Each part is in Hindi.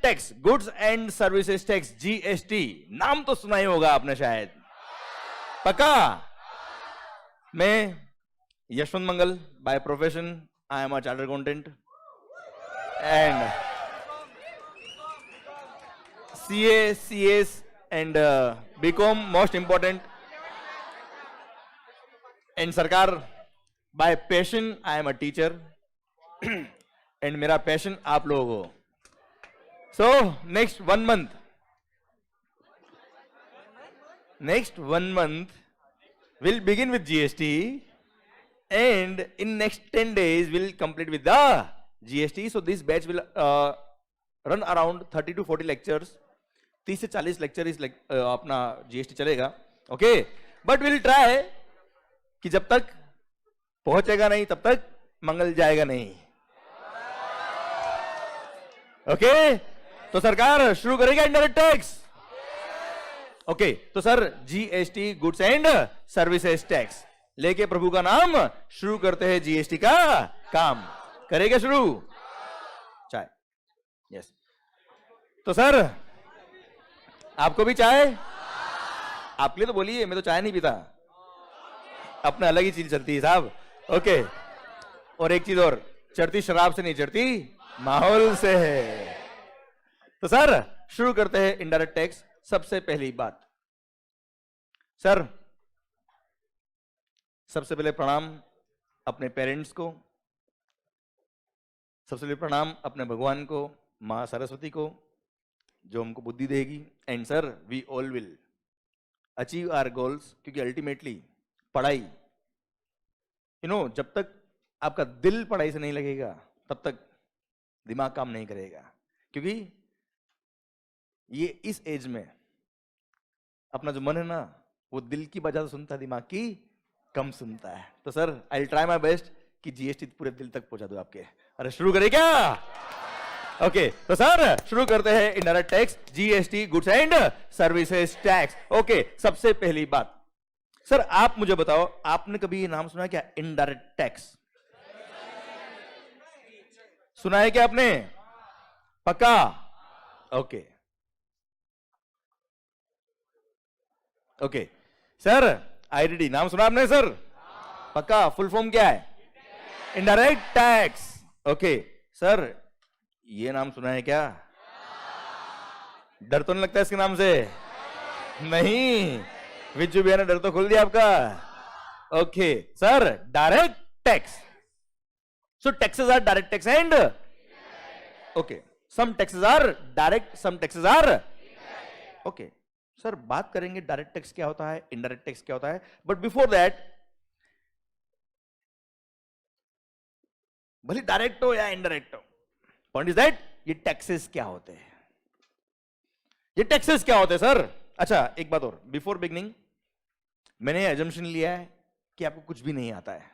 Tax, goods and services tax, GST, नाम तो सुना ही होगा आपने शायद, पक्का। मैं Yashwant Mangal, by profession I am a chartered accountant and CA, CS and BCom most important and सरकार by passion I am a teacher and मेरा पैशन आप लोगों को। So next 1 month we'll begin with GST and in next 10 days we'll complete with the GST. So this batch will run around 30 to 40 lectures. 30 से 40 लेक्चर इस अपना GST चलेगा, ओके। बट विल ट्राई कि जब तक पहुंचेगा नहीं तब तक मंगल जाएगा नहीं, ओके। तो सरकार शुरू करेगा इनडायरेक्ट टैक्स, ओके। तो sir GST, goods and services tax लेके प्रभु का नाम शुरू करते हैं जीएसटी का काम। करेगा शुरू चाय, यस। तो सर आपको भी चाय? आपके लिए तो बोलिए, मैं तो चाय नहीं पीता, अपना अलग ही चीज चलती है साहब, ओके। और एक चीज और, चढ़ती शराब से नहीं चढ़ती माहौल से है। तो सर शुरू करते हैं इनडायरेक्ट टैक्स। सबसे पहली बात सर, सबसे पहले प्रणाम अपने पेरेंट्स को, सबसे पहले प्रणाम अपने भगवान को, मां सरस्वती को जो हमको बुद्धि देगी। And sir we all will achieve our goals, क्योंकि अल्टीमेटली पढ़ाई जब तक आपका दिल पढ़ाई से नहीं लगेगा तब तक दिमाग काम नहीं करेगा, क्योंकि ये इस एज में अपना जो मन है ना वो दिल की बजाय सुनता है, दिमाग की कम सुनता है। तो sir I will try my best कि जीएसटी पूरे दिल तक पहुंचा दो आपके। अरे शुरू करें क्या? ओके। तो सर शुरू करते हैं indirect tax, GST, goods and services tax, okay. सबसे पहली बात सर, आप मुझे बताओ, आपने कभी ये नाम सुना है क्या, इनडायरेक्ट टैक्स? सुना है क्या आपने? पक्का, ओके ओके। सर आईडीटी नाम सुना आपने सर? पक्का। फुल फॉर्म क्या है? Indirect tax, okay. सर ये नाम सुना है क्या? डर तो नहीं लगता इसके नाम से? नहीं, विजू भैया ने डर तो खोल दिया आपका, okay. Sir direct tax, so taxes are direct tax and okay, some taxes are direct, some taxes are okay. Sir बात करेंगे डायरेक्ट टैक्स क्या होता है, इनडायरेक्ट टैक्स क्या होता है, बट बिफोर दैट, भले डायरेक्ट हो या इनडायरेक्ट हो, पॉइंट इज दैट ये टैक्सेस क्या होते हैं, ये टैक्सेस क्या होते हैं सर? अच्छा एक बात और, बिफोर बिगनिंग मैंने अजम्पशन लिया है कि आपको कुछ भी नहीं आता है।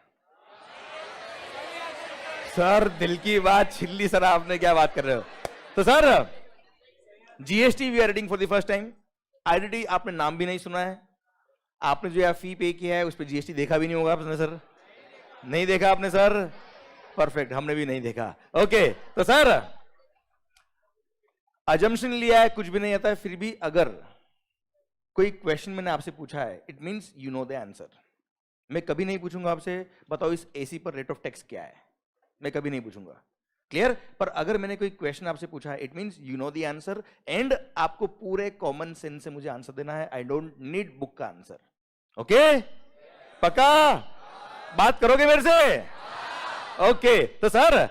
सर दिल की बात छीन ली सर आपने, क्या बात कर रहे हो? तो sir GST we are reading for the first time. IDT आपने नाम भी नहीं सुना है, आपने जो फी पे किया है उस पर जीएसटी देखा भी नहीं होगा आपने सर, नहीं देखा आपने सर? परफेक्ट, हमने भी नहीं देखा, ओके। तो सर अजम्पशन लिया है, कुछ भी नहीं आता है, फिर भी अगर कोई क्वेश्चन मैंने आपसे पूछा है, it means you know the answer. मैं कभी नहीं पूछूंगा आपसे बताओ इस एसी पर रेट ऑफ टैक्स क्या है, मैं कभी नहीं पूछूंगा, क्लियर? पर अगर मैंने कोई क्वेश्चन आपसे पूछा है, it means you know the answer and आपको पूरे कॉमन सेंस से मुझे आंसर देना है। आई डोंट नीड बुक का आंसर, ओके? पक्का बात करोगे मेरे से? ओके। तो सर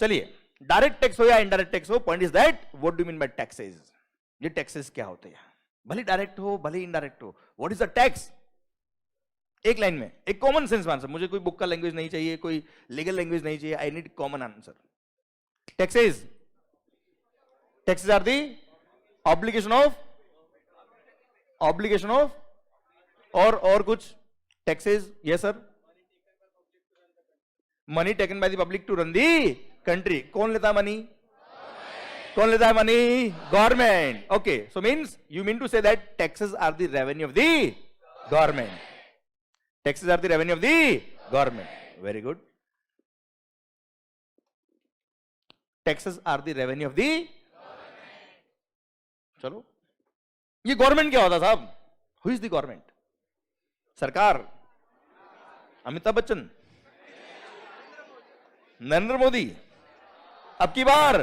चलिए, डायरेक्ट टैक्स हो या इनडायरेक्ट टैक्स हो, point is that what do you mean by taxes? ये टैक्सेस क्या होते हैं, भले डायरेक्ट हो भले इनडायरेक्ट हो, व्हाट इज द टैक्स? एक लाइन में, एक कॉमन सेंस आंसर, मुझे कोई बुक का लैंग्वेज नहीं चाहिए, कोई लीगल लैंग्वेज नहीं चाहिए, I need common answer. Taxes, taxes are the obligation of obligation of और कुछ taxes, yes sir, money taken by the public to run the country. कौन लेता है मनी? कौन लेता है money? Government. Okay, so means you mean to say that taxes are the revenue of the government. Taxes are the revenue of the government. Very good. Taxes are the revenue of the, चलो ये गवर्नमेंट क्या होता साहब? Who is the government? सरकार? अमिताभ बच्चन? नरेंद्र मोदी? अब की बार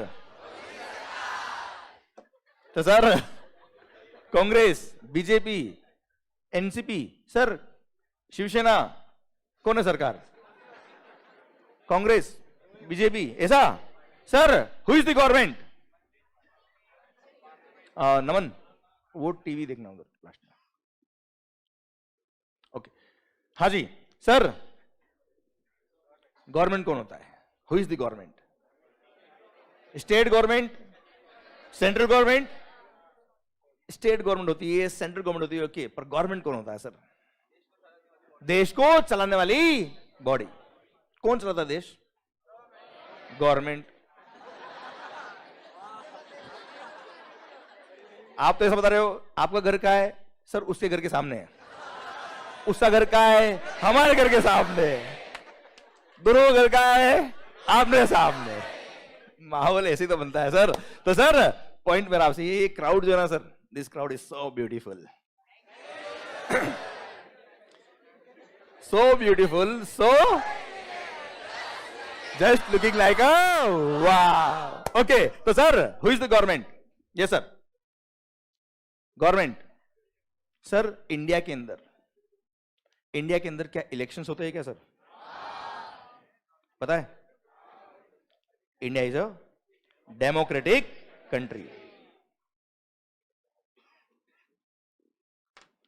तो sir Congress, BJP, NCP, sir Shiv Sena, कौन है सरकार? कांग्रेस, बीजेपी, ऐसा? Sir who is the government? Naman वो टीवी देखना उधर लास्ट में। ओके, हाँ जी सर, गवर्नमेंट कौन होता है? Who is the government? State government, central government? State government होती है, सेंट्रल गवर्नमेंट होती है, ओके, पर गवर्नमेंट कौन होता है सर? देश को चलाने वाली बॉडी। कौन चलाता है देश? गवर्नमेंट। आप तो ऐसा बता रहे हो आपका घर का है सर, उसके घर के सामने है। उसका घर का है, हमारे घर के सामने। दोनों घर का है, आपने सामने। माहौल ऐसे तो बनता है सर। तो सर पॉइंट मेरा आपसे, ये क्राउड जो है ना sir, this crowd is so beautiful, so beautiful, so just looking like a wow. Okay, तो sir who is the government? Yes sir, government. Sir India के अंदर क्या इलेक्शंस होते हैं क्या सर? पता है? India is a democratic country.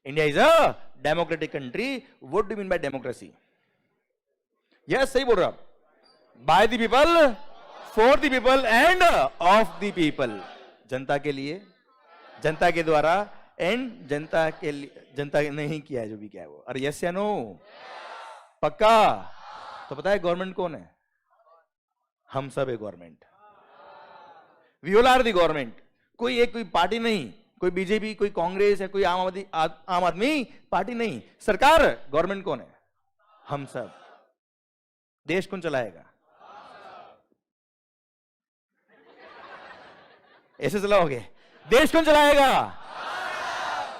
India is a democratic country. What do mean by democracy? Yes, सही बोल रहा आप। By the people, for the people end of the people. जनता के लिए, जनता के द्वारा एंड जनता के लिए, जनता ने ही किया है जो भी किया है वो। अरे यस या नो? पक्का? तो पता है गवर्नमेंट कौन है? हम सब है government. We all are the government. कोई एक, कोई पार्टी नहीं, कोई बीजेपी, कोई कांग्रेस है, कोई आम आदमी पार्टी नहीं। सरकार, गवर्नमेंट कौन है? हम सब। देश कौन चलाएगा? ऐसे चलाओगे? देश कौन चलाएगा?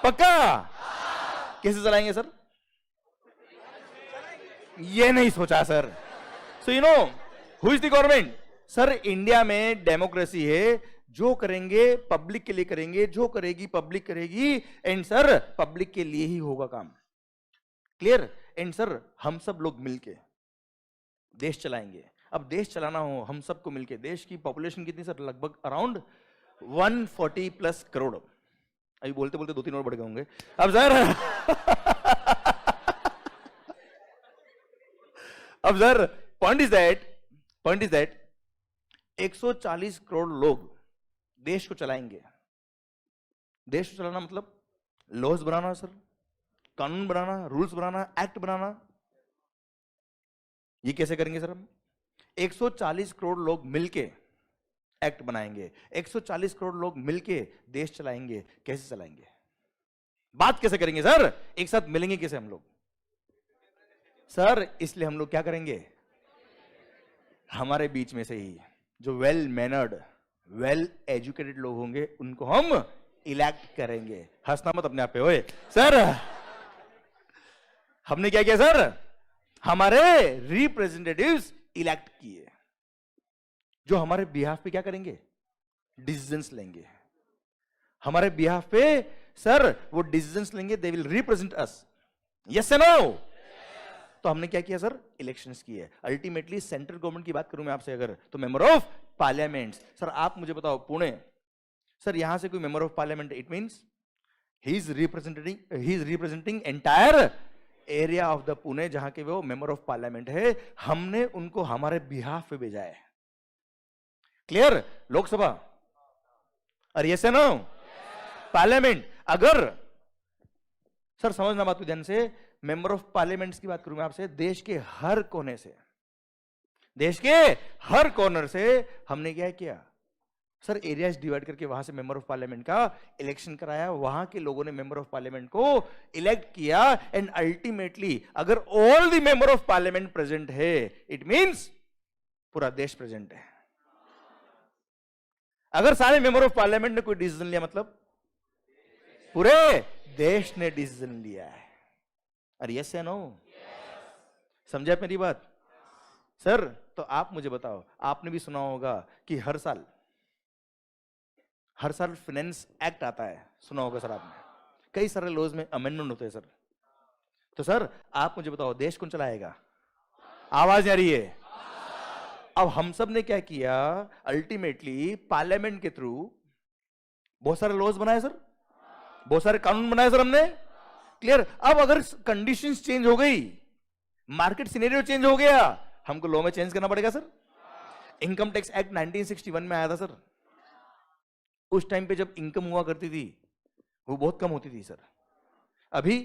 पक्का? कैसे चलाएंगे सर? ये नहीं सोचा sir. So you know who is the government? Sir India में डेमोक्रेसी है, जो करेंगे पब्लिक के लिए करेंगे, जो करेगी पब्लिक करेगी, एंड सर पब्लिक के लिए ही होगा काम। क्लियर? एंड सर हम सब लोग मिलके देश चलाएंगे। अब देश चलाना हो हम सबको मिलके, देश की पॉपुलेशन कितनी सर? लगभग अराउंड 140+ करोड़। अभी बोलते बोलते 2-3 और बढ़ गए होंगे। अब sir point is that 140 crore लोग देश को चलाएंगे। देश को चलाना मतलब लॉज बनाना सर, कानून बनाना, रूल्स बनाना, एक्ट बनाना। ये कैसे करेंगे सर हम? 140 करोड़ लोग मिलके एक्ट बनाएंगे, 140 करोड़ लोग मिलके देश चलाएंगे। कैसे चलाएंगे? बात कैसे करेंगे सर? एक साथ मिलेंगे कैसे हम लोग? सर इसलिए हम लोग क्या करेंगे? हमारे बीच में से ही जो वेल मैनर्ड, वेल एजुकेटेड लोग होंगे उनको हम इलेक्ट करेंगे। हंसना मत अपने आप पे ओए। सर हमने क्या किया सर? हमारे रिप्रेजेंटेटिव्स इलेक्ट किए, जो हमारे बिहाफ पे क्या करेंगे? डिसीजंस लेंगे। हमारे बिहाफ पे सर वो डिसीजंस लेंगे, they will represent us. Yes या नो? तो हमने क्या किया सर? इलेक्शंस किए। अल्टीमेटली सेंट्रल गवर्नमेंट की बात करूं मैं आपसे अगर, तो मेंबर ऑफ पार्लियामेंट। सर आप मुझे बताओ पुणे, सर यहां से कोई member of parliament, it means he is representing entire area of the Pune, जहां के वो मेंबर ऑफ पार्लियामेंट है। हमने उनको हमारे बिहाफ पे भेजा है। क्लियर? लोकसभा और यस नो? पार्लियामेंट। अगर सर समझना बात को ध्यान से, मेंबर ऑफ पार्लियामेंट्स की बात करूं मैं आपसे, देश के हर कोने से, देश के हर कॉर्नर से हमने क्या किया सर, एरियाज डिवाइड करके वहां से मेंबर ऑफ पार्लियामेंट का इलेक्शन कराया, वहां के लोगों ने मेंबर ऑफ पार्लियामेंट को इलेक्ट किया, एंड अल्टीमेटली अगर all the member of parliament present है, इट मींस पूरा देश प्रेजेंट है। अगर सारे मेंबर ऑफ पार्लियामेंट ने कोई डिसीजन लिया, मतलब पूरे देश ने डिसीजन लिया है। अरे यस या नो? समझे आप मेरी बात? सर तो आप मुझे बताओ, आपने भी सुना होगा कि हर साल फाइनेंस एक्ट आता है, सुना होगा सर आपने, कई सारे लॉज में अमेंडमेंट होते हैं सर। तो सर आप मुझे बताओ, देश कौन चलाएगा? आवाज आ रही है? अब हम सब ने क्या किया, अल्टीमेटली पार्लियामेंट के थ्रू बहुत सारे लॉज बनाए सर, बहुत सारे कानून बनाए सर हमने, क्लियर। अब अगर कंडीशंस चेंज हो गई, मार्केट सिनेरियो चेंज हो गया, हमको लॉ में चेंज करना पड़ेगा सर। इनकम टैक्स एक्ट 1961 में आया था सर। उस टाइम पे जब इनकम हुआ करती थी वो बहुत कम होती थी सर। अभी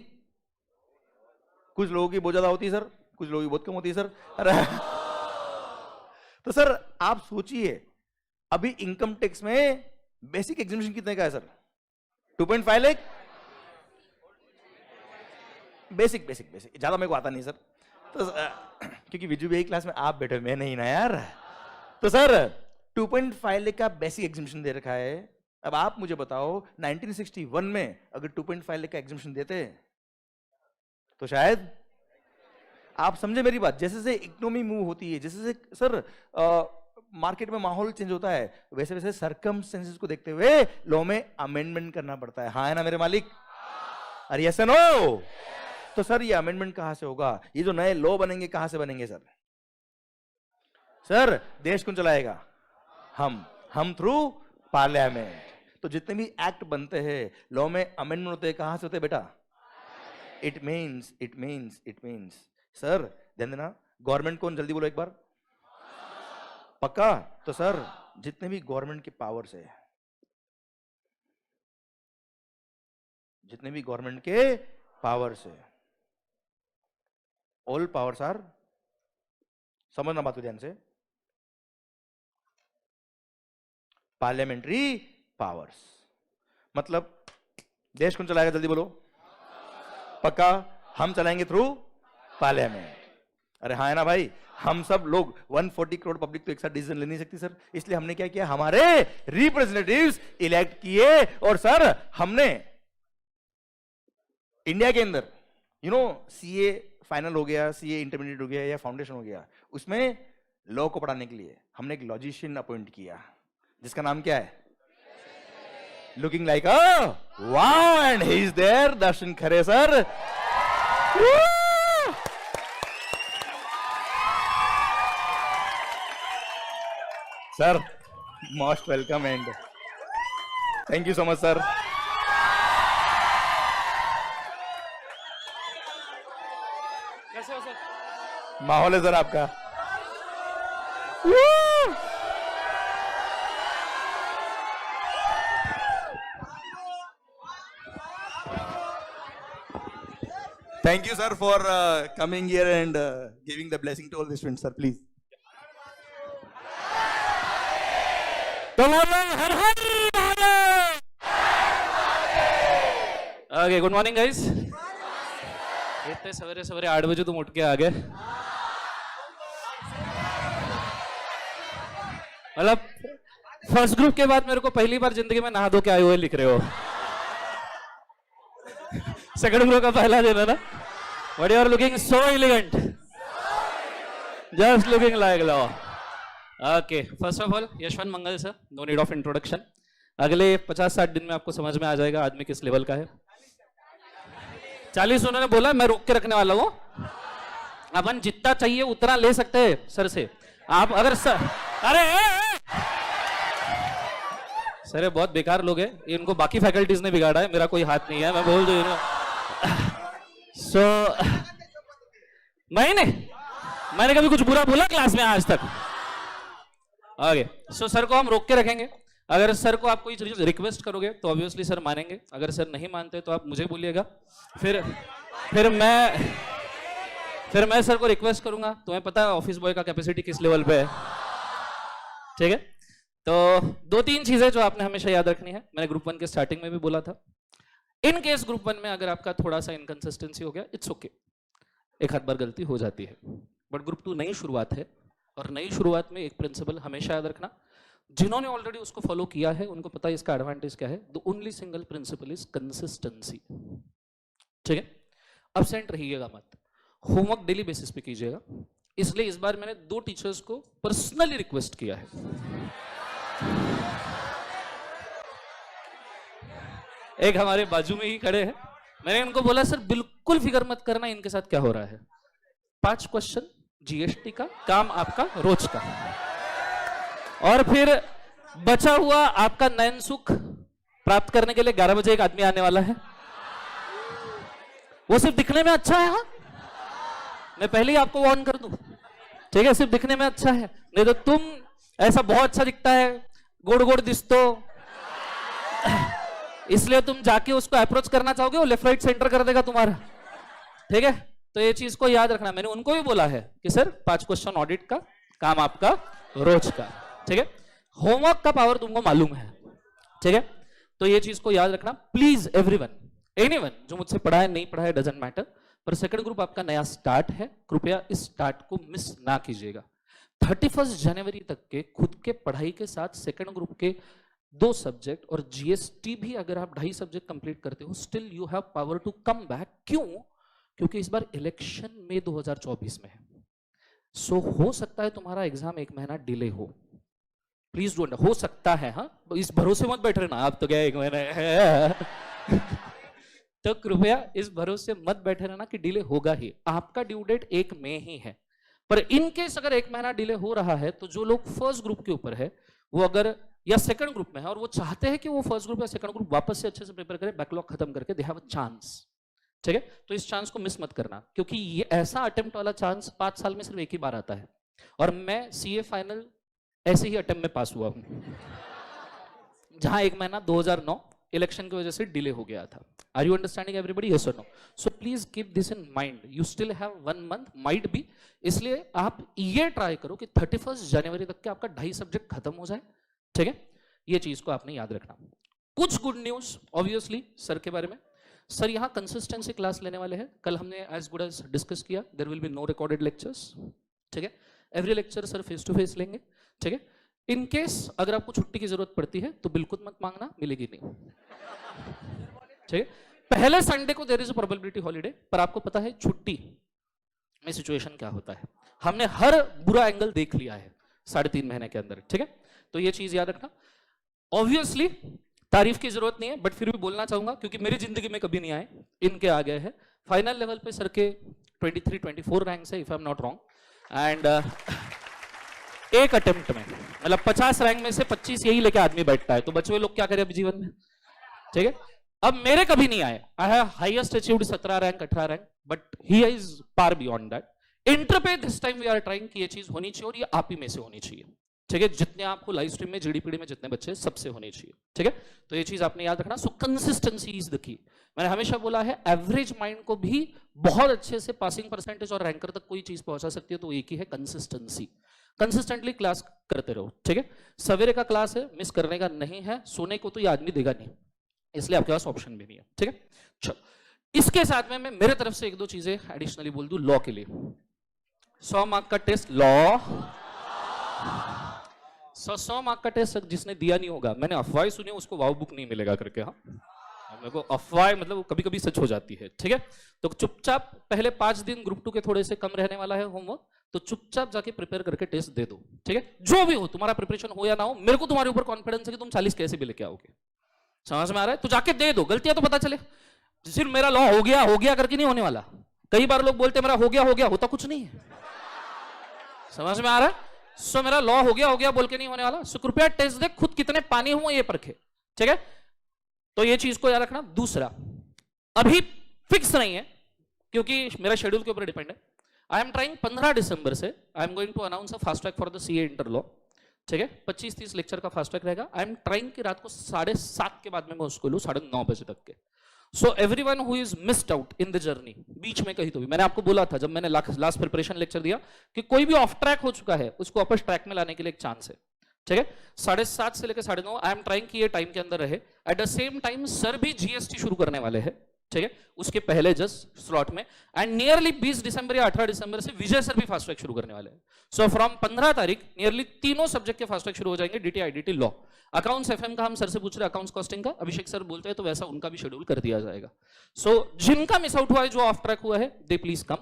कुछ लोगों की बहुत ज्यादा होती है सर, कुछ लोगों की बहुत कम होती है सर। अरे तो सर आप सोचिए, अभी इनकम टैक्स में बेसिक एग्जामिनेशन कितने का है sir? 2.5 lakh. Basic basic basic ज्यादा मेरे को आता नहीं सर, तो क्योंकि विजू भी क्लास में आप बैठे, मैं नहीं ना यार। तो सर 2.5 लाख का बेसिक एग्जामिनेशन दे रखा है। अब आप मुझे बताओ 1961 में अगर 2.5 लाख का एग्जामिनेशन देते तो शायद, आप समझे मेरी बात, जैसे जैसे इकोनॉमी मूव होती है, जैसे जैसे सर मार्केट में माहौल चेंज होता है, वैसे वैसे सर्कमस्टेंसेस को देखते हुए लॉ में अमेंडमेंट करना पड़ता है। हाँ है ना मेरे मालिक? अरे यस नो? तो सर ये अमेंडमेंट कहां से होगा? ये जो नए लॉ बनेंगे कहां से बनेंगे सर? सर देश कौन चलाएगा? हम थ्रू पार्लियामेंट। तो जितने भी एक्ट बनते हैं, लॉ में अमेंडमेंट होते हैं, कहां से होते हैं बेटा? इट मीन्स सर ध्यान देना, गवर्नमेंट कौन, जल्दी बोलो एक बार, पक्का? तो सर जितने भी गवर्नमेंट के पावर्स है, जितने भी गवर्नमेंट के पावर्स है, ऑल पावर्स आर, समझना बात को ध्यान से, पार्लियामेंट्री पावर्स। मतलब देश कौन चलाएगा, जल्दी बोलो, पक्का? हम चलाएंगे थ्रू पार्लियामेंट। अरे हाँ है ना भाई? हम सब लोग 140 करोड़ पब्लिक तो एक साथ डिसीजन ले नहीं सकती सर, इसलिए हमने क्या किया, हमारे रिप्रेजेंटेटिव्स इलेक्ट किए, और सर हमने इंडिया के अंदर सीए फाइनल हो गया, सीए इंटरमीडिएट हो गया या फाउंडेशन हो गया, उसमें लॉ को पढ़ाने के लिए हमने एक लॉजिशियन अपॉइंट किया, जिसका नाम क्या है? Looking like a wow, and he is there, Darshan Khare sir. Sir most welcome and thank you so much sir. कैसे हो सर? माहौल है सर आपका? Thank you, sir, for coming here and giving the blessing to all the students, sir. Please. Okay, good morning, guys. इतने सवेरे सवेरे 8 बजे तुम उठ के आ गए, मतलब फर्स्ट ग्रुप के बाद मेरे को पहली बार जिंदगी में नहा धो के आए हुए लिख रहे हो। सेकंड ग्रुप का पहला दिन है ना, but you are looking so elegant, just looking like law. Okay, first of all Yashwant Mangal sir, no need of introduction. अगले 50-60 दिन में आपको समझ में आ जाएगा आदमी किस लेवल का है। 40 उन्होंने बोला, मैं रोक के रखने वाला हूं, अपन जितना चाहिए उतना ले सकते हैं सर से। आप अगर सर, अरे सर ये बहुत बेकार लोग हैं, इनको बाकी फैकल्टीज ने बिगाड़ा है, मेरा कोई हाथ नहीं है, मैं बोल दूं। सो मैंने कभी कुछ बुरा बोला क्लास में आज तक? ओके, सो सर को हम रोक के रखेंगे। अगर सर को आप कोई चीज रिक्वेस्ट करोगे तो ऑब्वियसली सर मानेंगे, अगर सर नहीं मानते तो आप मुझे बोलिएगा, फिर मैं सर को रिक्वेस्ट करूंगा। तुम्हें पता है ऑफिस बॉय का कैपेसिटी किस लेवल पे है, ठीक है। तो 2-3 चीजें जो आपने हमेशा याद रखनी है, मैंने ग्रुप 1 के स्टार्टिंग में भी बोला था। इन केस ग्रुप 1 में अगर आपका थोड़ा सा इनकंसिस्टेंसी हो गया, इट्स ओके, एक आध बार गलती हो जाती है, बट ग्रुप 2 नई शुरुआत है, और नई शुरुआत में एक प्रिंसिपल हमेशा याद रखना, जिन्होंने ऑलरेडी उसको फॉलो किया है उनको पता है इसका एडवांटेज क्या है। The only single principle is consistency, ठीक है। अब्सेंट रहिएगा मत, होमवर्क डेली बेसिस पे कीजिएगा। इसलिए इस बार मैंने 2 टीचर्स को पर्सनली रिक्वेस्ट किया है। एक हमारे बाजू में ही खड़े हैं, मैंने उनको बोला सर बिल्कुल फिक्र मत करना, इनके साथ क्या हो रहा है, 5 क्वेश्चन जीएसटी का, काम आपका रोज का, और फिर बचा हुआ आपका नयन सुख प्राप्त करने के लिए 11 बजे एक आदमी आने वाला है। वो सिर्फ दिखने में अच्छा है, हाँ, मैं पहले ही आपको वार्न कर दूं, ठीक है, सिर्फ दिखने में अच्छा है, नहीं तो तुम ऐसा बहुत अच्छा दिखता है, गोड़ गोड़ दिस्तो, इसलिए तुम जाके उसको अप्रोच करना चाहोगे, वो लेफ्ट राइट सेंटर कर देगा तुम्हारा, ठीक है। तो ये चीज को याद रखना। मैंने उनको भी बोला है कि सर 5 क्वेश्चन ऑडिट का, काम आपका रोज का, ठीक है। होमवर्क का पावर तुमको मालूम है, ठीक है। तो ये चीज को याद रखना प्लीज, एवरीवन, एनीवन जो मुझसे पढ़ा है नहीं पढ़ा है डजंट मैटर, पर सेकंड ग्रुप आपका नया स्टार्ट है, कृपया इस स्टार्ट को मिस ना कीजिएगा। 31 जनवरी तक के खुद के पढ़ाई के साथ सेकंड ग्रुप के 2 सब्जेक्ट और जीएसटी भी अगर आप 2.5 सब्जेक्ट कंप्लीट करते हो, still you have power to come back. क्यों? क्योंकि इस बार इलेक्शन में 2024 में है, सो हो सकता है तुम्हारा एग्जाम 1 महीना डिले हो। प्लीज डोंट, हो सकता है, हाँ, इस भरोसे मत बैठ रहना आप तो क्या 1 महीना तो कृपया इस भरोसे मत बैठे रहना कि डिले होगा ही। आपका ड्यू डेट 1 मई ही है, पर इन केस अगर 1 महीना डिले हो रहा है तो जो लोग फर्स्ट ग्रुप के ऊपर है वो अगर या सेकंड ग्रुप में है और वो चाहते हैं कि वो फर्स्ट ग्रुप या सेकंड ग्रुप वापस से अच्छे से प्रिपेयर करें, बैकलॉग खत्म करके, दे हैव अ चांस, ठीक है। तो इस चांस को मिस मत करना, क्योंकि ये ऐसा अटेम्प्ट वाला चांस 5 साल में सिर्फ 1 ही बार आता है, और मैं सीए फाइनल ऐसे ही अटेम्प्ट में पास हुआ हूं, जहां 1 महीना 2009 इलेक्शन की वजह से डिले हो गया था। Are you understanding everybody, yes और no? So please keep this in mind, you still have 1 month, might be, इसलिए आप ये ट्राई करो कि 31 जनवरी तक के आपका 2.5 सब्जेक्ट खत्म हो जाए, ठीक है। ये चीज को आपने याद रखना। कुछ गुड न्यूज ऑब्वियसली सर के बारे में, सर यहाँ कंसिस्टेंसी क्लास लेने वाले हैं। कल हमने एज गुड एज डिस्कस किया, there will be no recorded lectures, ठीक है। Every lecture sir face to face लेंगे, ठीक है। इन केस अगर आपको छुट्टी की जरूरत पड़ती है तो बिल्कुल मत मांगना, मिलेगी नहीं, ठीक है। पहले संडे को there is a probability holiday, पर आपको पता है छुट्टी में सिचुएशन क्या होता है, हमने हर बुरा एंगल देख लिया है 3.5 महीने के अंदर, ठीक है। तो ये चीज याद रखना। ऑब्वियसली तारीफ की जरूरत नहीं है, बट फिर भी बोलना चाहूंगा क्योंकि मेरी जिंदगी में कभी नहीं आए, इनके आ गए हैं। फाइनल लेवल पे सर के 23-24 रैंक है, if I am not wrong, and एक अटेम्प्ट में मतलब 50 रैंक में से 25 यही लेके आदमी बैठता है, तो बचे हुए लोग क्या करें अभी जीवन में, ठीक है। अब मेरे कभी नहीं आए, I have highest achieved 17 rank 18 rank, but he is far beyond that. इंटर पे this time we are trying कि ये चीज होनी चाहिए और ये आप ही में से होनी चाहिए, ठीक है। जितने आपको लाइव स्ट्रीम में जीडीपीडी में जितने बच्चे सबसे होने चाहिए, ठीक है। तो ये चीज आपने याद रखना। सो कंसिस्टेंसी इज द की। मैंने हमेशा बोला है एवरेज माइंड को भी बहुत अच्छे से पासिंग परसेंटेज और रैंकर तक कोई चीज पहुंचा सकती है, तो एक ही है कंसिस्टेंसी। कंसिस्टेंटली क्लास करते रहो, ठीक है। सवेरे का क्लास है, मिस करने का नहीं है, सोने को तो ये आदमी देगा नहीं, इसलिए आपके पास ऑप्शन भी नहीं है, ठीक है। चलो इसके साथ में मैं मेरे तरफ से 1-2 चीजें एडिशनली बोल दूं लॉ के लिए। 100 मार्क का टेस्ट लॉ, 100 मार्क का टेस्ट जिसने दिया नहीं होगा, मैंने अफवाह सुनी उसको वाव बुक नहीं मिलेगा करके, हाँ मेरे को अफवाह मतलब कभी कभी सच हो जाती है, ठीक है। तो चुपचाप पहले 5 दिन ग्रुप 2 के थोड़े से कम रहने वाला है होमवर्क, तो चुपचाप जाके प्रिपेयर करके टेस्ट दे दो, ठीक है। जो भी हो तुम्हारा प्रिपरेशन हो या ना हो, मेरे को तुम्हारे ऊपर कॉन्फिडेंस है कि तुम 40 कैसे भी लेके आओगे, समझ में आ रहा है। तो जाके दे दो, गलतियां तो पता चले, सिर्फ मेरा लॉ हो गया करके नहीं होने वाला। कई बार लोग बोलते मेरा हो गया, होता कुछ नहीं है, समझ में आ रहा है। सो मेरा लॉ हो गया बोल के नहीं होने वाला। सो कृपया टेस्ट दे, खुद कितने पानी हुए ये परखे, ठीक है। तो ये चीज को याद रखना। दूसरा, अभी फिक्स नहीं है क्योंकि मेरा शेड्यूल के ऊपर डिपेंड है। आई एम ट्राइंग 15 दिसंबर से I am going to announce a fast track for the CA inter law. ठीक है। 25-30 लेक्चर का फास्ट ट्रैक रहेगा। आई एम ट्राइंग कि रात को 7:30 के बाद में मैं उसको लूँ 9:30 बजे तक के। So everyone who is missed out in the journey, बीच में कहीं तो भी, मैंने आपको बोला था जब मैंने लास्ट प्रिपरेशन लेक्चर दिया कि कोई भी ऑफ ट्रैक हो चुका है उसको वापस ट्रैक में लाने के लिए एक चांस है। ठीक है, 7:30 से लेकर 9:30 आई एम ट्राइंग कि ये टाइम के अंदर रहे। At the same time sir भी जीएसटी शुरू करने वाले हैं, ठीक है, उसके पहले जस्ट स्लॉट में। एंड नियरली 20 दिसंबर या 18 दिसंबर से विजय सर भी फास्ट ट्रैक शुरू करने वाले हैं। सो फ्रॉम 15 तारीख नियरली तीनों सब्जेक्ट के फास्ट ट्रैक शुरू हो जाएंगे, DT, IDT, law. Accounts FM का हम सर से पूछ रहे हैं, अकाउंट्स कॉस्टिंग का अभिषेक सर बोलते हैं तो वैसा उनका भी शेड्यूल कर दिया जाएगा। सो जिनका मिस आउट हुआ है, जो ऑफ ट्रैक हुआ है, दे प्लीज कम।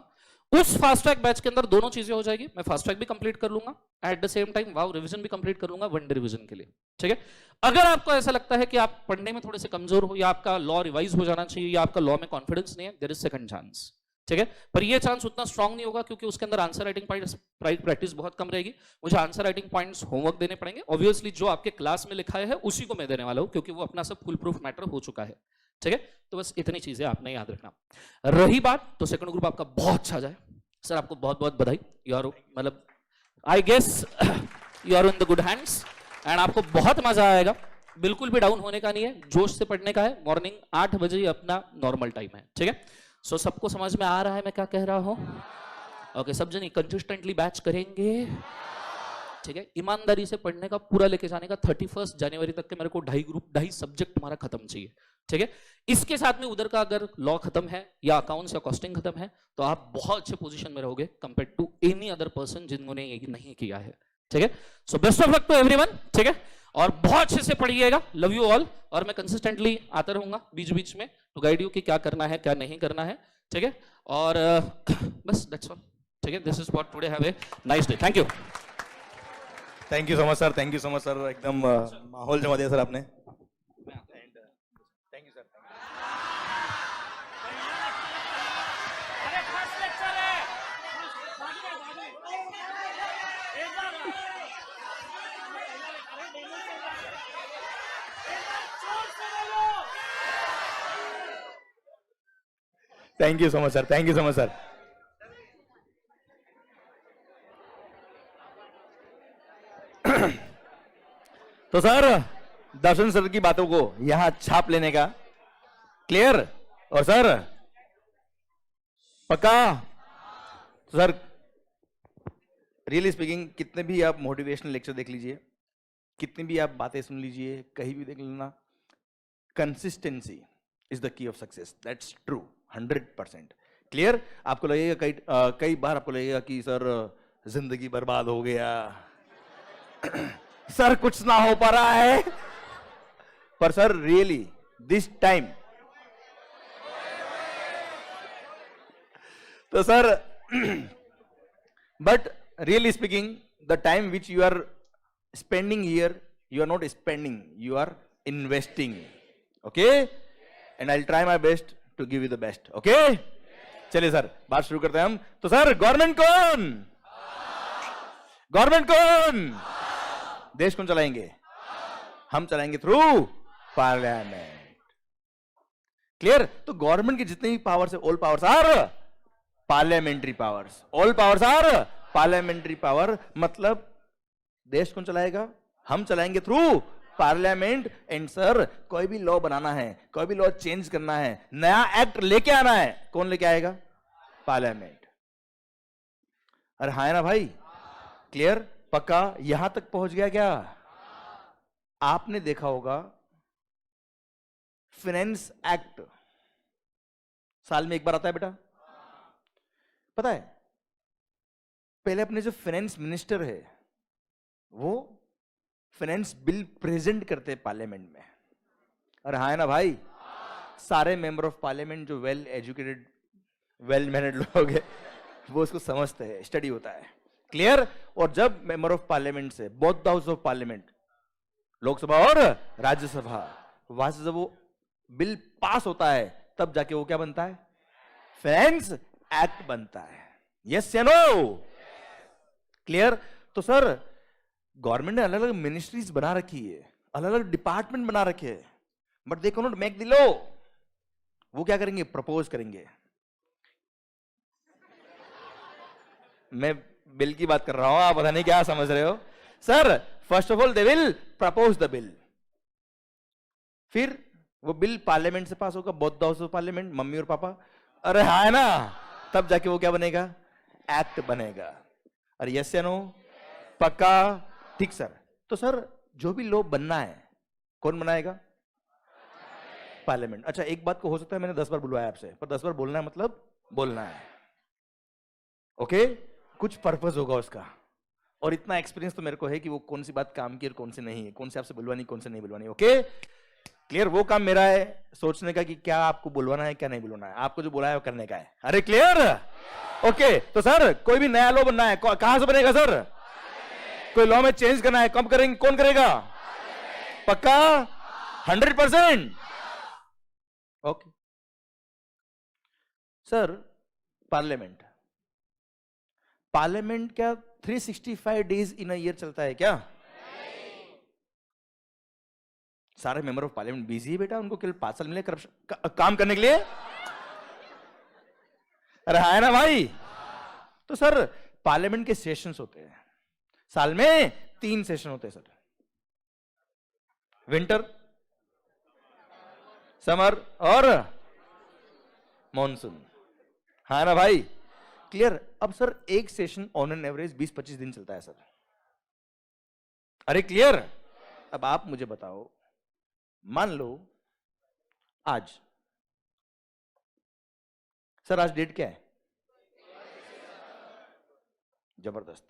उस फास्ट ट्रैक बैच के अंदर दोनों चीजें हो जाएगी, मैं फास्ट ट्रैक भी कंप्लीट कर लूंगा, at the same time wow revision भी कंप्लीट कर लूंगा वनडे रिवीजन के लिए। ठीक है, अगर आपको ऐसा लगता है कि आप पढ़ने में थोड़े से कमजोर हो, या आपका लॉ रिवाइज हो जाना चाहिए, या आपका लॉ में कॉन्फिडेंस नहीं है, देयर इज सेकंड चांस। ठीक है, पर ये चांस उतना स्ट्रांग नहीं होगा क्योंकि उसके अंदर आंसर राइटिंग प्रैक्टिस बहुत कम रहेगी। मुझे आंसर राइटिंग पॉइंट्स होमवर्क देने पड़ेंगे। ऑब्वियसली जो आपके क्लास में लिखा है उसी को मैं देने वाला हूं क्योंकि वो अपना सब फुल प्रूफ मैटर हो चुका है। ठीक है, तो बस इतनी चीजें आपने याद रखना। रही बात तो सेकंड ग्रुप आपका बहुत अच्छा जाए सर, आपको बहुत बहुत बधाई। यू आर, मतलब I guess you are in the good hands and आपको बहुत मजा आएगा। बिल्कुल भी डाउन होने का नहीं है, जोश से पढ़ने का है। मॉर्निंग 8 बजे ही अपना नॉर्मल टाइम है। ठीक है, सो सबको समझ में आ रहा है मैं क्या कह रहा हूं? ओके, सब जन कंसिस्टेंटली बैच करेंगे। ठीक है, ईमानदारी से पढ़ने का पूरा लेके जाने का। 31 जनवरी तक के मेरे को 2.5 ग्रुप 2.5 सब्जेक्ट हमारा खत्म चाहिए। ठीक है, इसके साथ में उधर का अगर लॉ खत्म है या अकाउंट्स या कॉस्टिंग खत्म है तो आप बहुत अच्छे पोजीशन में रहोगे compare to any other person जिन्होंने ये नहीं किया है। ठीक है, so best of luck to everyone. ठीक है, और बहुत अच्छे से पढ़िएगा। Love you all. और मैं कंसिस्टेंटली आता रहूंगा बीच बीच में टू गाइड यू कि क्या करना है क्या नहीं करना है। ठीक है, और बस दैट्स ऑल। ठीक है, this is what today have a nice day. Thank you. Thank you so much sir, thank you so much sir, एकदम माहौल जमा दिया सर आपने। Thank you sir. Thank you so much sir, thank you so much sir. तो सर दर्शन सर की बातों को यहां छाप लेने का क्लियर। और सर पक्का सर, रियली स्पीकिंग, कितने भी आप मोटिवेशनल लेक्चर देख लीजिए, कितनी भी आप बातें सुन लीजिए, कहीं भी देख लेना, consistency is the key of success. That's true 100% clear. आपको लगेगा कई बार आपको लगेगा कि सर जिंदगी बर्बाद हो गया सर कुछ ना हो पा रहा है, पर सर रियली दिस टाइम, तो sir but really speaking the time which you are spending here, you are not spending, you are investing. Okay, and I will try my best to give you the best. Okay, चलिए सर बात शुरू करते हैं हम। तो सर गवर्नमेंट कौन, गवर्नमेंट कौन, देश कौन चलाएंगे? हम चलाएंगे थ्रू पार्लियामेंट। क्लियर। तो गवर्नमेंट के जितने भी पावर्स है, all powers are parliamentary powers, all powers are parliamentary power. मतलब देश कौन चलाएगा? हम चलाएंगे थ्रू पार्लियामेंट। एंड सर कोई भी लॉ बनाना है, कोई भी लॉ चेंज करना है, नया एक्ट लेके आना है, कौन लेके आएगा? पार्लियामेंट। अरे हाँ ना भाई, क्लियर, पक्का, यहां तक पहुंच गया क्या? आपने देखा होगा फाइनेंस एक्ट साल में एक बार आता है बेटा, पता है? पहले अपने जो फाइनेंस मिनिस्टर है वो फाइनेंस बिल प्रेजेंट करते हैं पार्लियामेंट में। अरे हाँ है ना भाई, सारे मेंबर ऑफ पार्लियामेंट जो वेल एजुकेटेड वेल मैनर्ड लोग हैं वो उसको समझते हैं, स्टडी होता है। क्लियर। और जब मेंबर ऑफ पार्लियामेंट से both the house of parliament, Lok Sabha और राज्यसभा, वहां से जब वो बिल पास होता है तब जाके वो क्या बनता है? फाइनेंस एक्ट बनता है। यस या नो? क्लियर। तो सर गवर्नमेंट ने अलग अलग मिनिस्ट्रीज बना रखी है, अलग अलग डिपार्टमेंट बना रखे हैं, but they can not make the law. वो क्या करेंगे? प्रपोज करेंगे। मैं बिल की बात कर रहा हूं, आप पता नहीं क्या समझ रहे हो। Sir first of all they will propose the bill, फिर वो बिल पार्लियामेंट से पास होगा, both the house of parliament, mummy और पापा, अरे हाँ है ना, तब जाके वो क्या बनेगा, एक्ट बनेगा। अरे यस या नो, पक्का, ठीक सर। तो सर जो भी लॉ बनना है कौन बनाएगा, पार्लियामेंट। अच्छा एक बात को हो सकता है मैंने 10 बार बुलवाया आपसे, पर 10 बार बोलना है मतलब बोलना है, ओके, कुछ पर्पस होगा उसका। और इतना एक्सपीरियंस तो मेरे को है कि वो कौन सी बात काम की और कौन सी नहीं है, कौन से आपसे बुलवानी कौन से नहीं बुलवानी, ओके क्लियर। वो काम मेरा है सोचने का कि क्या आपको बुलवाना है क्या नहीं बुलवाना है, आपको जो बुलाया है वो करने का है। अरे क्लियर, ओके। तो सर कोई भी नया लॉ बनना है कहां से बनेगा सर, कोई लॉ में चेंज करना है कब करेंगे, कौन करेगा, पक्का 100%, ओके। सर पार्लियामेंट, पार्लियामेंट क्या 365 डेज इन अ ईयर चलता है क्या, सारे मेंबर ऑफ पार्लियामेंट बिजी है बेटा, उनको केवल 5 साल मिले करप्शन काम करने के लिए, अरे है ना भाई। तो सर पार्लियामेंट के सेशंस होते हैं, साल में 3 सेशन होते हैं सर, विंटर, समर और मॉनसून, हाँ ना भाई, क्लियर। अब सर एक सेशन ऑन एन एवरेज 20-25 दिन चलता है सर, अरे क्लियर। अब आप मुझे बताओ, मान लो आज, सर आज डेट क्या है, जबरदस्त।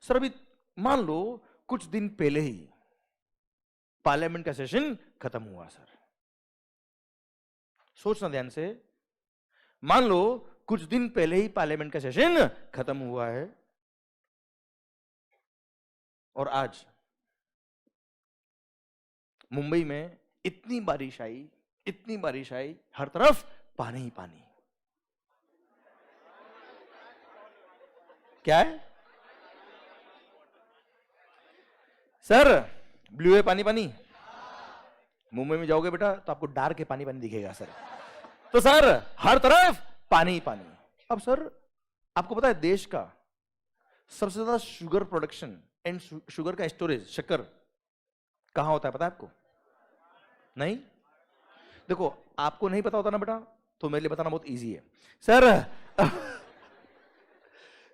सर अभी मान लो कुछ दिन पहले ही पार्लियामेंट का सेशन खत्म हुआ सर, सोचना ध्यान से, मान लो कुछ दिन पहले ही पार्लियामेंट का सेशन खत्म हुआ है और आज मुंबई में इतनी बारिश आई, हर तरफ पानी ही पानी, क्या है सर, ब्लू है पानी पानी, मुंबई में जाओगे बेटा तो आपको डार्क है पानी पानी दिखेगा सर। तो सर हर तरफ पानी ही पानी। अब सर आपको पता है देश का सबसे ज्यादा शुगर प्रोडक्शन एंड शुगर का स्टोरेज, शक्कर कहां होता है पता है आपको, नहीं, देखो आपको नहीं पता होता ना बेटा, तो मेरे लिए बताना बहुत इजी है सर।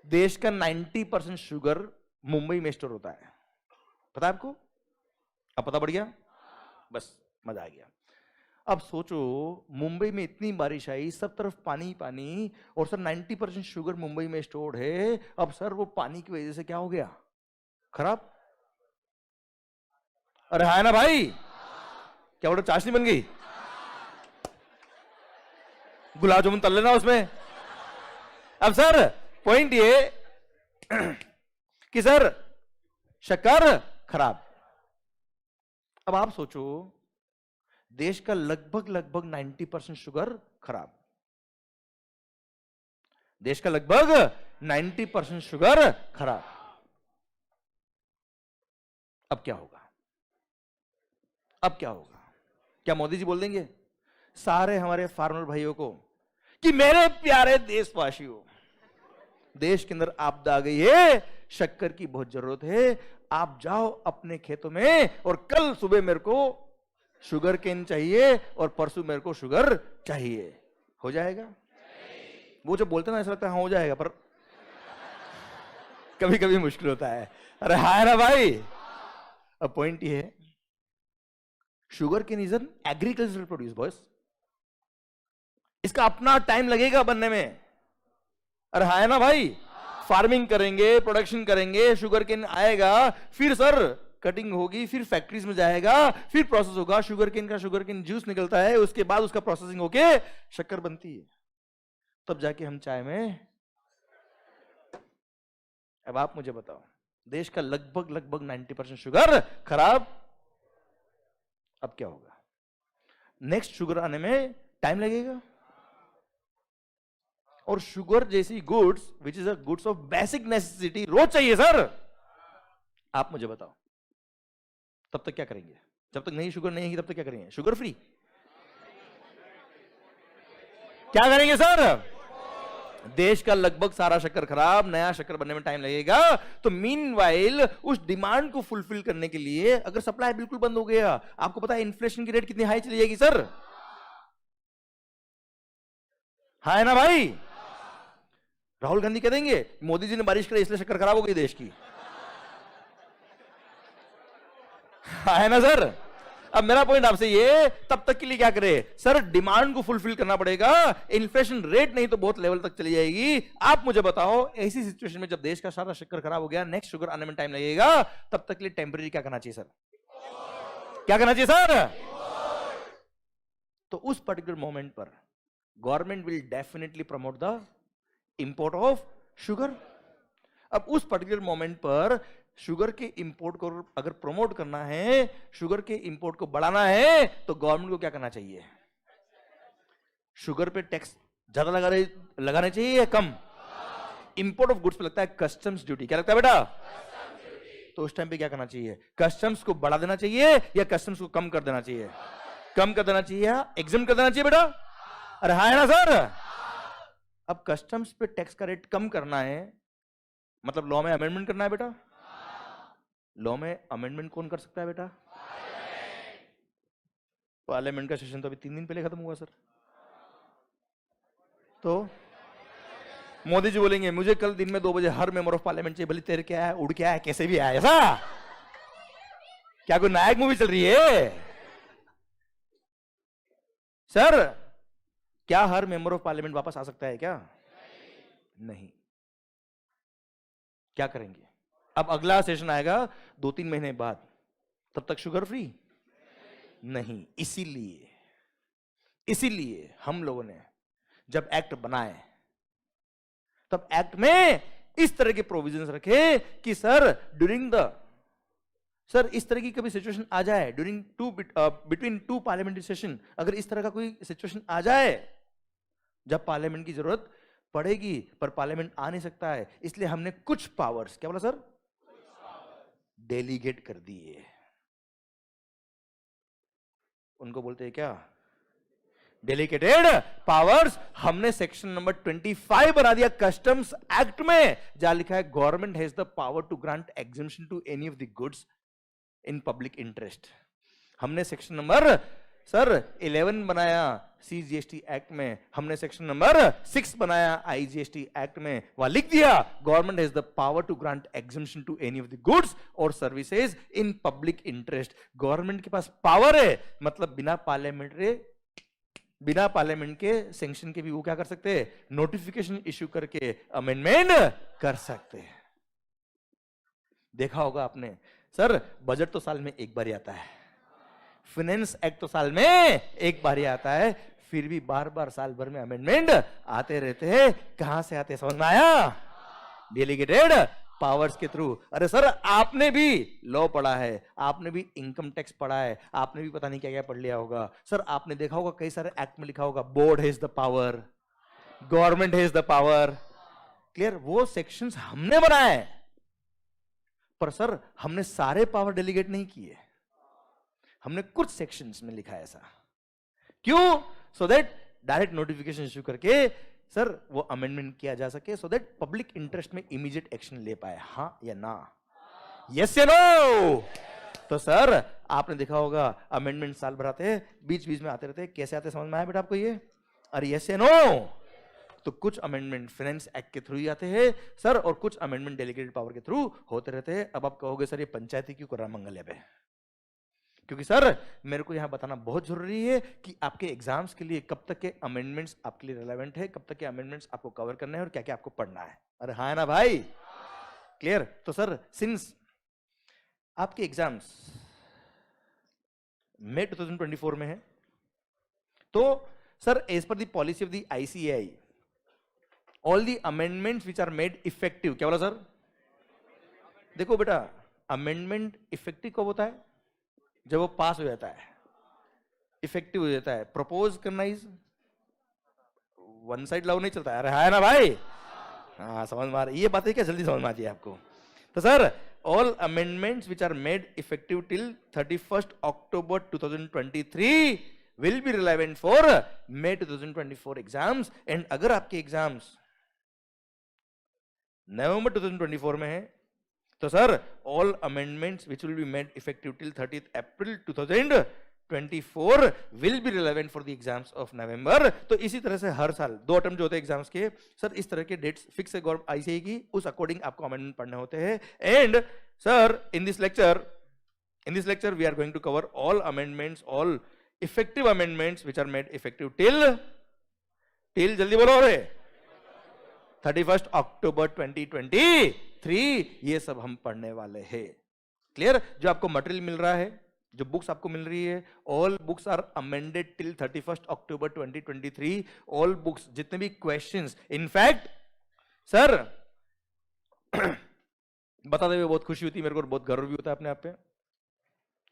देश का 90% शुगर मुंबई में स्टोर होता है, पता है आपको, अब पता बढ़ गया, बस मजा आ गया। अब सोचो मुंबई में इतनी बारिश आई, सब तरफ पानी ही पानी, और सर 90% शुगर मुंबई में स्टोर्ड है। अब सर वो पानी की वजह से क्या हो गया, खराब, अरे है ना भाई, क्या बोलो चाशनी बन गई, गुलाब जामुन तल लेना उसमें। अब सर पॉइंट ये कि सर शक्कर खराब। अब आप सोचो देश का लगभग 90% शुगर खराब, देश का लगभग 90% शुगर खराब। अब क्या होगा, अब क्या होगा, क्या मोदी जी बोल देंगे सारे हमारे फार्मर भाइयों को कि मेरे प्यारे देशवासियों, देश के अंदर आपदा आ गई है, शक्कर की बहुत जरूरत है, आप जाओ अपने खेतों में और कल सुबह मेरे को शुगर केन चाहिए और परसों मेरे को शुगर चाहिए, हो जाएगा? वो जब बोलते ना ऐसा लगता है हाँ हो जाएगा, पर कभी कभी मुश्किल होता है। अरे हाँ ना भाई। अब पॉइंट ये है, sugarcane is an agricultural produce boys, इसका अपना टाइम लगेगा बनने में। अरे हाँ ना भाई, फार्मिंग करेंगे, प्रोडक्शन करेंगे, शुगर केन आएगा, फिर सर कटिंग होगी, फिर फैक्ट्रीज में जाएगा, फिर प्रोसेस होगा, शुगर केन का शुगर केन जूस निकलता है, उसके बाद उसका प्रोसेसिंग होके शक्कर बनती है, तब जाके हम चाय में। अब आप मुझे बताओ, देश का लगभग 90% शुगर खराब, अब क्या होगा? नेक्स्ट शुगर आने में टाइम लगेगा, और शुगर जैसी goods which is a goods of basic necessity रोज चाहिए सर। आप मुझे बताओ तब तक क्या करेंगे? जब तक नई शुगर नहीं है तब तक क्या करेंगे? शुगर फ्री क्या करेंगे सर? देश का लगभग सारा शक्कर खराब, नया शक्कर बनने में टाइम लगेगा। तो मीनवाइल उस डिमांड को फुलफिल करने के लिए अगर सप्लाई बिल्कुल बंद हो गया, आपको पता है इन्फ्लेशन की रेट कितनी हाई चली जाएगी सर? हाँ है ना भाई? राहुल गांधी कह देंगे मोदी जी ने बारिश कराई इसलिए शक्कर खराब हो गई देश की। हाँ है ना सर? अब मेरा पॉइंट आपसे ये, तब तक के लिए क्या करे सर? डिमांड को फुलफिल करना पड़ेगा। इन्फ्लेशन रेट नहीं तो बहुत लेवल तक चली जाएगी। आप मुझे बताओ, ऐसी सिचुएशन में जब देश का सारा शक्कर खराब हो गया, नेक्स्ट शुगर आने में टाइम लगेगा, तब तक के लिए टेम्परेरी क्या करना चाहिए सर? क्या करना चाहिए सर? तो उस पर्टिकुलर मोमेंट पर government will definitely promote the import of sugar. अब उस पर्टिकुलर मोमेंट पर शुगर के इंपोर्ट को अगर प्रमोट करना है, शुगर के इंपोर्ट को बढ़ाना है, तो गवर्नमेंट को क्या करना चाहिए? शुगर पे टैक्स ज्यादा लगाने चाहिए या कम? इंपोर्ट ऑफ गुड्स पे लगता है कस्टम्स ड्यूटी। क्या लगता है बेटा? तो उस टाइम पे क्या करना चाहिए? कस्टम्स को बढ़ा देना चाहिए या कस्टम्स को कम कर देना चाहिए? कम कर देना चाहिए या एग्जाम कर देना चाहिए बेटा? अरे हाँ है ना सर? अब कस्टम्स पे टैक्स का रेट कम करना है, मतलब लॉ में अमेंडमेंट करना है बेटा। लॉ में अमेंडमेंट कौन कर सकता है बेटा? पार्लियामेंट का सेशन तो अभी 3 दिन पहले खत्म हुआ सर। तो मोदी जी बोलेंगे मुझे कल दिन में 2 बजे हर मेंबर ऑफ पार्लियामेंट चाहिए, भले तेरे क्या है, उड़ क्या है, कैसे भी आए। ऐसा क्या कोई नायक मूवी चल रही है सर? क्या हर मेंबर ऑफ पार्लियामेंट वापस आ सकता है क्या? नहीं। क्या करेंगे? अब अगला सेशन आएगा 2-3 महीने बाद, तब तक शुगर फ्री नहीं। इसीलिए हम लोगों ने जब एक्ट बनाए, तब एक्ट में इस तरह के प्रोविजंस रखे कि सर इस तरह की कभी सिचुएशन आ जाए बिटवीन 2 पार्लियामेंट्री सेशन, अगर इस तरह का कोई सिचुएशन आ जाए जब पार्लियामेंट की जरूरत पड़ेगी पर पार्लियामेंट आ नहीं सकता है, इसलिए हमने कुछ पावर्स, क्या बोला सर, डेलीगेट कर दिए। उनको बोलते हैं क्या? Delegated powers. हमने सेक्शन नंबर 25 बना दिया कस्टम्स एक्ट में, जहां लिखा है government has the power to grant exemption to any of the goods in public interest. हमने सेक्शन नंबर सर 11 बनाया CGST एक्ट में, हमने सेक्शन नंबर 6 बनाया IGST एक्ट में, वहां लिख दिया government has the power to grant exemption to any of the goods और services in public interest. Government के पास पावर है, मतलब बिना पार्लियामेंट के सैंक्शन के भी वो क्या कर सकते हैं? नोटिफिकेशन इश्यू करके अमेंडमेंट कर सकते हैं। देखा होगा आपने सर, बजट तो साल में एक बार ही आता है, फाइनेंस एक्ट तो साल में एक बार ही आता है, फिर भी बार साल भर में अमेंडमेंट आते रहते हैं। कहां से आते, समझ में आया? डेलीगेटेड पावर्स के थ्रू। अरे सर आपने भी लॉ पढ़ा है, आपने भी इनकम टैक्स पढ़ा है, आपने भी पता नहीं क्या क्या पढ़ लिया होगा सर। आपने देखा होगा कई सारे एक्ट में लिखा होगा board has the power, government has the power. Clear? वो सेक्शंस हमने बनाए, पर सर हमने सारे पावर डेलीगेट नहीं किए, हमने कुछ सेक्शंस में लिखा है ऐसा। क्यों? So that direct notification issue करके सर वो अमेंडमेंट किया जा सके, सो दैट पब्लिक इंटरेस्ट में इमीडिएट एक्शन ले पाए। हाँ या ना? यस या नो? तो सर आपने देखा होगा अमेंडमेंट साल भर आते हैं, बीच में आते रहते हैं। कैसे आते समझ में आया बेटा आपको ये? अरे यस या नो? तो कुछ अमेंडमेंट फाइनेंस एक्ट के थ्रू ही आते हैं सर, और कुछ अमेंडमेंट डेलीगेटेड पावर के थ्रू होते रहते हैं। अब आप कहोगे सर ये पंचायती क्यों कर रहा मंगल पे? क्योंकि सर मेरे को यहां बताना बहुत जरूरी है कि आपके एग्जाम्स के लिए कब तक के अमेंडमेंट्स आपके लिए रिलेवेंट है, कब तक के अमेंडमेंट्स आपको कवर करने हैं और क्या क्या आपको पढ़ना है। अरे हाँ है ना भाई? क्लियर? तो सर सिंस आपके एग्जाम्स मई 2024 में है, तो sir as per the policy of the ICAI all the amendments which are made effective, क्या बोला सर? देखो बेटा, अमेंडमेंट इफेक्टिव कब होता है? जब वो पास हो जाता है, इफेक्टिव हो जाता है। प्रपोज करना इज वन साइड लव नहीं चलता है। अरे है ना भाई? हाँ समझ में आ रही ये बातें, क्या जल्दी समझ में आती है आपको? तो sir all amendments which are made effective till 31 October 2023 will be relevant for May 2024 exams. And अगर आपके एग्जाम्स नवंबर 2024 में है, तो sir all amendments which will be made effective till 30 April 2024 will be relevant for the exams of November. तो इसी तरह से हर साल 2 अटेम्प्ट जो होते हैं एग्जाम्स के, सर इस तरह के डेट्स फिक्स है गवर्नमेंट आईसीएआई की, उस अकॉर्डिंग आपको अमेंडमेंट पढ़ने होते हैं। And sir in this lecture we are going to cover all amendments, all effective amendments which are made effective till जल्दी बोलो रे 31 अक्टूबर 2023, ये सब हम पढ़ने वाले हैं। क्लियर? जो आपको मटेरियल मिल रहा है, जो बुक्स आपको मिल रही है, all books are amended till 31 October 2023। All books, जितने भी क्वेश्चंस, इनफैक्ट सर बताते हुए बहुत खुशी होती है मेरे को, बहुत गर्व भी होता है अपने आप पे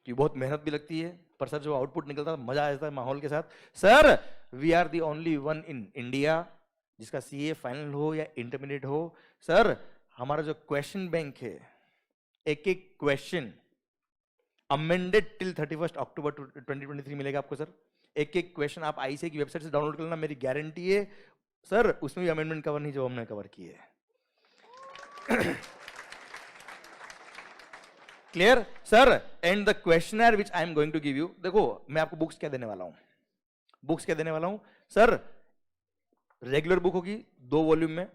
कि बहुत मेहनत भी लगती है, पर सर जो आउटपुट निकलता है मजा आ जाता है माहौल के साथ। Sir we are the only one in India जिसका सीए फाइनल हो या इंटरमीडिएट हो, सर हमारा जो क्वेश्चन बैंक है, एक एक क्वेश्चन अमेंडेड टिल 31 अक्टूबर 2023 मिलेगा आपको सर। एक एक क्वेश्चन आप आईसीएआई की वेबसाइट से डाउनलोड कर लेना, मेरी गारंटी है सर उसमें भी अमेंडमेंट कवर नहीं जो हमने कवर किए है। Clear sir? And the questionnaire which I am going to give you, देखो मैं आपको बुक्स क्या देने वाला हूं, बुक्स क्या देने वाला हूं सर। रेगुलर बुक होगी 2 वॉल्यूम में,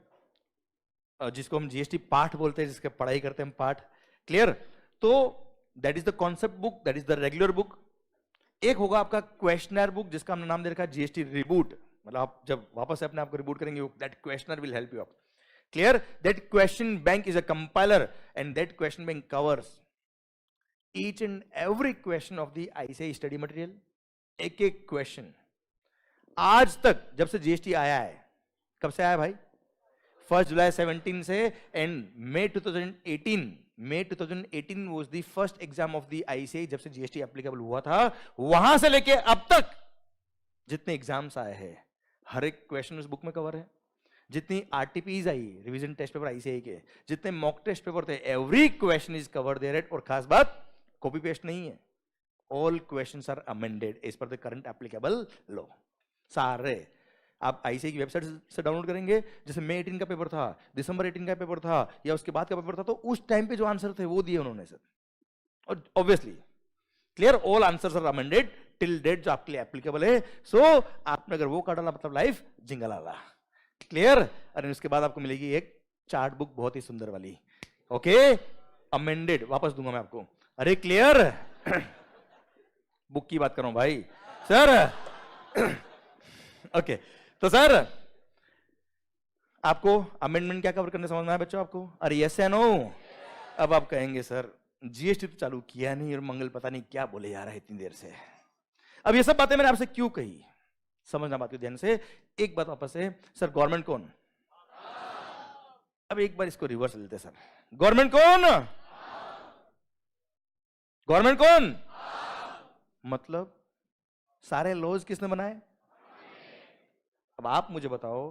जिसको हम जीएसटी पाठ बोलते हैं, जिसके पढ़ाई करते हैं हम पाठ। क्लियर? तो that is the concept book, that is the regular book. एक होगा आपका क्वेश्चनर बुक जिसका हमने नाम दे रखा है जीएसटी रिबूट, मतलब आप जब वापस से अपने आप को रिबूट करेंगे, that questionnaire will help you out. Clear? That question bank is a compiler and that question bank covers each and every question of the ICAI study material, एक एक क्वेश्चन। आज तक जब से जीएसटी आया है, कब से आया भाई? 1 जुलाई 17 से, and May 2018 was the first exam of the ICAI, जब से जीएसटी एप्लीकेबल हुआ था, वहां से लेके अब तक जितने एग्जाम्स आए हैं हर एक क्वेश्चन उस बुक में कवर है। जितनी आरटीपीज आई, रिवीजन टेस्ट पेपर आईसीआई के, जितने मॉक टेस्ट पेपर थे, every question is covered there. और खास बात कॉपी पेस्ट नहीं है, all questions are amended as per the current applicable law. सारे आप आईसीआई की वेबसाइट से डाउनलोड करेंगे, जैसे मई 18 का पेपर था, दिसंबर 18 का पेपर था, या उसके बाद का पेपर था, तो उस टाइम पे जो आंसर थे वो दिए उन्होंने सर। और obviously clear, all answers are amended till date जो आपके लिए एप्लीकेबल है। सो आपने अगर वो कर डाला मतलब लाइफ जिंगलाला। क्लियर? और उसके बाद आपको मिलेगी एक चार्ट बुक बहुत ही सुंदर वाली, ओके, अमेंडेड, वापस दूंगा मैं आपको। अरे क्लियर? बुक की बात कर रहा हूं भाई सर। ओके, तो सर आपको अमेंडमेंट क्या कवर करने समझ में आया बच्चों आपको? अरे यस या नो? अब आप कहेंगे सर जीएसटी तो चालू किया नहीं और मंगल पता नहीं क्या बोले जा रहा है इतनी देर से। अब ये सब बातें मैंने आपसे क्यों कही, समझना बात को ध्यान से। एक बात वापस है सर, गवर्नमेंट कौन? अब एक बार इसको रिवर्स लेते सर, गवर्नमेंट कौन? गवर्नमेंट कौन? मतलब सारे लॉज किसने बनाए? अब आप मुझे बताओ,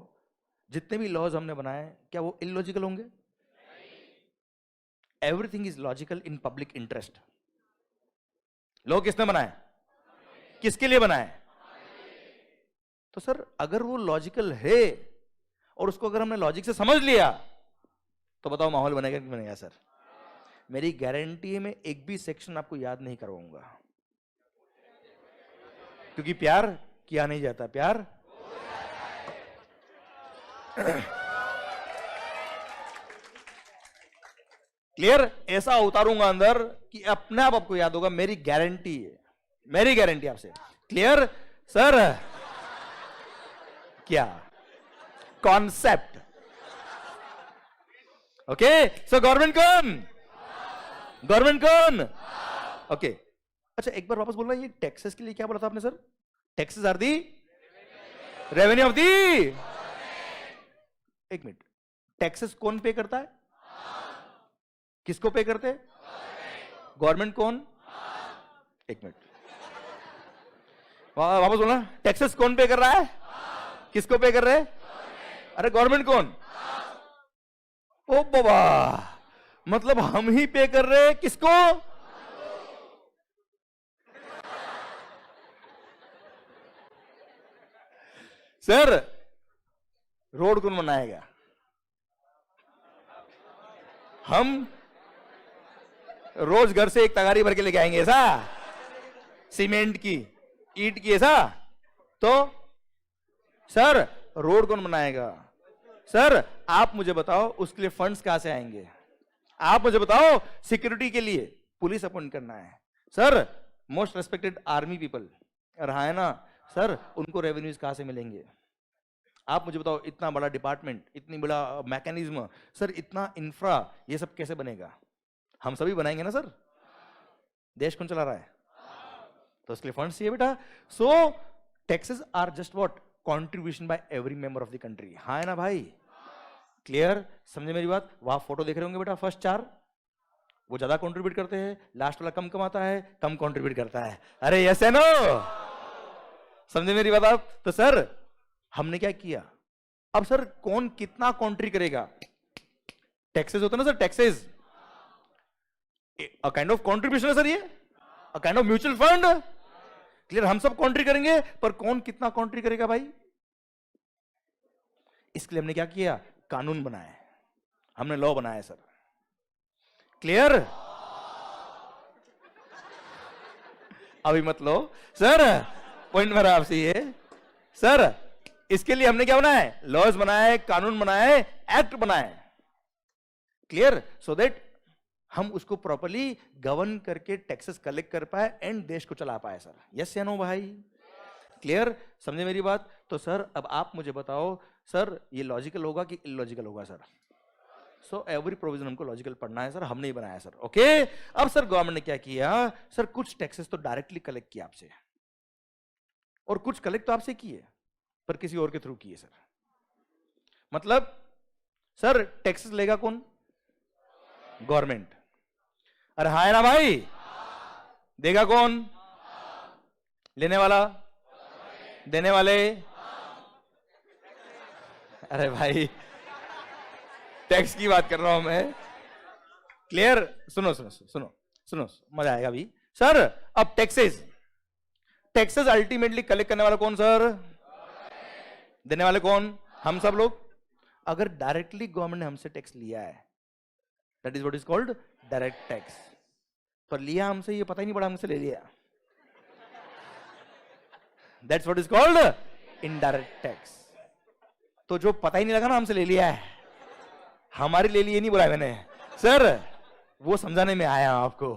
जितने भी लॉज हमने बनाए क्या वो इलॉजिकल होंगे? Everything is logical in public interest. Law किसने बनाए? किसके लिए बनाए? तो सर अगर वो लॉजिकल है और उसको अगर हमने लॉजिक से समझ लिया तो बताओ माहौल बनेगा कि बनेगा सर? मेरी गारंटी है मैं एक भी सेक्शन आपको याद नहीं करवाऊंगा, क्योंकि प्यार किया नहीं जाता, प्यार क्लियर? ऐसा उतारूंगा अंदर कि अपने आप आपको याद होगा, मेरी गारंटी है, मेरी गारंटी आपसे। Clear sir? क्या कॉन्सेप्ट? ओके, सो गवर्नमेंट कौन? गवर्नमेंट कौन? ओके, अच्छा एक बार वापस बोलना, ये टैक्सेस के लिए क्या बोला था आपने sir? Taxes are the revenue of the. एक मिनट, टैक्सेस कौन पे करता है? किसको पे करते हैं? गवर्नमेंट कौन? एक मिनट वापस बोलना, टैक्सेस कौन पे कर रहा है? किसको पे कर रहे हैं? अरे गवर्नमेंट कौन? ओ बाबा, मतलब हम ही पे कर रहे हैं किसको? सर रोड कौन बनाएगा? हम रोज घर से एक तगारी भर के लेके आएंगे ऐसा, सीमेंट की, ईंट की ऐसा? तो सर रोड कौन बनाएगा? सर आप मुझे बताओ उसके लिए फंड्स कहां से आएंगे? आप मुझे बताओ सिक्योरिटी के लिए पुलिस अपॉइंट करना है, sir most respected army people रहा है ना सर, उनको रेवेन्यूज कहां से मिलेंगे? आप मुझे बताओ इतना बड़ा डिपार्टमेंट, इतनी बड़ा मैकेनिज्म, सर इतना इंफ्रा, ये सब कैसे बनेगा? हम सभी बनाएंगे ना सर? देश कौन चला रहा है? तो उसके लिए फंड्स चाहिए बेटा। So taxes are just what? Contribution by every member of the country. हाँ है ना भाई? क्लियर? समझे मेरी बात? वहां फोटो देख रहे होंगे बेटा, फर्स्ट 4 वो ज्यादा कंट्रीब्यूट करते हैं, लास्ट वाला कम कमाता है, कम कंट्रीब्यूट करता है। अरे यस है नो? समझे मेरी बात आप? तो सर हमने क्या किया? अब सर कौन कितना कंट्री करेगा? टैक्सेस होते ना sir, taxes a kind of contribution है सर, ये a kind of mutual fund. Clear? हम सब कंट्री करेंगे, पर कौन कितना कंट्री करेगा भाई? इसके लिए हमने क्या किया? कानून बनाए, हमने लॉ बनाया सर। क्लियर? अभी मत लो सर, पॉइंट मेरा आपसे ये सर, इसके लिए हमने क्या बनाया? लॉज बनाए, कानून बनाए, एक्ट बनाए। क्लियर? सो दैट हम उसको प्रॉपर्ली गवर्न करके टैक्सेस कलेक्ट कर पाए एंड देश को चला पाए सर। यस या नो भाई? क्लियर? समझे मेरी बात? तो सर अब आप मुझे बताओ सर ये लॉजिकल होगा कि इलॉजिकल होगा सर? सो एवरी प्रोविजन हमको लॉजिकल पढ़ना है सर, हमने ही बनाया सर। ओके? अब सर गवर्नमेंट ने क्या किया? सर कुछ टैक्सेस तो डायरेक्टली कलेक्ट किया आपसे, और कुछ कलेक्ट तो आपसे किए पर किसी और के थ्रू किए सर। मतलब सर टैक्सेस लेगा कौन? गवर्नमेंट। अरे हाँ है ना भाई? देगा कौन? लेने वाला? देने वाले? अरे भाई टैक्स की बात कर रहा हूं मैं। क्लियर? सुनो सुनो सुनो सुनो, मजा आएगा अभी। सर अब टैक्सेस, टैक्सेस अल्टीमेटली कलेक्ट करने वाला कौन सर? देने वाले कौन? हम सब लोग। अगर डायरेक्टली गवर्नमेंट ने हमसे टैक्स लिया है, that is what is called direct tax. पर लिया हमसे, ये पता ही नहीं पड़ा हमसे ले लिया, that's what is called indirect tax. तो जो पता ही नहीं लगा ना हमसे ले लिया है, हमारे ले लिए नहीं बोला मैंने सर, वो समझाने में आया आपको।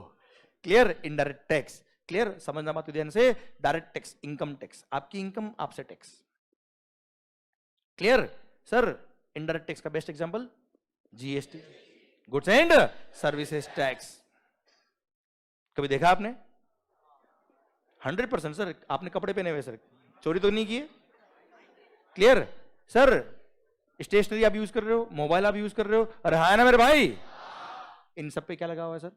क्लियर? Indirect tax. क्लियर? समझना बात ध्यान से। डायरेक्ट टैक्स, इनकम टैक्स, आपकी इनकम आपसे tax. Clear? Sir indirect tax का best example GST, goods and services tax. कभी देखा आपने? 100% सर। आपने कपड़े पहने हुए सर, चोरी तो नहीं किए? क्लियर? सर स्टेशनरी आप यूज कर रहे हो, मोबाइल आप यूज कर रहे हो, अरे हाँ ना मेरे भाई? इन सब पे क्या लगा हुआ है सर?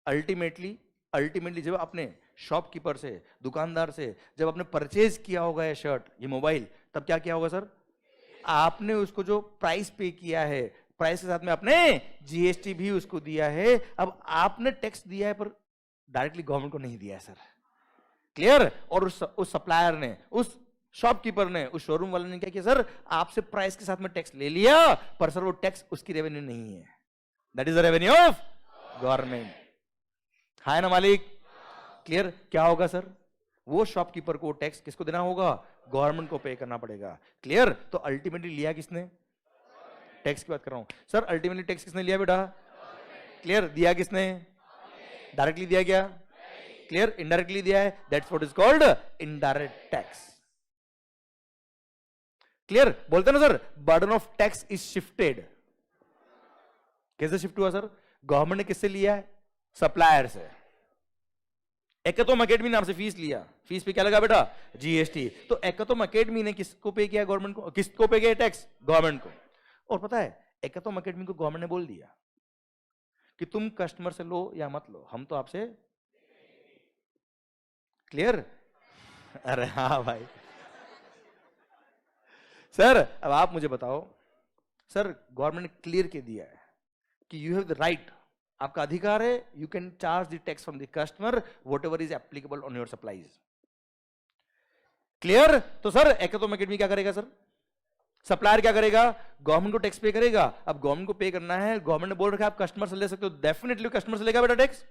अल्टीमेटली जब आपने शॉपकीपर से, दुकानदार से जब आपने परचेज किया होगा ये शर्ट, ये मोबाइल, तब क्या किया होगा सर? आपने उसको जो प्राइस पे किया है, प्राइस के साथ में आपने जीएसटी भी उसको दिया है। अब आपने टैक्स दिया है पर डायरेक्टली गवर्नमेंट को नहीं दिया है सर। क्लियर? और उस सप्लायर ने, उस शॉपकीपर ने, उस शोरूम वाले ने क्या किया सर? आपसे प्राइस के साथ में टैक्स ले लिया, पर सर वो टैक्स उसकी रेवेन्यू नहीं है, that is the revenue of government. है ना मालिक? क्लियर? क्या होगा सर? वो शॉपकीपर को टैक्स किसको देना होगा? गवर्नमेंट को पे करना पड़ेगा। क्लियर? तो अल्टीमेटली लिया किसने? टैक्स की बात कर रहा हूं सर। अल्टीमेटली टैक्स किसने लिया बेटा? क्लियर? दिया किसने? डायरेक्टली दिया क्या? क्लियर? इनडायरेक्टली दिया है, that's what is called indirect tax. Clear? बोलते ना sir, burden of tax is shifted. कैसे शिफ्ट हुआ सर? गवर्नमेंट ने किससे लिया है? सप्लायर से। एकतोम अकेडमी ने आपसे फीस लिया, फीस पे क्या लगा बेटा? जीएसटी। तो एकतोम अकेडमी ने किसको पे किया? गवर्नमेंट को। किसको पे किया टैक्स? गवर्नमेंट को। और पता है एकतोम अकेडमी को गवर्नमेंट ने बोल दिया कि तुम कस्टमर से लो या मत लो, हम तो आपसे। क्लियर? अरे हाँ भाई सर। अब आप मुझे बताओ सर, गवर्नमेंट ने क्लियर के दिया है कि यू हैव द राइट, आपका अधिकार है, you can charge the tax from the customer what ever is applicable on your supplies. Clear? तो सर एकतोम अकेडमी क्या करेगा सर? सप्लायर क्या करेगा? गवर्नमेंट को टैक्स पे करेगा। अब गवर्नमेंट को पे करना है, गवर्नमेंट ने बोल रखा है आप कस्टमर से ले सकते हो, डेफिनेटली कस्टमर से लेगा बेटा टैक्स।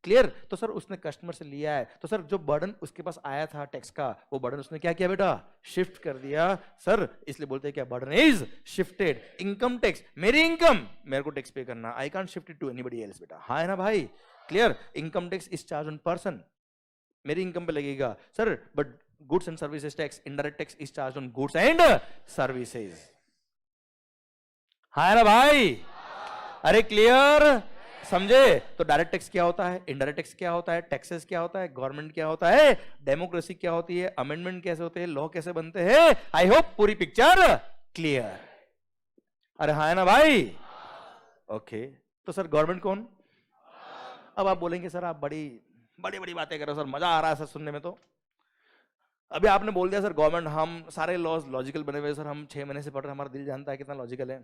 क्लियर? तो सर उसने कस्टमर से लिया है, तो सर जो बर्डन उसके पास आया था टैक्स का, वो बर्डन उसने क्या किया बेटा? शिफ्ट कर दिया। सर इसलिए बोलते हैं क्या? Burden is shifted. Income tax, मेरी इनकम मेरे को टैक्स पे करना, I can't shift it to anybody else बेटा। हाँ है ना भाई? Clear? Income tax is charge on person, मेरी इनकम पे लगेगा sir. But goods and services tax, indirect tax is charge on goods and services. हाँ है ना भाई? अरे क्लियर? समझे? तो डायरेक्ट टैक्स क्या होता है, इनडायरेक्ट टैक्स क्या होता है, टैक्सेस क्या होता है, गवर्नमेंट क्या होता है, डेमोक्रेसी क्या होती है, अमेंडमेंट कैसे होते हैं, लॉ कैसे बनते हैं। आई होप पूरी पिक्चर क्लियर। अरे हाँ है ना भाई? ओके तो सर गवर्नमेंट कौन? अब आप बोलेंगे सर आप बड़ी बड़ी बड़ी बातें करो सर, मजा आ रहा है सर सुनने में। तो अभी आपने बोल दिया सर गवर्नमेंट, हम सारे लॉज लॉजिकल बने हुए सर, हम 6 महीने से पढ़ रहे हैं, हमारा दिल जानता है कितना लॉजिकल है।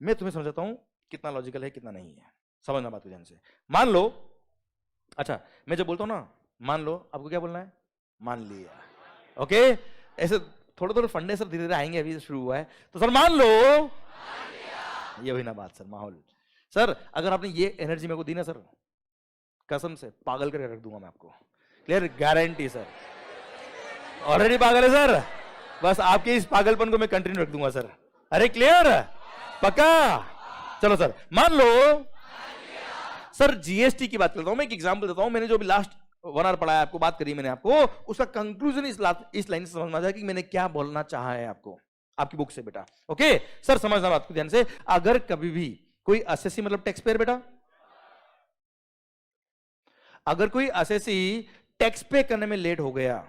मैं तुम्हें समझाता हूं कितना लॉजिकल है कितना नहीं है, समझना बात को ध्यान से। मान लो, अच्छा मैं जब बोलता हूं ना मान लो, आपको क्या बोलना है? मान लिया। ओके ऐसे थोड़े थोड़े फंडे सर धीरे धीरे आएंगे, अभी शुरू हुआ है। तो सर मान लो, ये हुई ना बात सर, माहौल। सर अगर आपने ये एनर्जी मेरे को दी ना सर, कसम से पागल करके रख दूंगा मैं आपको। क्लियर? Guarantee sir. ऑलरेडी पागल है सर, बस आपके इस पागलपन को मैं कंटिन्यू रख दूंगा सर। अरे क्लियर? पक्का? चलो सर मान लो सर, जीएसटी की बात करता हूं मैं, एक एग्जांपल देता हूं। मैंने जो भी लास्ट 1 आवर पढ़ाया आपको, बात करी मैंने आपको, उसका कंक्लूजन इस लाइन से समझना था कि मैंने क्या बोलना चाहा है आपको आपकी बुक से बेटा। ओके सर समझना बात को ध्यान से। अगर कभी भी कोई असेसी मतलब टैक्स पेयर बेटा, अगर कोई असेसी टैक्स पे करने में लेट हो गया,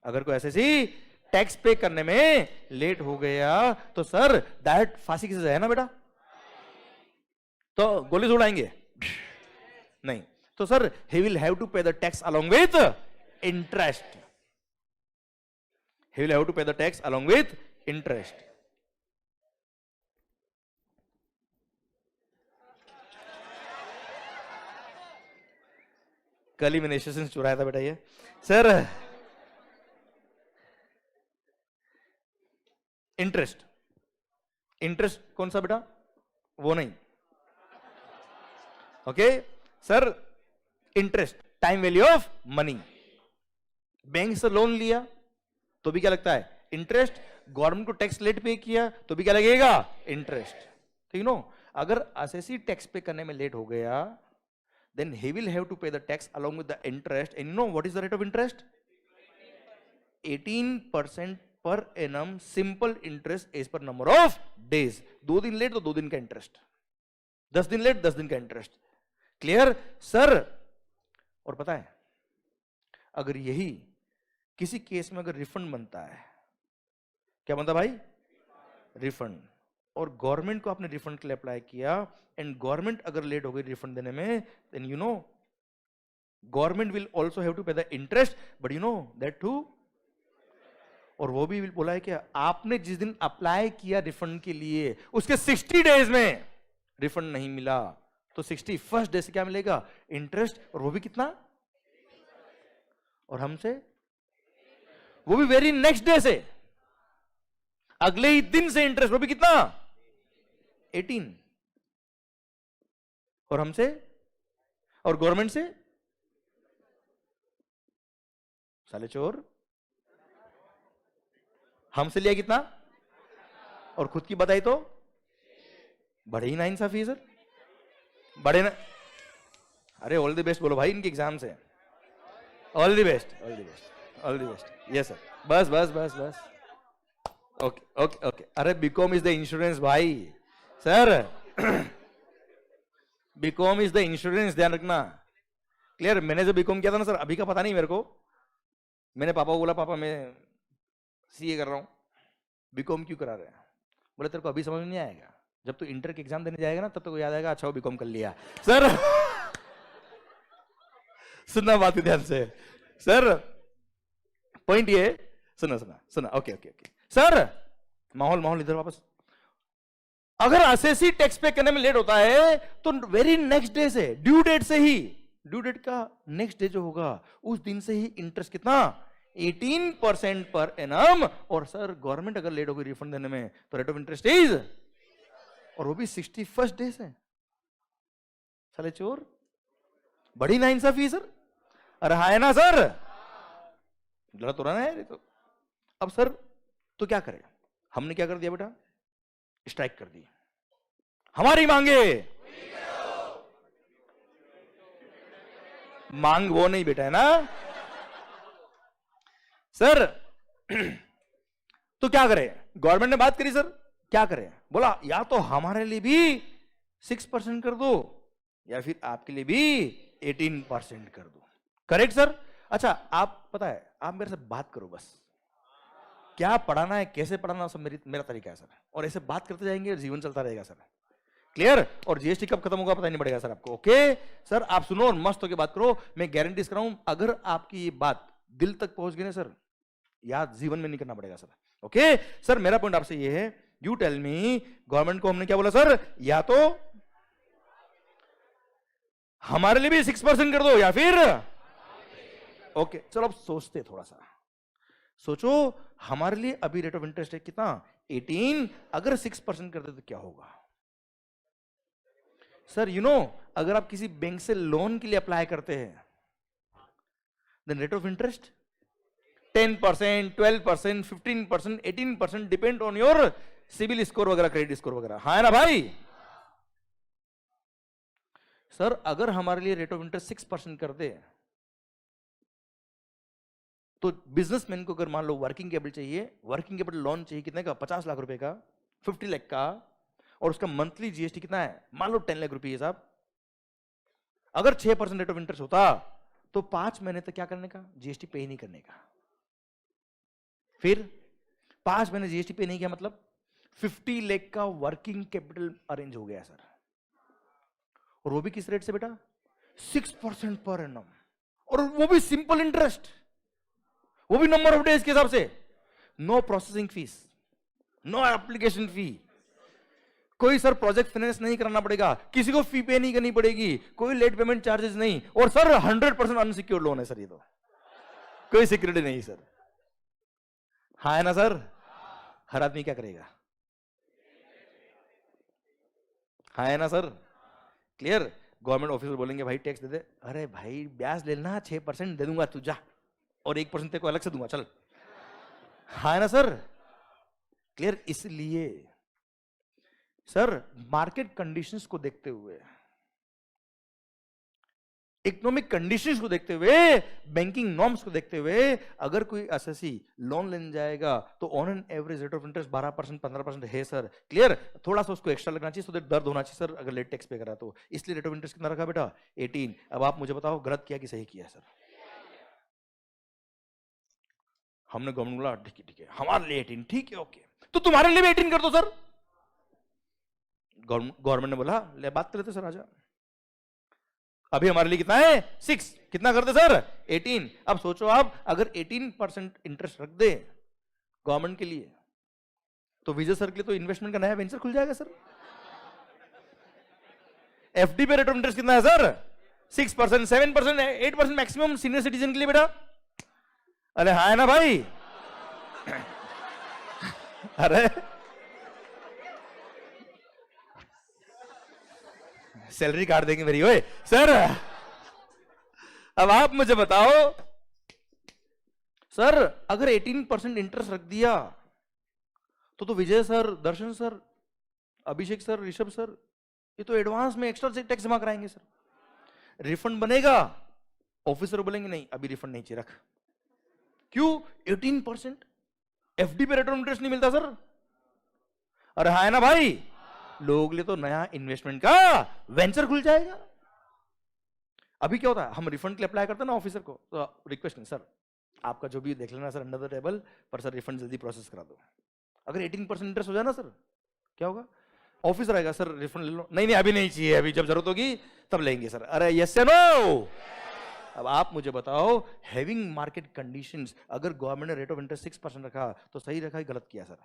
अगर कोई असेसी टैक्स पे करने में लेट हो गया, तो सर डायरेक्ट फांसी की सजा है ना बेटा? तो गोली उड़ाएंगे? नहीं। तो sir he will have to pay the tax along with interest. He will have to pay the tax along with interest. कल ही मैंने स्टेशन चुराया था बेटा ये सर। इंटरेस्ट, इंटरेस्ट कौन सा बेटा? वो नहीं। Okay sir interest, time value of money. Bank से लोन लिया तो भी क्या लगता है? इंटरेस्ट। गवर्नमेंट को टैक्स लेट पे किया तो भी क्या लगेगा? इंटरेस्ट। ठीक नो? अगर असेसी टैक्स पे करने में लेट हो गया, then he will have to pay the tax along with the interest. And you know what is the rate of interest? 18% per annum simple interest as per number of days. 2 दिन लेट तो 2 दिन का इंटरेस्ट, 10 दिन लेट 10 दिन का इंटरेस्ट। Clear sir? और पता है अगर यही किसी केस में अगर रिफंड बनता है, क्या बनता भाई? रिफंड। और गवर्नमेंट को आपने रिफंड के लिए अप्लाई किया, एंड गवर्नमेंट अगर लेट हो गई रिफंड देने में, then you know government will also have to pay the interest, but you know that too. और वो भी बोला है कि आपने जिस दिन अप्लाई किया रिफंड के लिए, उसके 60 डेज में रिफंड नहीं मिला, तो 61st डे से क्या मिलेगा? इंटरेस्ट। और वो भी कितना? और हमसे वो भी वेरी नेक्स्ट डे से, अगले ही दिन से इंटरेस्ट, वो भी कितना? 18। और हमसे और गवर्नमेंट से साले चोर, हमसे लिया कितना और खुद की बताई तो बड़े ही नाइंसाफी सर, बड़े ना। अरे ऑल द बेस्ट बोलो भाई इनके एग्जाम से, all the best, all the best, all the best. Yes sir, बस बस बस बस, ओके ओके ओके। अरे बीकॉम इज द इंश्योरेंस भाई sir, BCom is the insurance, ध्यान रखना। क्लियर? मैंने जो बीकॉम किया था ना सर, अभी का पता नहीं मेरे को, मैंने पापा को बोला पापा मैं सीए कर रहा हूं। बीकॉम क्यों करा रहे हैं? बोले तेरे को अभी समझ में नहीं आएगा, जब तू इंटर के एग्जाम देने जाएगा ना तब तो याद आएगा, अच्छा वो बीकॉम कर लिया। सर सुनना बात ध्यान से सर, पॉइंट ये सुना सुना सुना, ओके ओके ओके सर। माहौल माहौल इधर वापस। अगर असेसी टैक्स पे करने में लेट होता है तो वेरी नेक्स्ट डे से, ड्यू डेट से ही, ड्यू डेट का नेक्स्ट डे जो होगा उस दिन से ही इंटरेस्ट कितना? 18% पर एनम, और सर गवर्नमेंट अगर लेट होगी रिफंड देने में तो रेट ऑफ इंटरेस्ट इज, और वो भी 61st डे से। साले चोर, बड़ी नाइंसाफी सर। अरे हाँ है ना सर, गलत हो रहा है तो। अब सर तो क्या करें, हमने क्या कर दिया बेटा, स्ट्राइक कर दी। हमारी मांगे, मांग वो नहीं बेटा है ना सर। तो क्या करें, गवर्नमेंट ने बात करी सर, क्या करें, बोला या तो हमारे लिए भी 6% कर दो या फिर आपके लिए भी 18% कर दो। Correct sir. अच्छा आप पता है, आप मेरे से बात करो बस, क्या पढ़ाना है कैसे पढ़ाना सब मेरा तरीका है सर, और ऐसे बात करते जाएंगे जीवन चलता रहेगा सर। क्लियर। और जीएसटी कब खत्म होगा पता नहीं पड़ेगा सर आपको। ओके सर, आप सुनो और मस्त होकर बात करो। मैं गारंटी कर रहा हूं अगर आपकी ये बात दिल तक पहुंच गई ना सर, याद जीवन में नहीं करना पड़ेगा सर। ओके सर, मेरा पॉइंट आपसे ये है, यू टेल मी, गवर्नमेंट को हमने क्या बोला सर, या तो हमारे लिए भी 6% कर दो या फिर, ओके चलो अब सोचते थोड़ा सा, सोचो हमारे लिए अभी रेट ऑफ इंटरेस्ट है कितना, 18, अगर 6% कर दे तो क्या होगा सर। यू नो अगर आप किसी बैंक से लोन के लिए अप्लाई करते हैं, then rate of interest 10%, 12%, 15%, 18% depend on your CIBIL score वगैरह, क्रेडिट स्कोर वगैरह। हाँ है ना भाई सर, अगर हमारे लिए रेट ऑफ इंटरेस्ट 6% कर दे तो बिजनेसमैन को अगर मान लो वर्किंग कैपिटल चाहिए, वर्किंग कैपिटल लोन चाहिए कितने का, 50 लाख रुपए का, 50 लाख का, और उसका मंथली जीएसटी कितना है, मान लो 10 लाख रुपए साहब। अगर 6% रेट ऑफ इंटरेस्ट होता तो 5 महीने तक क्या करने का, जीएसटी पे ही नहीं करने का। फिर 5 महीने जीएसटी पे नहीं किया मतलब 50 लाख का वर्किंग कैपिटल अरेंज हो गया सर, और वो भी किस रेट से बेटा, 6% पर एनम, और वो भी सिंपल इंटरेस्ट, वो भी नंबर ऑफ डेज के हिसाब से, no processing fees, no application fee, कोई सर प्रोजेक्ट फाइनेंस नहीं कराना पड़ेगा, किसी को फी पे नहीं करनी पड़ेगी, कोई लेट पेमेंट चार्जेस नहीं, और सर 100% अनसिक्योर्ड लोन है सर, ये तो कोई सिक्योरिटी नहीं सर। हाँ है ना सर। हर आदमी क्या करेगा, हाँ है ना सर। क्लियर। गवर्नमेंट ऑफिसर बोलेंगे भाई टैक्स दे दे, अरे भाई ब्याज लेना 6% दे दूंगा तू जा, और 1% तेरे को अलग से दूंगा चल। हाँ है ना सर। क्लियर। इसलिए सर मार्केट कंडीशंस को देखते हुए, इकोनॉमिक कंडीशंस को देखते हुए, बैंकिंग नॉर्म्स को देखते हुए, अगर कोई एसएससी लोन लेने जाएगा तो on an average rate of interest 12%, 15% है सर। क्लियर। थोड़ा सा उसको एक्स्ट्रा लगना चाहिए, तो दर्द होना चाहिए सर अगर लेट टैक्स पे करा तो, इसलिए रेट ऑफ इंटरेस्ट कितना रखा बेटा, 18। अब आप मुझे बताओ गलत किया कि सही किया सर। हमने गवर्नमेंट बोला ठीक है हमारे लिए 18, ठीक है ओके, तो तुम्हारे लिए भी 18 कर दो सर। गवर्नमेंट ने बोला ले बात कर लेते सर, आजा, अभी हमारे लिए कितना है 6, कितना कर दे सर 18। अब सोचो आप अगर 18% इंटरेस्ट रख दे गवर्नमेंट के लिए, तो विजय सर के लिए तो इन्वेस्टमेंट का नया वेंचर खुल जाएगा सर। एफडी पे रेट ऑफ इंटरेस्ट कितना है सर, 6%, 7%, 8% मैक्सिमम सीनियर सिटीजन के लिए बेटा। अरे हाँ है ना भाई। अरे सैलरी काट देंगे मेरी ओए सर। अब आप मुझे बताओ सर, अगर 18% इंटरेस्ट रख दिया तो विजय सर, दर्शन सर, अभिषेक सर, ऋषभ सर, ये तो एडवांस में एक्स्ट्रा से टैक्स जमा कराएंगे सर। रिफंड बनेगा, ऑफिसर बोलेंगे नहीं अभी रिफंड नहीं चाहिए रख। क्यों, 18% एफडी पे रेट ऑफ इंटरेस्ट नहीं मिलता सर। अरे हाँ है ना भाई, लोगों के लिए तो नया इन्वेस्टमेंट का वेंचर खुल जाएगा। अभी क्या होता है, हम रिफंड के लिए अप्लाई करते हैं ना ऑफिसर को, तो रिक्वेस्ट नहीं सर आपका जो भी देख लेना सर अंडर द टेबल, पर सर रिफंड जल्दी प्रोसेस करा दो। अगर 18% इंटरेस्ट हो जाए ना सर, क्या होगा, ऑफिसर आएगा सर रिफंड ले लो, नहीं अभी नहीं चाहिए, अभी जब जरूरत होगी तब लेंगे सर। अरे यस या नो। अब आप मुझे बताओ, हैविंग मार्केट कंडीशंस, अगर गवर्नमेंट ने रेट ऑफ इंटरेस्ट 6% रखा तो सही रखा, गलत किया सर।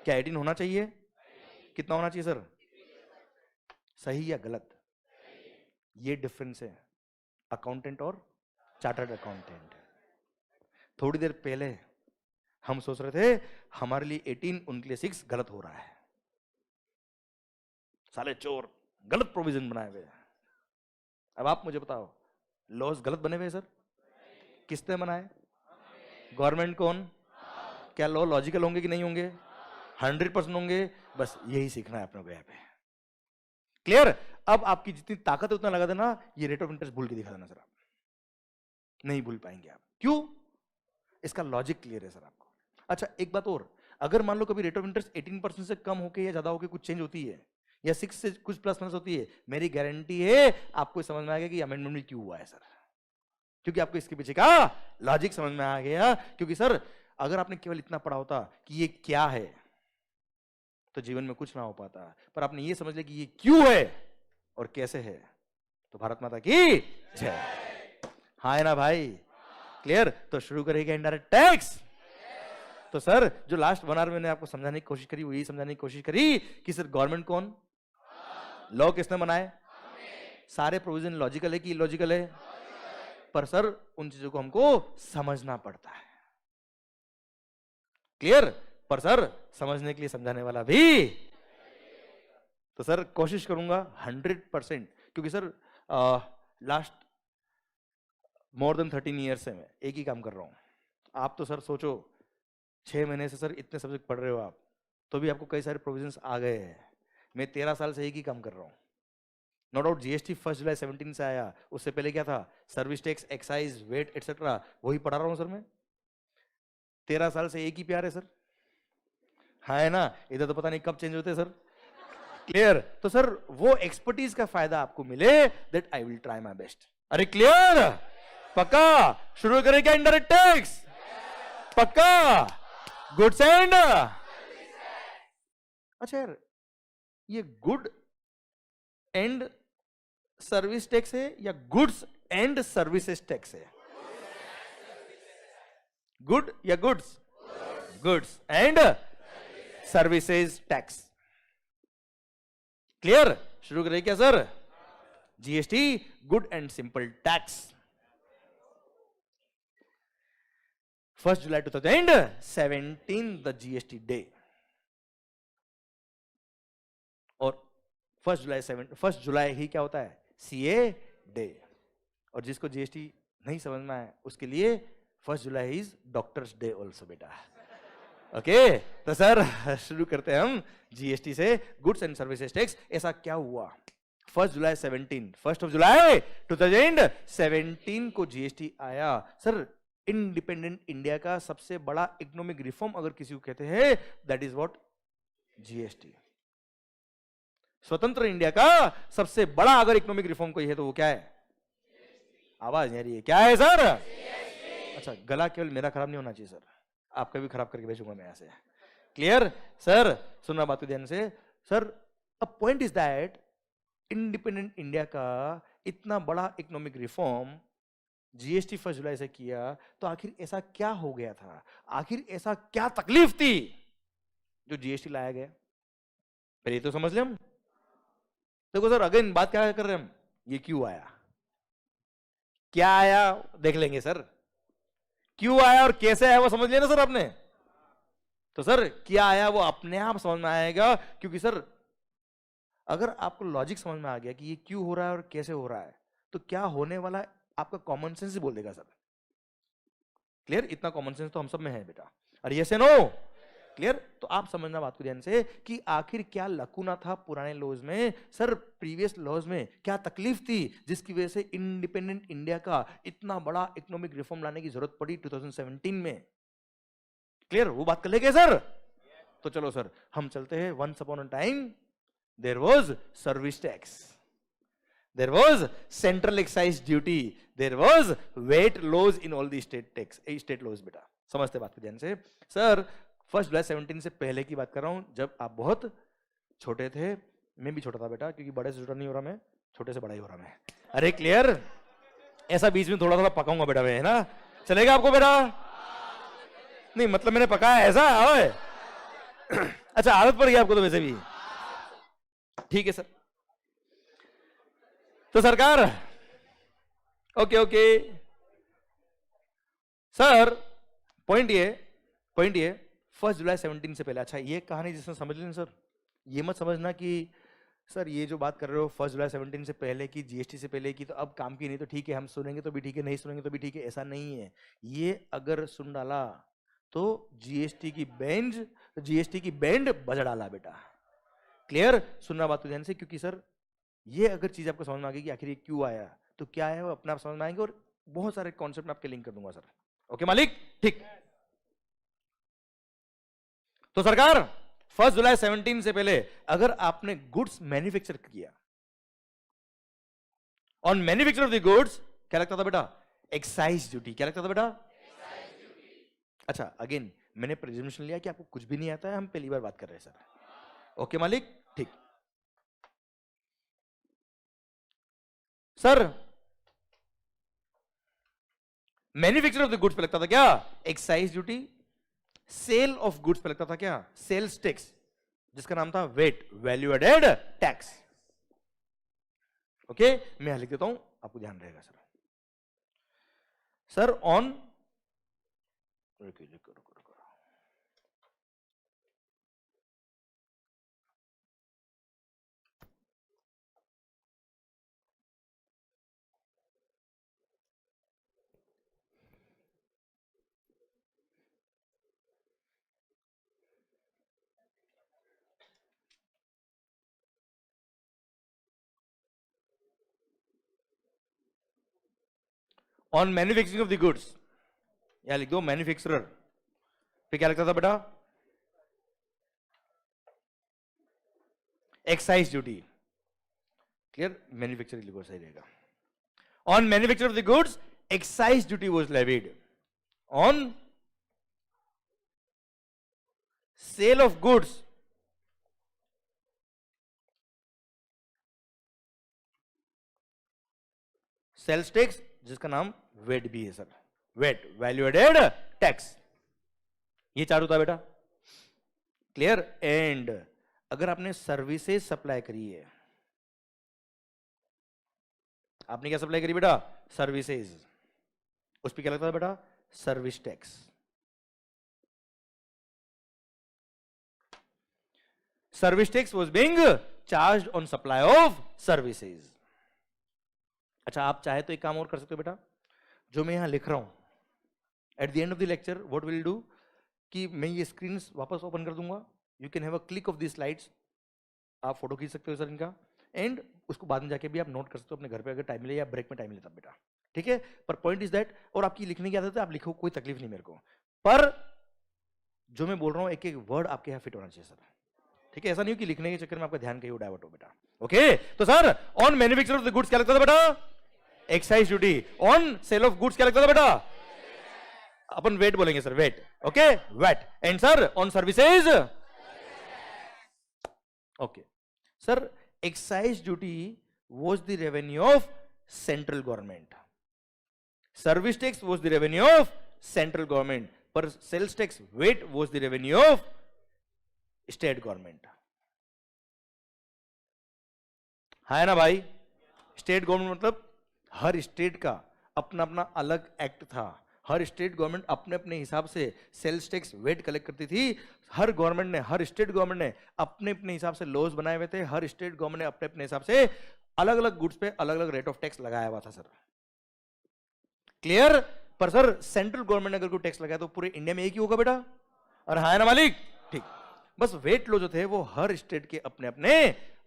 क्या 18 होना चाहिए, कितना होना चाहिए सर, सही या गलत, ये डिफरेंस है अकाउंटेंट और चार्टर्ड अकाउंटेंट। थोड़ी देर पहले हम सोच रहे थे हमारे लिए 18 उनके लिए 6 गलत हो रहा है। साले चोर, गलत प्रोविजन बनाए हुए। अब आप मुझे बताओ, लॉज गलत बने हुए सर? किसने बनाए? गवर्नमेंट कौन? क्या लॉ लॉजिकल होंगे कि नहीं होंगे? 100% होंगे। बस यही सीखना है अपने को यहाँ पे। क्लियर? अब आपकी जितनी ताकत है उतना लगा देना, ये रेट ऑफ इंटरेस्ट भूल के दिखा देना सर। आप नहीं भूल पाएंगे आप। क्यों? इसका लॉजिक क्लियर है सर आपको। अच्छा एक बात और, अगर मान लो कभी रेट ऑफ इंटरेस्ट 18% से कम होके या ज्यादा होके कुछ चेंज होती है, या 6 से कुछ प्लस माइनस होती है, मेरी गारंटी है आपको समझ में आ गया कि अमेंडमेंट में क्यों हुआ है सर। क्योंकि आपको इसके पीछे का लॉजिक समझ में आ गया। क्योंकि सर अगर आपने केवल इतना पढ़ा होता कि ये क्या है, तो जीवन में कुछ ना हो पाता। पर आपने ये समझ लिया कि ये क्यों है और कैसे है, तो भारत माता की जय। हाँ है ना भाई? क्लियर? तो शुरू करेगा इनडायरेक्ट टैक्स। तो सर जो लास्ट 1 आवर मैंने आपको समझाने की कोशिश करी, वो यही समझाने की कोशिश करी कि सर गवर्नमेंट कौन, लॉ किसने बनाए, सारे प्रोविजन लॉजिकल है कि इलॉजिकल है, पर सर उन चीजों को हमको समझना पड़ता है। क्लियर? पर सर समझने के लिए समझाने वाला भी। तो सर कोशिश करूंगा 100%, क्योंकि sir last more than 13 years से मैं एक ही काम कर रहा हूं। आप तो सर सोचो 6 महीने से सर इतने सब्जेक्ट पढ़ रहे हो आप, तो भी आपको कई सारे प्रोविजंस आ गए हैं। मैं 13 साल से एक ही काम कर रहा हूं। नो डाउट जीएसटी 1 जुलाई 17 से आया, उससे पहले क्या था, service tax, excise, VAT etcetera, वही पढ़ा रहा हूं सर मैं। 13 साल से एक ही प्यार है सर। हाँ है ना? इधर तो पता नहीं कब चेंज होते सर। क्लियर? तो सर वो एक्सपर्टीज का फायदा आपको मिले, that I will try my best. अरे क्लियर? पक्का? शुरू करें क्या इनडायरेक्ट टैक्स? पक्का? गुड्स एंड, अच्छा यार ये गुड एंड सर्विस टैक्स है या गुड्स एंड सर्विसेज टैक्स है? गुड या goods? Goods and services tax. Clear? शुरू करें क्या sir? GST good and simple tax. 1 July 2017 the GST day, और 1 जुलाई ही क्या होता है, सीए डे। और जिसको जीएसटी नहीं समझ में आए उसके लिए 1 जुलाई इज डॉक्टर्स डे ऑल्सो बेटा। ओके तो सर शुरू करते हैं हम जीएसटी से, गुड्स एंड सर्विसेज टैक्स। ऐसा क्या हुआ 1 जुलाई 2017 को जीएसटी आया सर। इंडिपेंडेंट इंडिया का सबसे बड़ा इकोनॉमिक रिफॉर्म अगर किसी को कहते हैं, दैट इज व्हाट, जीएसटी। स्वतंत्र इंडिया का सबसे बड़ा अगर इकोनॉमिक रिफॉर्म कोई है तो वो क्या है? आवाज नहीं आ रही है, क्या है सर? अच्छा गला केवल मेरा खराब नहीं होना चाहिए सर, आपका भी खराब करके भेजूंगा मैं यहां से। क्लियर? सर सुनना बात को ध्यान से। Sir a point is that independent India का इतना बड़ा इकोनॉमिक रिफॉर्म जीएसटी 1 जुलाई से किया, तो आखिर ऐसा क्या हो गया था, आखिर ऐसा क्या तकलीफ थी जो जीएसटी लाया गया? फिर ये तो समझ लें हम। देखो सर अगेन बात क्या कर रहे हैं हम, ये क्यों आया, क्या आया देख लेंगे सर। क्यों आया और कैसे आया वो समझ लिया ना सर आपने। तो सर क्या आया वो अपने आप समझ में आएगा, क्योंकि सर अगर आपको लॉजिक समझ में आ गया कि ये क्यों हो रहा है और कैसे हो रहा है, तो क्या होने वाला है आपका कॉमन सेंस ही बोल देगा सर। क्लियर? इतना कॉमन सेंस तो हम सब में है बेटा। और ये से नो क्लियर? तो आप समझना बात को ध्यान से कि आखिर क्या लकूना था पुराने लॉज में, सर प्रीवियस लॉज में क्या तकलीफ थी जिसकी वजह से इंडिपेंडेंट इंडिया का इतना बड़ा इकोनॉमिक रिफॉर्म लाने की जरूरत पड़ी 2017 में। क्लियर? वो बात कर लेंगे सर। तो चलो सर हम चलते हैं। Once upon a time there was service tax, there was central excise duty, there was weight laws in all the state laws बेटा। समझते बात को ध्यान से। सर 1 जुलाई 17 से पहले की बात कर रहा हूं, जब आप बहुत छोटे थे। मैं भी छोटा था बेटा, क्योंकि बड़े से छोटा नहीं हो रहा मैं, छोटे से बड़ा ही हो रहा मैं। अरे क्लियर? ऐसा बीच में थोड़ा थोड़ा पकाऊंगा बेटा मैं, है ना? चलेगा आपको बेटा? नहीं मतलब मैंने पकाया ऐसा। ओए अच्छा आदत पड़ गई आपको तो वैसे भी, ठीक है सर। तो सरकार ओके सर पॉइंट ये 1 जुलाई 17 से पहले। अच्छा ये कहानी जिसने समझ ली ना सर, ये मत समझना कि सर ये जो बात कर रहे हो 1 जुलाई 17 से पहले की, जीएसटी से पहले की, तो अब काम की नहीं तो ठीक है, हम सुनेंगे तो भी ठीक है, नहीं सुनेंगे तो भी ठीक है, ऐसा नहीं है। ये अगर सुन डाला तो जीएसटी की बैंड बजा डाला बेटा। क्लियर? सुनना बात तो ध्यान से, क्योंकि सर ये अगर चीज आपको समझ में आ गई कि आखिर ये क्यों आया, तो क्या है वो अपने आप समझ में आएंगे, और बहुत सारे कॉन्सेप्ट में आपके लिंक कर दूंगा सर। ओके मालिक? ठीक। तो सरकार 1 जुलाई 17 से पहले अगर आपने गुड्स मैन्युफैक्चर किया, on manufacture of the goods क्या लगता था बेटा? Excise duty. क्या लगता था बेटा? अच्छा अगेन मैंने प्रिजम्पशन लिया कि आपको कुछ भी नहीं आता है, हम पहली बार बात कर रहे हैं सर। ओके मालिक? ठीक। Sir manufacture of the goods पे लगता था क्या? Excise duty. Sale of goods पे लगता था क्या? सेल्स टैक्स, जिसका नाम था VAT, value added tax. Okay मैं यहां लिख देता हूं, आपको ध्यान रहेगा sir. Sir on on manufacturing of the goods, यहां लिख दो मैन्युफैक्चरर पे क्या लगता था बेटा? Excise duty. क्लियर? मैन्युफैक्चरिंग लिखो, सही रहेगा। On manufacture of the goods excise duty was levied. On sale of goods sales tax, जिसका नाम वेट भी है sir. VAT, value added tax. ये चार होता है बेटा। क्लियर? एंड अगर आपने सर्विसेज सप्लाई करी है, आपने क्या सप्लाई करी बेटा? सर्विसेज, उस पर क्या लगता था बेटा? Service tax. Service tax was being charged on supply of services. अच्छा आप चाहे तो एक काम और कर सकते हो बेटा, जो मैं यहां लिख रहा हूं, at the end of the lecture what will do, कि मैं ये स्क्रीन वापस ओपन कर दूंगा, you can have a click of the slides, आप फोटो खींच सकते हो सर इनका, एंड उसको बाद में जाके भी आप नोट कर सकते हो अपने घर पे, अगर टाइम मिले या ब्रेक में टाइम मिले तब बेटा। ठीक है? पर पॉइंट इज दैट, और आपकी लिखने की आदत है, आप लिखो, कोई तकलीफ नहीं मेरे को, पर जो मैं बोल रहा हूं एक एक वर्ड आपके यहां फिट होना चाहिए सर। ठीक है? ऐसा नहीं हो कि लिखने के चक्कर में आपका ध्यान कहीं डाइवर्ट हो बेटा। ओके? तो sir on manufacture of the goods क्या लगता था बेटा? Excise duty. On sale of goods क्या लगता था बेटा? अपन वेट बोलेंगे sir, VAT. Okay? VAT. And sir on services, okay sir, excise duty was the revenue of central government, service tax was the revenue of central government, पर sales tax weight was the revenue of state government। है ना भाई? स्टेट गवर्नमेंट मतलब हर स्टेट का अपना अपना अलग एक्ट था, हर स्टेट गवर्नमेंट अपने अपने हिसाब से सेल्स टैक्स वेट कलेक्ट करती थी। हर गवर्नमेंट ने, हर स्टेट गवर्नमेंट ने अपने अपने हिसाब से लॉज बनाए हुए थे, हर स्टेट गवर्नमेंट ने अपने अपने हिसाब से अलग अलग गुड्स पे अलग अलग रेट ऑफ टैक्स लगाया हुआ था सर। क्लियर? पर सर सेंट्रल गवर्नमेंट ने अगर कोई टैक्स लगाया तो पूरे इंडिया में एक ही होगा बेटा, और हाँ ना मालिक? ठीक। बस वेट लो जो थे वो हर स्टेट के अपने अपने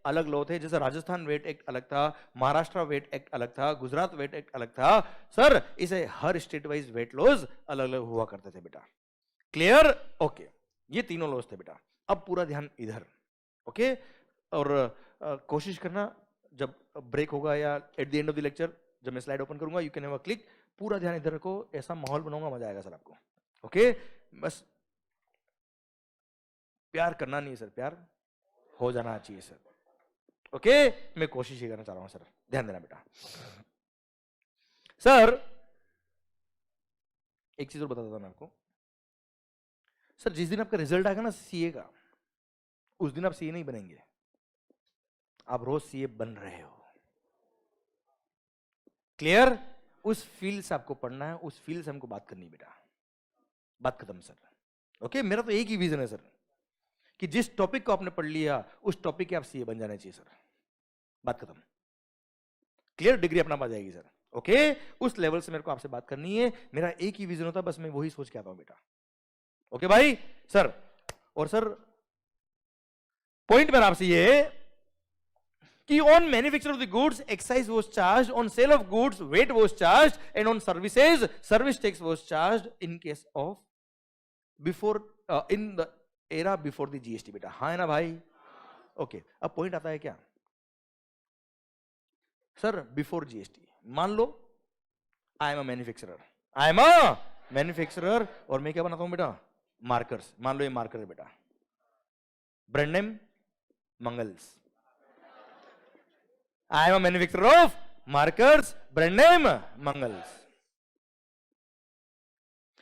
अलग लॉ थे, जैसे राजस्थान वेट एक्ट अलग था, महाराष्ट्र वेट एक्ट अलग था, गुजरात वेट एक्ट अलग था सर, इसे हर स्टेट वाइज वेट लॉज अलग अलग हुआ करते थे बेटा। क्लियर? ओके, ये तीनों लॉज थे बेटा। अब पूरा ध्यान इधर। ओके? और कोशिश करना जब ब्रेक होगा या at the end of the lecture जब मैं स्लाइड ओपन करूंगा, you can have a click, पूरा ध्यान इधर रखो, ऐसा माहौल बनाऊंगा, मजा आएगा सर आपको। ओके? बस प्यार करना नहीं है सर, प्यार हो जाना चाहिए सर। ओके? मैं कोशिश ही करना चाह रहा हूं सर, ध्यान देना बेटा। सर एक चीज और बताता था मैं आपको सर, जिस दिन आपका रिजल्ट आएगा ना सीए का, उस दिन आप सीए नहीं बनेंगे, आप रोज सीए बन रहे हो। क्लियर? उस फील्ड से आपको पढ़ना है, उस फील्ड से हमको बात करनी है बेटा। बात खत्म सर। ओके, मेरा तो एक ही विजन है सर कि जिस टॉपिक को आपने पढ़ लिया उस टॉपिक के आप सीए बन जाना चाहिए सर। बात खत्म, क्लियर, डिग्री अपना पा जाएगी सर। ओके, उस लेवल से मेरे को आपसे बात करनी है, मेरा एक ही विजन होता है, बस मैं वही सोच के आता हूं बेटा। ओके भाई सर। और सर पॉइंट मेरा आपसे ये है कि on manufacture of the goods excise was charged, on sale of goods wait was charged, and on services service tax was charged in case of before in the era before the GST बेटा। हाँ है ना भाई? ओके, अब पॉइंट आता है क्या सर? बिफोर जीएसटी मान लो I am a manufacturer, I am a manufacturer, और मैं क्या बनाता हूं बेटा? मार्कर्स। मान लो ये मार्कर है बेटा, brand name Mangal's. I am a manufacturer of markers, brand name Mangal's.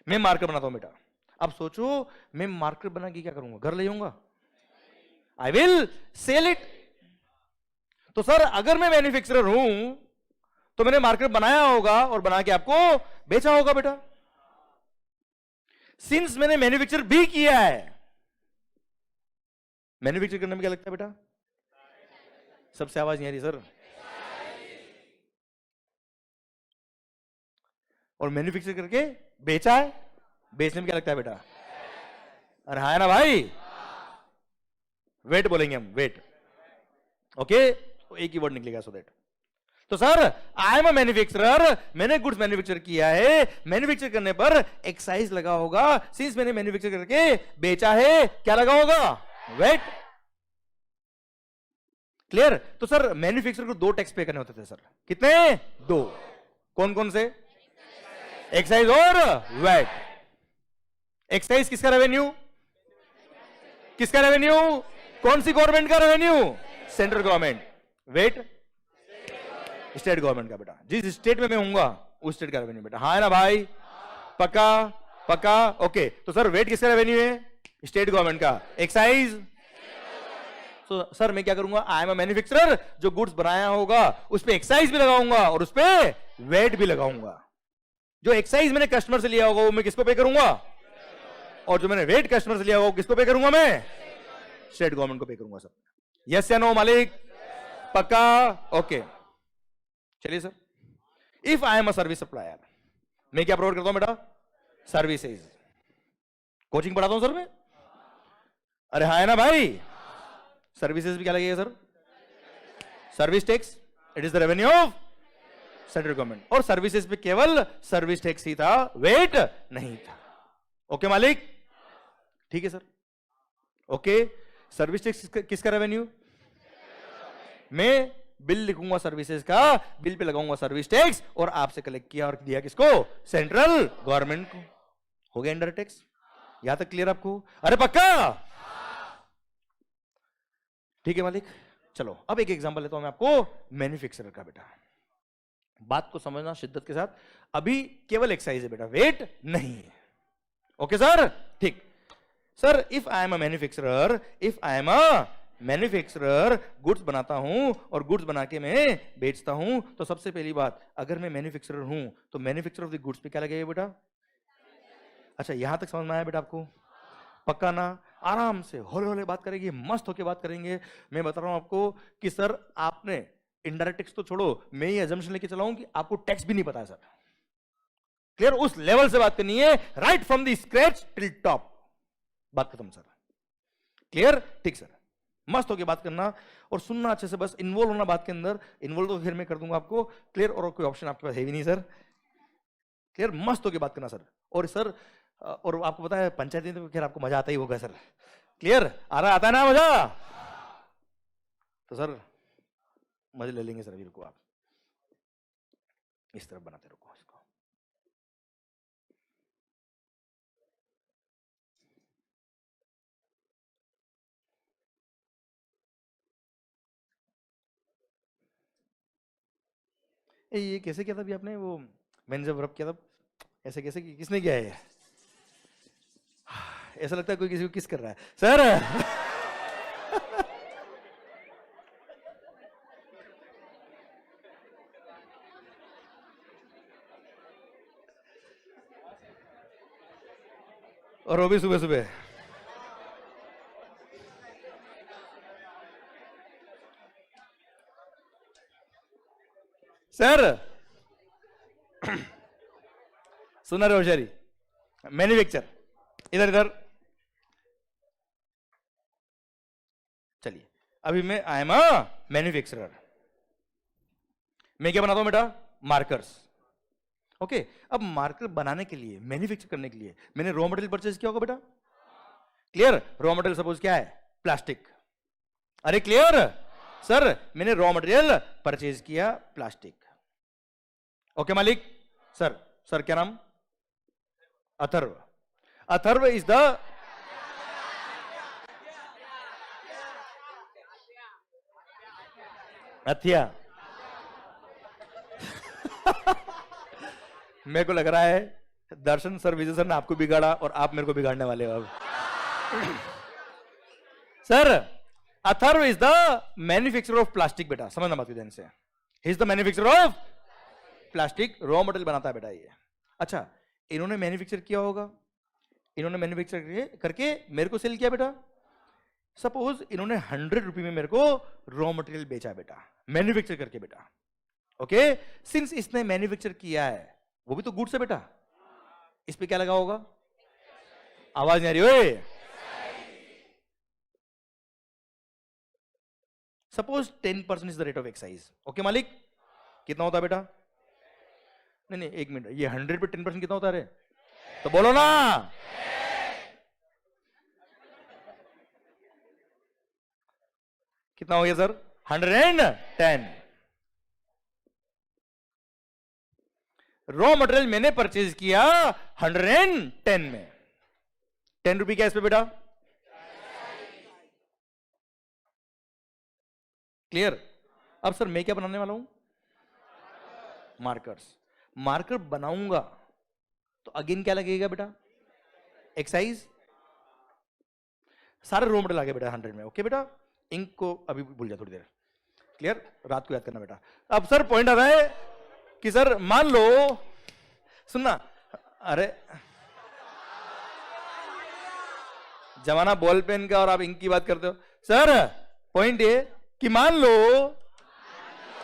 मैं मार्कर बनाता हूं बेटा। अब सोचो मैं मार्कर बना के क्या करूंगा? घर ले जाऊंगा? I will sell it. तो सर अगर मैं मैन्युफैक्चरर हूं तो मैंने मार्कर बनाया होगा और बना के आपको बेचा होगा बेटा। सिंस मैंने मैन्युफैक्चर भी किया है, मैन्युफैक्चर करने में क्या लगता है बेटा? सबसे आवाज नहीं आ रही सर। और मैन्युफैक्चर करके बेचा है, बेचने में क्या लगता है बेटा? अरे हाँ है ना भाई? वेट बोलेंगे हम, वेट। ओके, तो एक ही वर्ड निकलेगा, सो दैट। तो sir I am a manufacturer, मैंने गुड्स मैन्युफैक्चर किया है, मैन्युफैक्चर करने पर एक्साइज लगा होगा, सिंस मैंने मैन्युफैक्चर करके बेचा है क्या लगा होगा? वेट। क्लियर? तो सर मैन्युफैक्चर को 2 टैक्स पे करने होते थे सर। कितने? 2। कौन कौन से? एक्साइज और वेट। एक्साइज किसका रेवेन्यू? किसका रेवेन्यू? कौन सी गवर्नमेंट का रेवेन्यू? Central government. VAT state government का बेटा। जिस स्टेट में मैं हूंगा उस स्टेट का रेवेन्यू बेटा। हाँ है ना भाई? पक्का? पक्का। ओके, तो सर वेट किसका रेवेन्यू है? स्टेट गवर्नमेंट का। एक्साइज? तो सर मैं क्या करूंगा? आई एम अ मैन्युफैक्चरर, जो गुड्स बनाया होगा उस पे एक्साइज भी लगाऊंगा और उस पे वेट भी लगाऊंगा। जो एक्साइज मैंने कस्टमर से लिया होगा वो मैं किसको पे करूंगा? और जो मैंने वेट कस्टमर से लिया होगा किसको पे करूंगा? मैं स्टेट गवर्नमेंट को पे करूंगा सर। यस या नो मालिक? पक्का? ओके, चलिए sir. If I am a service supplier, मैं क्या प्रोवाइड करता हूं बेटा? सर्विसेज। कोचिंग पढ़ाता हूं सर मैं। अरे हाँ है ना भाई? सर्विसेज भी क्या लगेगा sir? Service tax, it is the revenue of central government. और सर्विसेज पे केवल सर्विस टैक्स ही था, वेट नहीं था। ओके मालिक? ठीक है सर। ओके, सर्विस टैक्स किसका रेवेन्यू? मैं बिल लिखूंगा सर्विसेज का, बिल पे लगाऊंगा सर्विस टैक्स, और आपसे कलेक्ट किया और दिया किसको? सेंट्रल गवर्नमेंट को। हो गया इंडायरेक्ट टैक्स? यहां तक क्लियर आपको? अरे पक्का? ठीक है मालिक। चलो अब एक एग्जांपल लेता हूं मैं आपको मैन्युफैक्चरर का बेटा। बात को समझना शिद्दत के साथ। अभी केवल एक्साइज है बेटा, वेट नहीं है। Okay sir? ठीक। Sir if I am a manufacturer, if I am a manufacturer, goods बनाता हूं और गुड्स बना के मैं बेचता हूं, तो सबसे पहली बात, अगर मैं मैन्युफैक्चरर हूं तो मैन्युफैक्चर ऑफ द गुड्स पे क्या लगेगा बेटा? अच्छा यहां तक समझ में आया बेटा आपको? पक्का ना? आराम से हौले हौले बात करेंगे, मस्त होके बात करेंगे। मैं बता रहा हूं आपको कि सर आपने इनडायरेक्ट टैक्स तो छोड़ो, मैं ये अजम्पशन लेके चलाऊं कि आपको टैक्स भी नहीं पता है सर। क्लियर? उस लेवल से बात करनी है, right from the scratch till top. बात खत्म सर। क्लियर? ठीक सर, मस्त होके बात करना और सुनना अच्छे से, बस इन्वॉल्व होना बात के अंदर। इन्वॉल्व तो फिर मैं कर दूंगा आपको। क्लियर? और कोई ऑप्शन आपके पास है भी नहीं सर। क्लियर? मस्त होके बात करना सर। और सर और आपको पता है पंचायती तो खैर आपको मजा आता ही होगा सर। क्लियर? आ रहा, आता है ना मजा? तो सर मजे ले लेंगे सर। अभी रुको, आप इस तरफ बनाते रुको इसको। ये कैसे किया था अभी आपने? वो मैंने जब रब किया था ऐसे कैसे किसने किया है? ऐसा लगता है कोई किसी को किस कर रहा है सर। और वो भी सुबह सुबह। सर सुना रहे होशियारी, मैन्युफैक्चर, इधर इधर चलिए। अभी मैं आई एम अ मैन्युफैक्चरर, मैं क्या बनाता हूं बेटा? मार्कर्स। ओके, अब मार्कर बनाने के लिए, मैन्युफैक्चर करने के लिए मैंने रॉ मटेरियल परचेज किया होगा बेटा। क्लियर? रॉ मटेरियल सपोज क्या है? प्लास्टिक। अरे क्लियर सर, मैंने रॉ मटेरियल परचेज किया प्लास्टिक। ओके मालिक। सर, सर क्या नाम? अथर्व। अथर्व इज द हथिया। मेरे को लग रहा है दर्शन सर, विजय सर ने आपको बिगाड़ा और आप मेरे को बिगाड़ने वाले हो अब। Sir, Atharva is the manufacturer of plastic बेटा, समझना बात ध्यान से। He is the manufacturer of plastic, raw material बनाता है बेटा ये। अच्छा, इन्होंने मैन्युफैक्चर किया होगा, इन्होंने मैन्युफैक्चर करके मेरे को सेल किया बेटा। सपोज इन्होंने 100 रुपए में मेरे को रॉ मटेरियल बेचा बेटा, मैन्युफैक्चर करके बेटा। ओके, सिंस इसने मैन्युफैक्चर किया है, वो भी तो गुड्स है बेटा, इस पे क्या लगा होगा? आवाज नहीं आ रही ओए। Suppose 10% is the rate of excise. Okay मालिक, कितना होता है बेटा? नहीं नहीं, एक मिनट, ये 100 पे 10% कितना होता है रे? तो बोलो ना। कितना हो गया सर? 110। रॉ मटेरियल मैंने परचेज किया 110 में। 10 रुपए क्या इस पे बेटा? क्लियर? अब सर मैं क्या बनाने वाला हूं? मार्कर्स। मार्कर बनाऊंगा तो अगेन क्या लगेगा बेटा? एक्साइज। सारे रॉ मटेरियल आ गए बेटा 100 में। ओके बेटा, इंक को अभी भूल जा थोड़ी देर। क्लियर? रात को याद करना बेटा। अब सर पॉइंट आ रहा है कि सर मान लो, सुनना, अरे जमाना बॉल पेन का और आप इंक की बात करते हो। सर पॉइंट ये कि मान लो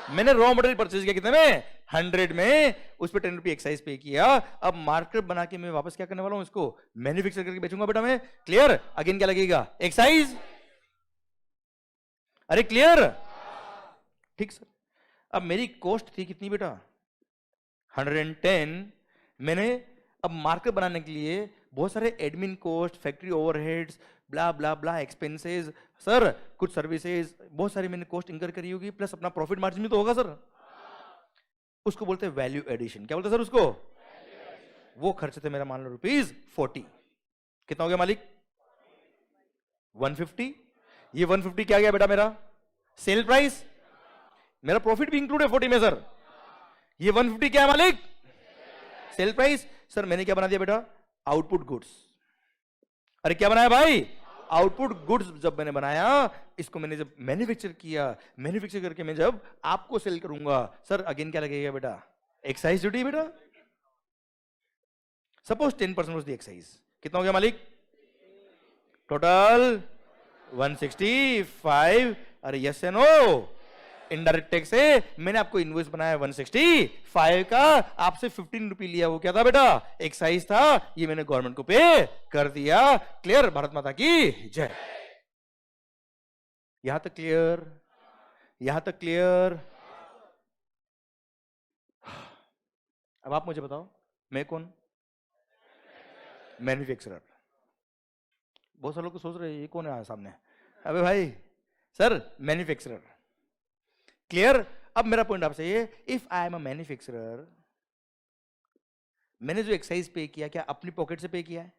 मैंने रॉ मटेरियल परचेज किया कितने में? 100 में, उस पर 10 रुपए एक्साइज पे किया। अब मार्कर बना के मैं वापस क्या करने वाला हूं? इसको मैन्युफैक्चर करके बेचूंगा बेटा मैं। क्लियर? अगेन क्या लगेगा? एक्साइज। अरे क्लियर? ठीक सर। अब मेरी कॉस्ट थी कितनी बेटा? 110। मैंने अब मार्कर बनाने के लिए बहुत सारे एडमिन कॉस्ट, फैक्ट्री ओवरहेड्स, ब्ला ब्ला ब्ला एक्सपेंसेस, सर कुछ सर्विसेज, बहुत सारी मैंने कॉस्ट इंकर करी होगी, प्लस अपना प्रॉफिट मार्जिन भी तो होगा सर। उसको बोलते हैं वैल्यू एडिशन। क्या बोलते हैं सर उसको? वो खर्च थे मेरा मान लो ₹40। कितना हो गया मालिक? 150। ये 150 क्या गया बेटा मेरा? Sale price. मेरा प्रॉफिट भी इंक्लूड है 40 में सर। ये 150 क्या है मालिक? Sale price. सर मैंने क्या बना दिया बेटा? Output goods. अरे क्या बनाया भाई? आउटपुट गुड्स जब मैंने बनाया, इसको मैंने जब मैन्युफैक्चर किया, मैन्युफैक्चर करके मैं जब आपको सेल करूंगा, सर अगेन क्या लगेगा बेटा? एक्साइज ड्यूटी बेटा। Suppose 10% was the excise. कितना हो गया मालिक? टोटल 165। अरे यस या नो? इनडायरेक्ट टैक्स है, मैंने आपको इनवॉइस बनाया 165 का, आपसे 15 रुपए लिया, वो क्या था बेटा? एक्साइज था। ये मैंने गवर्नमेंट को पे कर दिया। क्लियर? भारत माता की जय। यहां तक क्लियर? यहां तक क्लियर? अब आप मुझे बताओ, मैं कौन? मैन्युफैक्चरर। बहुत सारे लोग तो सोच रहे हैं ये कौन है सामने। अबे भाई सर, मैन्युफैक्चरर। क्लियर? अब मेरा पॉइंट आपसे ये, if I am a manufacturer, मैंने जो एक्साइज पे किया, क्या अपनी पॉकेट से पे किया है?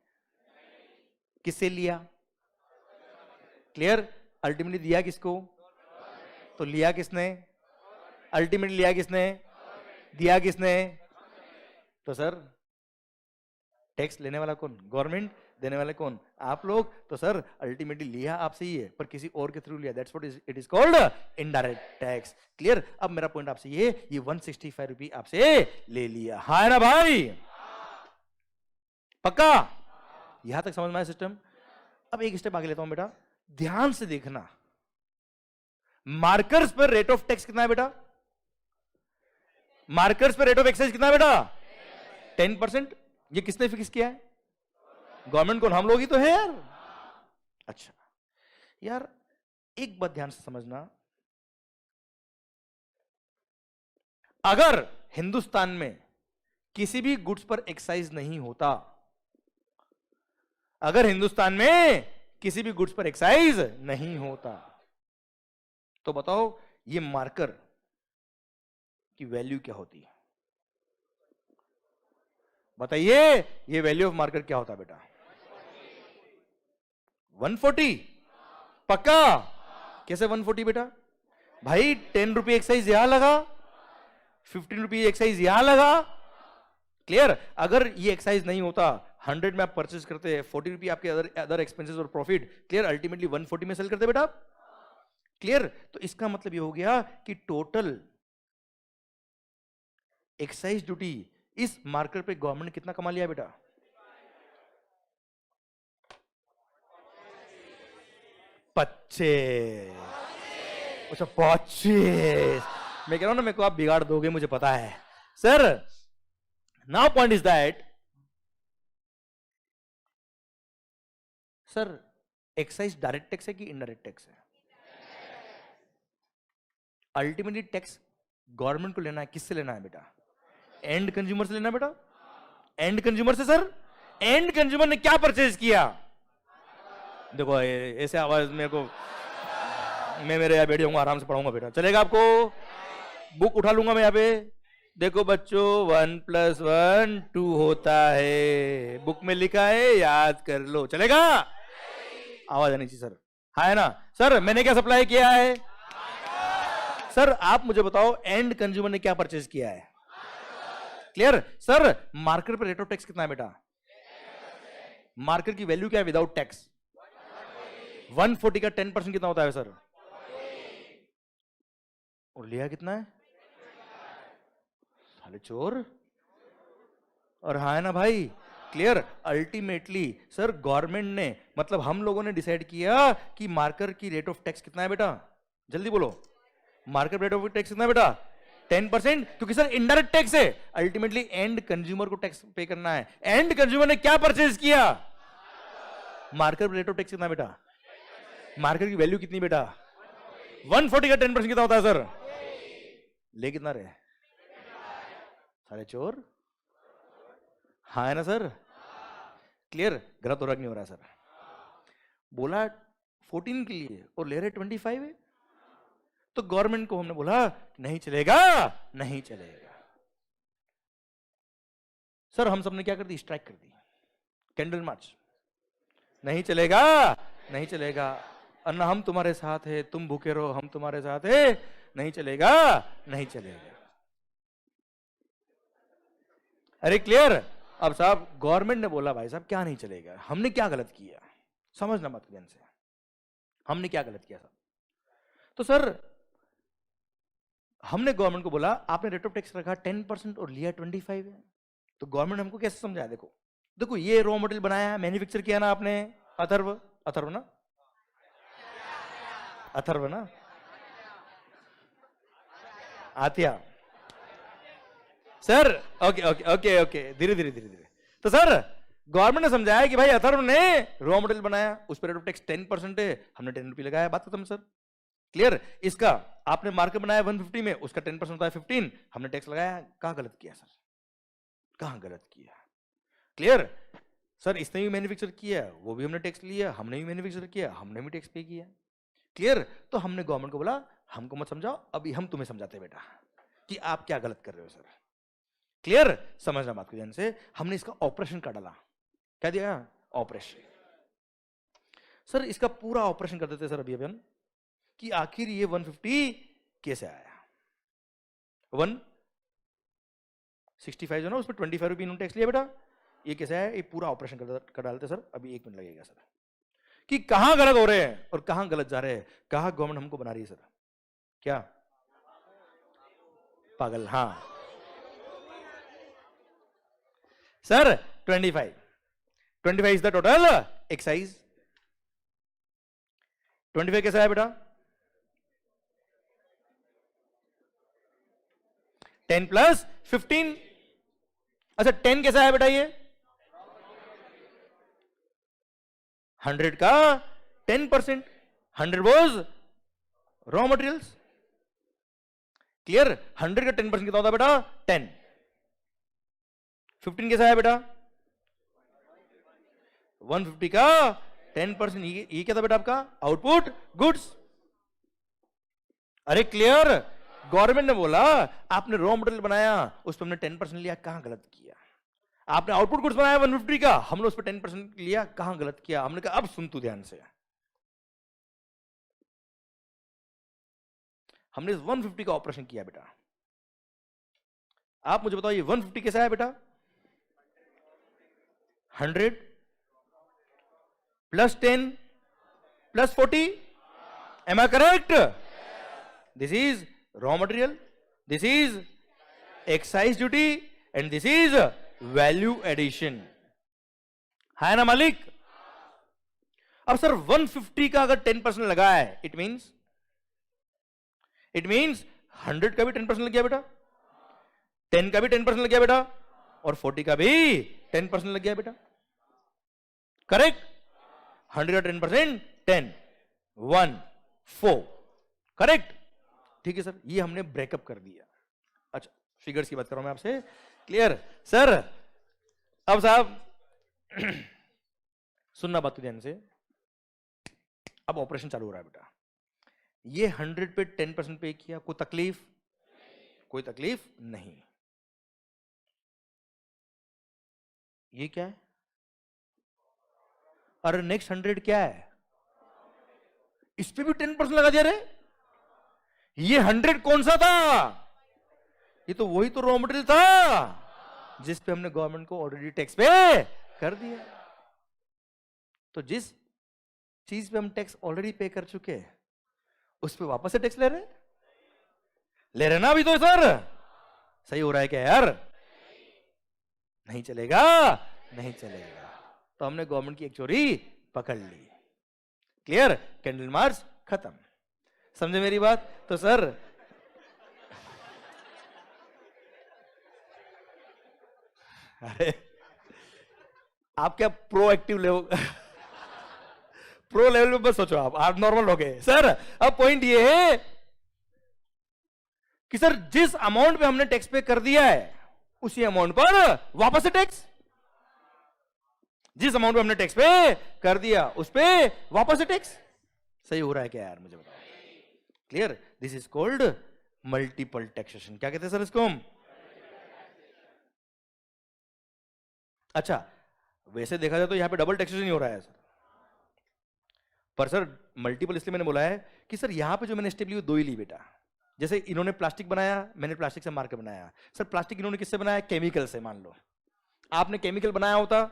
किससे लिया? क्लियर? अल्टीमेटली दिया किसको? तो लिया किसने? अल्टीमेटली लिया किसने? दिया किसने? तो सर टैक्स लेने वाला कौन? गवर्नमेंट। देने वाले कौन? आप लोग। तो सर अल्टीमेटली लिया आपसे ही है, पर किसी और के थ्रू लिया। That's what it is called indirect tax. Clear? अब मेरा पॉइंट आपसे ये 165 रुपए आपसे ले लिया, हाँ है ना भाई? पक्का? यहां तक समझ में आया सिस्टम? अब एक स्टेप आगे लेता हूं बेटा, ध्यान से देखना। मार्कर्स पर रेट ऑफ टैक्स कितना है बेटा? मार्कर्स पर रेट ऑफ एक्साइज कितना है बेटा? 10%। ये किसने फिक्स किया है? गवर्नमेंट को, हम लोग ही तो है यार। अच्छा यार, एक बात ध्यान से समझना, अगर हिंदुस्तान में किसी भी गुड्स पर एक्साइज नहीं होता, अगर हिंदुस्तान में किसी भी गुड्स पर एक्साइज नहीं होता, तो बताओ ये मार्कर की वैल्यू क्या होती है? बताइए, ये वैल्यू ऑफ मार्कर क्या होता है बेटा? 140? पक्का? कैसे 140 बेटा? भाई 10 रुपये एक्साइज यहां लगा, 15 रुपये एक्साइज यहां लगा। क्लियर? अगर ये एक्साइज नहीं होता, 100 में आप परचेज करते हैं, 40 रुपये आपके अदर एक्सपेंसेस और प्रॉफिट, क्लियर, अल्टीमेटली 140 में सेल करते बेटा। क्लियर? तो इसका मतलब ये हो गया कि टोटल एक्साइज ड्यूटी इस मार्कर पे गवर्नमेंट ने कितना कमा लिया बेटा? 25। अच्छा 25। मैं कह रहा हूं ना, मेरे को आप बिगाड़ दोगे, मुझे पता है sir. Now point is that sir, excise direct tax है कि इनडायरेक्ट टैक्स है? अल्टीमेटली टैक्स गवर्नमेंट को लेना है, किससे लेना है बेटा? एंड कंज्यूमर से लेना बेटा। एंड कंज्यूमर से सर। एंड कंज्यूमर ने क्या परचेज किया? देखो ऐसे आवाज मेरे को, मैं मेरे यहाँ बैठ जाऊंगा, आराम से पढ़ाऊंगा बेटा, चलेगा आपको? बुक उठा लूंगा मैं यहाँ पे। देखो बच्चों, 1 + 1 2 होता है, बुक में लिखा है, याद कर लो, चलेगा? आवाज आनी चाहिए सर। हाँ है ना सर? मैंने क्या सप्लाई किया है सर? आप मुझे बताओ, एंड कंज्यूमर ने क्या परचेज किया है? क्लियर? सर मार्कर पर रेट ऑफ टैक्स कितना है बेटा? मार्कर की वैल्यू क्या है विदाउट टैक्स? 140 का 10% कितना होता है सर? और लिया कितना है? साले चोर। और हाँ है ना भाई? क्लियर? अल्टीमेटली सर गवर्नमेंट ने, मतलब हम लोगों ने डिसाइड किया कि मार्कर की रेट ऑफ टैक्स कितना है बेटा? जल्दी बोलो, मार्कर रेट ऑफ टैक्स कितना है बेटा? 10%। क्योंकि सर इनडायरेक्ट टैक्स है, अल्टीमेटली एंड कंज्यूमर को टैक्स पे करना है। एंड कंज्यूमर ने क्या परचेज किया? मार्कर रेट ऑफ टैक्स कितना बेटा? मार्कर की वैल्यू कितनी बेटा? 140 का 10% कितना होता है सर? ले कितना रहे? सारे चोर। हाँ है ना सर? क्लियर? गलत हो रहा नहीं हो रहा सर? बोला 14 के लिए और ले रहे 25 है, तो गवर्नमेंट को हमने बोला नहीं चलेगा, नहीं चलेगा। सर हम सबने क्या कर दी? स्ट्राइक कर दी, कैंडल मार्च। नहीं चलेगा, नहीं चलेगा, अन्ना हम तुम्हारे साथ है, तुम भूखे रहो, हम तुम्हारे साथ है, नहीं चलेगा, नहीं चलेगा। अरे क्लियर? अब साहब गवर्नमेंट ने बोला भाई साहब क्या नहीं चलेगा, हमने क्या गलत किया? समझना मत ध्यान से, हमने क्या गलत किया साहब? तो सर हमने गवर्नमेंट को बोला आपने रेट ऑफ टैक्स रखा 10% और लिया 25 है, तो गवर्नमेंट हमको कैसे समझाया? देखो देखो, ये रॉ मटेरियल बनाया, मैन्युफैक्चर किया ना आपने, अथर्व, अथर्व ना, अथर्व ना, आत्या sir. Okay okay okay okay, धीरे धीरे धीरे धीरे। तो सर गवर्नमेंट ने समझाया कि भाई अथर्व ने रॉ मटेरियल बनाया, उस पर रेट ऑफ टैक्स 10% है, हमने 10 रुपये लगाया, बात खत्म सर। क्लियर? इसका आपने मार्केट बनाया 150 में, उसका 10% होता है 15, हमने टैक्स लगाया। कहां गलत किया सर? कहां गलत किया? क्लियर? सर इसने भी मैन्युफैक्चर किया, वो भी हमने टैक्स लिया, हमने भी मैन्युफैक्चर किया, हमने भी टैक्स पे किया। क्लियर? तो हमने गवर्नमेंट को बोला हमको मत समझाओ, अभी हम तुम्हें समझाते हैं बेटा कि आप क्या गलत कर रहे हो सर। क्लियर? समझना बात को ध्यान से। हमने इसका ऑपरेशन का डाला, क्या दिया? ऑपरेशन। सर इसका पूरा ऑपरेशन कर देते सर अभी अपन, कि आखिर ये 150 कैसे आया। 165 जो ना, उस पर 25 रुपये इन्होंने टैक्स लिया बेटा, ये कैसे आया? ये पूरा ऑपरेशन कर डालते सर, अभी 1 मिनट लगेगा सर, कि कहां गलत हो रहे हैं और कहां गलत जा रहे हैं, कहां गवर्नमेंट हमको बना रही है सर। क्या पागल? हाँ sir 25 25 is the total excise. 25 कैसा है बेटा? 10 प्लस 15। अच्छा 10 कैसा है बेटा? ये 100 का 10%। 100 वॉज रॉ मटेरियल्स। क्लियर? 100 का 10% कितना होता है बेटा? 10। 15 कैसा है बेटा? 150 का 10%। ये क्या था बेटा आपका? Output goods. अरे क्लियर? गवर्नमेंट ने बोला आपने रॉ मटेरियल बनाया, उस पर हमने 10% लिया, कहां गलत किया? आपने आउटपुट गुड्स बनाया 150 का, हमने उस पर 10% लिया, कहां गलत किया? हमने कहा अब सुन तू ध्यान से, हमने 150 का ऑपरेशन किया बेटा। आप मुझे बताओ ये 150 कैसा है बेटा? 100 plus 10 plus 40। Am I correct? This is raw material, this is excise duty and this is value addition. है ना मालिक? अब सर 150 का अगर 10% लगा है, इट मींस 100 का भी 10% लग गया बेटा, 10 का भी 10% लग गया बेटा, और 40 का भी 10% लग गया बेटा। करेक्ट? 100 का 10%, 10 1 4। करेक्ट? ठीक है सर, ये हमने ब्रेकअप कर दिया। अच्छा फिगर्स की बात कर रहा हूं मैं आपसे। Clear sir? अब साहब सुनना बात ध्यान से। अब ऑपरेशन चालू हो रहा है बेटा। ये 100 पे 10% पे किया, कोई तकलीफ? कोई तकलीफ नहीं। ये क्या है? अरे नेक्स्ट 100 क्या है? इस पे भी 10% लगा दिया रे। ये 100 कौन सा था? ये तो वही तो रॉ मटेरियल था जिस पे हमने गवर्नमेंट को ऑलरेडी टैक्स पे कर दिया। तो जिस चीज पे हम टैक्स ऑलरेडी पे कर चुके हैं, उस पे वापस से टैक्स ले रहे ना अभी तो सर? सही हो रहा है क्या यार? नहीं चलेगा, नहीं चलेगा। तो हमने गवर्नमेंट की एक चोरी पकड़ ली। क्लियर? कैंडल मार्च खत्म। समझे मेरी बात? तो सर अरे आप क्या प्रोएक्टिव लेवल प्रो लेवल में बस सोचो, आप नॉर्मल हो गए सर। अब पॉइंट ये है कि सर जिस अमाउंट पे हमने टैक्स पे कर दिया है, उसी अमाउंट पर वापस से टैक्स। जिस अमाउंट पे हमने टैक्स पे कर दिया, उस पे वापस से टैक्स। सही हो रहा है क्या यार? मुझे बताओ। Clear? This is called multiple taxation. क्या कहते हैं सर इसको हम? अच्छा वैसे देखा जाए तो यहां पे डबल टैक्सेशन ही हो रहा है सर। पर सर मल्टीपल इसलिए मैंने बोला है कि सर यहां पे जो मैंने स्टेप ली वो दो ही ली बेटा। जैसे इन्होंने प्लास्टिक बनाया, मैंने प्लास्टिक से मार्कर बनाया। सर प्लास्टिक इन्होंने किससे बनाया? केमिकल से। मान लो आपने केमिकल बनाया होता,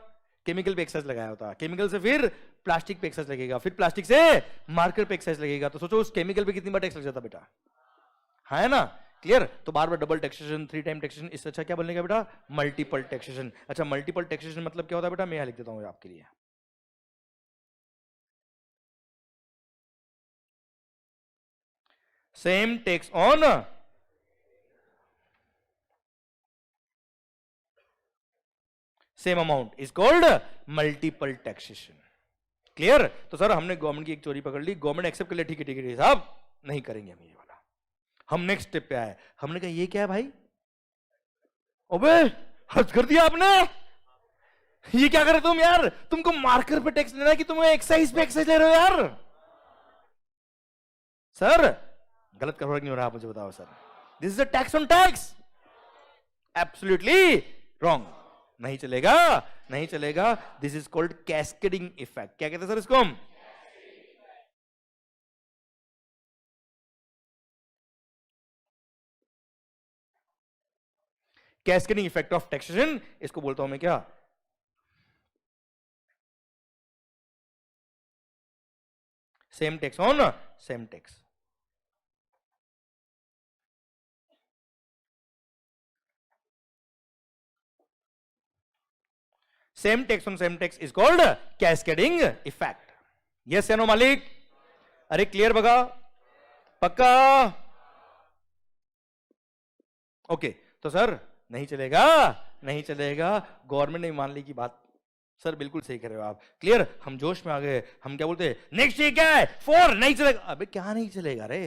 केमिकल पे एक्साइज लगाया होता, केमिकल से फिर प्लास्टिक पे एक्साइज लगेगा, फिर प्लास्टिक से मार्कर पे एक्साइज लगेगा। तो सोचो उस केमिकल पे कितनी बार टैक्स लग जाता बेटा? है ना? क्लियर? तो बार बार डबल टैक्सेशन, 3 टाइम टैक्सेशन, इससे अच्छा क्या बोलने का बेटा? Multiple taxation. अच्छा मल्टीपल टैक्सेशन मतलब क्या होता है बेटा? मैं यहां लिख देता हूं आपके लिए। Same tax on same amount is called multiple taxation. Clear? तो सर हमने गवर्नमेंट की एक चोरी पकड़ ली, गवर्नमेंट एक्सेप्ट कर लिया, ठीक है ठीक है साहब नहीं करेंगे हम ये वाला। हम नेक्स्ट स्टेप पे आए, हमने कहा ये क्या है भाई? अबे हद कर दिया आपने। ये क्या करे तुम यार? तुमको मार्कर पे टैक्स लेना है कि तुम्हें एक्साइज पे एक्साइज ले रहे हो यार? सर गलत कर नहीं हो रहा? आप मुझे बताओ sir. This is a tax on tax. Absolutely wrong. नहीं चलेगा, नहीं चलेगा। This is called cascading effect. क्या कहते हैं सर इसको हम? कैस्केडिंग इफेक्ट ऑफ टैक्सेशन, इसको बोलता हूं मैं क्या? Same tax on same tax. Same tax on same tax is called cascading effect. Yes या नो मालिक? अरे क्लियर बघा? पक्का? ओके तो सर नहीं चलेगा, नहीं चलेगा, गवर्नमेंट ने मान ली की बात. सर बिल्कुल सही कर रहे हो आप. क्लियर? हम जोश में आ गए, हम क्या बोलते हैं नेक्स्ट ये क्या है 4 नहीं चलेगा. अबे क्या नहीं चलेगा रे?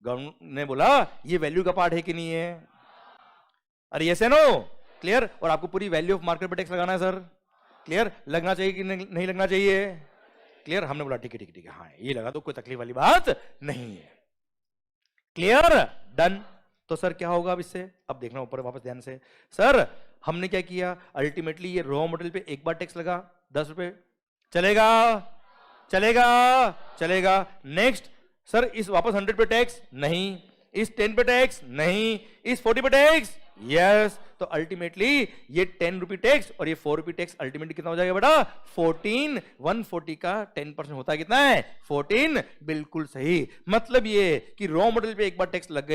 गवर्नमेंट ने बोला ये वैल्यू का पार्ट है कि नहीं है? अरे यस है नो? क्लियर? और आपको पूरी वैल्यू ऑफ मार्केट पे टैक्स लगाना है सर. क्लियर? लगना चाहिए कि नहीं लगना चाहिए? क्लियर? हमने बोला ठीक है ठीक है ठीक है, हाँ ये लगा तो कोई तकलीफ वाली बात नहीं है. क्लियर? डन. तो सर क्या होगा अब इससे? अब देखना ऊपर वापस ध्यान से. सर हमने क्या किया, अल्टीमेटली ये रॉ मटेरियल पे एक बार टैक्स लगा 10 रुपए, चलेगा? चलेगा? चलेगा. नेक्स्ट सर इस वापस 100 पे टैक्स नहीं, इस 10 पे टैक्स नहीं, इस 40 पे टैक्स यस. तो अल्टीमेटली ये 10 रुपी टैक्स और ये 4 रुपी टैक्स अल्टीमेटली कितना हो जाएगा बेटा? 14. 140 का 10% होता है कितना है? 14. बिल्कुल सही. मतलब ये कि रॉ मटेरियल पे एक बार टैक्स लग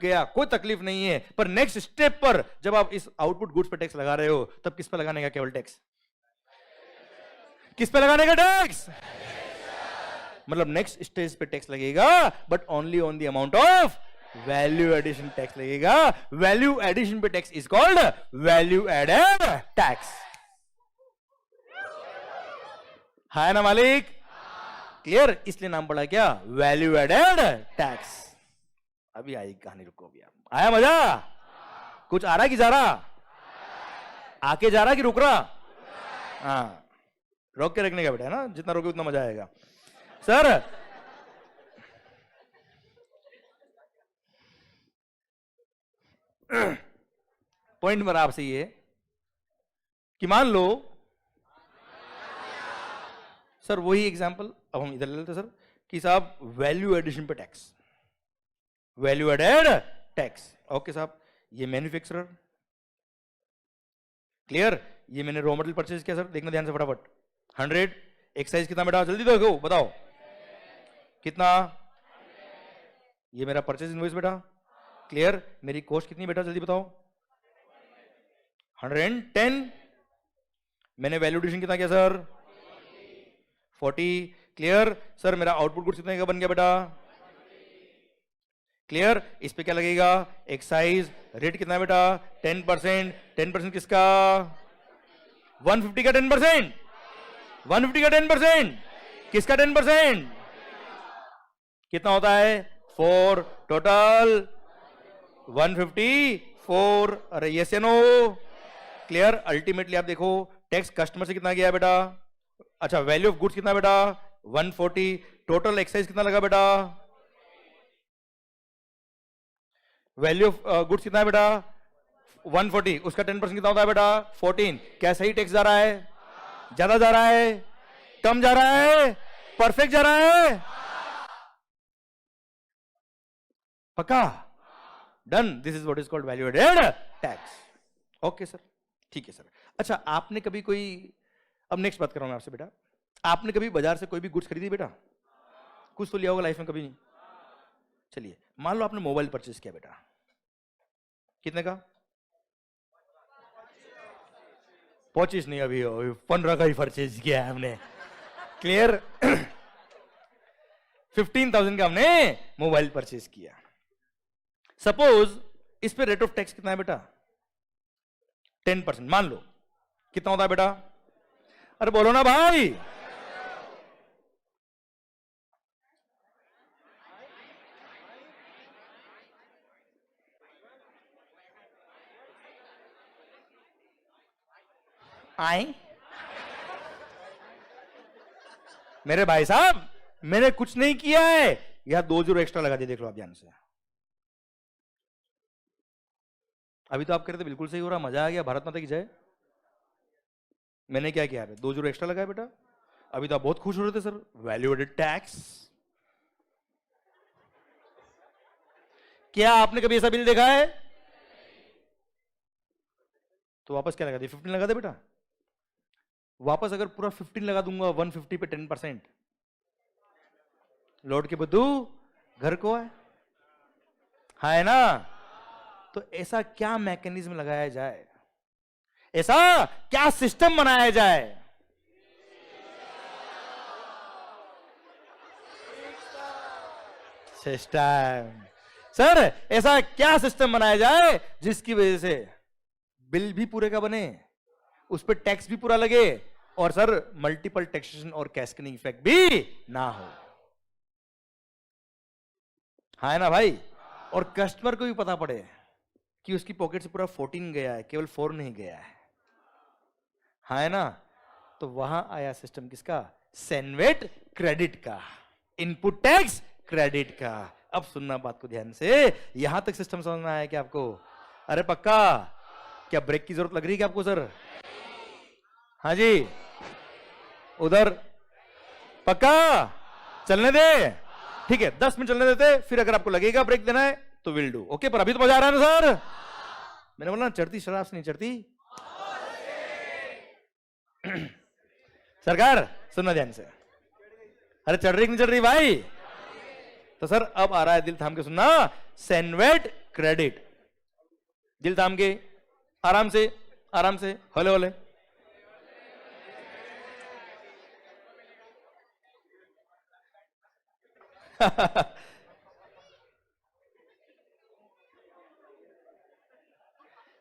गया कोई तकलीफ नहीं है, पर नेक्स्ट स्टेप पर जब आप इस आउटपुट गुड्स पे टैक्स लगा रहे हो तब किस पे लगाने का केवल टैक्स? किस पे लगाने का टैक्स? मतलब नेक्स्ट स्टेज पे टैक्स लगेगा but only on the amount of value addition tax लगेगा. वैल्यू एडिशन पे tax is called value added tax. है ना मालिक? क्लियर? इसलिए नाम पड़ा क्या? Value added tax. अभी आई कहानी, रुको अभी. आया मजा? कुछ आ रहा कि जा रहा? आके जा रहा कि रुक रहा? हाँ रोक के रखने का बेटा है ना, जितना रोके उतना मजा आएगा. सर पॉइंट मेरा आपसे ये कि मान लो सर वही एग्जांपल अब हम इधर ले लेते सर कि साहब वैल्यू एडिशन पे tax, value added tax. Okay साहब ये मैन्युफैक्चरर. क्लियर? ये मैंने रॉ मटेरियल परचेज किया सर, देखना ध्यान से फटाफट. 100. एक साइज कितना बेटा? जल्दी देखो बताओ कितना? ये मेरा परचेज इनवॉइस बेटा. क्लियर? मेरी कॉस्ट कितनी बेटा? जल्दी बताओ. 110. मैंने वैल्यू एडिशन कितना किया सर? 40. क्लियर? सर मेरा आउटपुट गुड्स कितने का बन गया बेटा? क्लियर? इस पे क्या लगेगा? एक्साइज. रेट कितना है बेटा? 10%. 10% किसका? 150 का 10%. 150 का 10% किसका 10%? कितना होता है? 4. टोटल 154. अरे यस या नो? क्लियर? अल्टीमेटली आप देखो टैक्स कस्टमर से कितना गया बेटा? अच्छा वैल्यू ऑफ गुड्स कितना बेटा? 140. टोटल एक्साइज कितना लगा बेटा? वैल्यू ऑफ गुड्स कितना है बेटा? 140. उसका 10% कितना होता है बेटा? 14. क्या सही टैक्स जा रहा है? ज्यादा जा रहा है? कम जा रहा है? परफेक्ट जा रहा है? पक्का? Done. This is what is called value added tax. Okay sir, ठीक है सर. अच्छा आपने कभी कोई, अब नेक्स्ट बात कर रहा हूं मैं आपसे बेटा, आपने कभी बाजार से कोई भी गुड्स खरीदी बेटा? कुछ तो लिया होगा लाइफ में कभी नहीं? चलिए मान लो आपने मोबाइल परचेज किया बेटा, कितने का? 25 नहीं, अभी 15 का ही परचेज किया है हमने. क्लियर? 15,000 का हमने मोबाइल परचेज किया. सपोज इस पे रेट ऑफ टैक्स कितना है बेटा? 10%. मान लो कितना होता है बेटा? अरे बोलो ना भाई. आए मेरे भाई साहब, मैंने कुछ नहीं किया है. यहां 2 जीरो एक्स्ट्रा लगा दिए, देख लो आप ध्यान से. अभी तो आप कह रहे थे बिल्कुल सही हो रहा, मजा आ गया, भारत माता की जय. मैंने क्या किया? 2 जीरो एक्स्ट्रा लगाया बेटा. अभी तो आप बहुत खुश हो रहे थे सर, वैल्यू एडेड टैक्स. क्या आपने कभी ऐसा बिल देखा है? तो वापस क्या लगा दिया? 15 लगा दे बेटा. वापस अगर पूरा 15 लगा दूंगा 150 पे 10%, लौट के बुद्धू घर को है ना? तो ऐसा क्या मैकेनिज्म लगाया जाए ऐसा क्या सिस्टम बनाया जाए सिस्टम सर, ऐसा क्या सिस्टम बनाया जाए जिसकी वजह से बिल भी पूरे का बने, उस पर टैक्स भी पूरा लगे और सर मल्टीपल टैक्सेशन और कैस्केडिंग इफेक्ट भी ना हो। हाँ है ना भाई, और कस्टमर को भी पता पड़े कि उसकी पॉकेट से पूरा 14 गया है, केवल 4 नहीं गया है। हाँ है ना, तो वहां आया सिस्टम किसका? सेनवेट क्रेडिट का, इनपुट टैक्स क्रेडिट का। अब सुनना बात को ध्यान से, यहां तक सिस्टम समझ में आया क्या आपको? अरे पक्का? क्या ब्रेक की जरूरत लग रही है क्या आपको सर? हाँ जी, उधर पक्का चलने दे? ठीक है, 10 मिनट चलने देते, फिर अगर आपको लगेगा ब्रेक देना है तो विल डू। ओके, पर अभी तो मजा आ रहा है ना सर? मैंने बोला ना, चढ़ती शराब से नहीं चढ़ती सरकार। सुनना ध्यान से, अरे चढ़ रही नहीं चढ़ रही भाई? तो सर अब आ रहा है, दिल थाम के सुनना, सेनवेट क्रेडिट। दिल थाम के, आराम से आराम से, होले होले।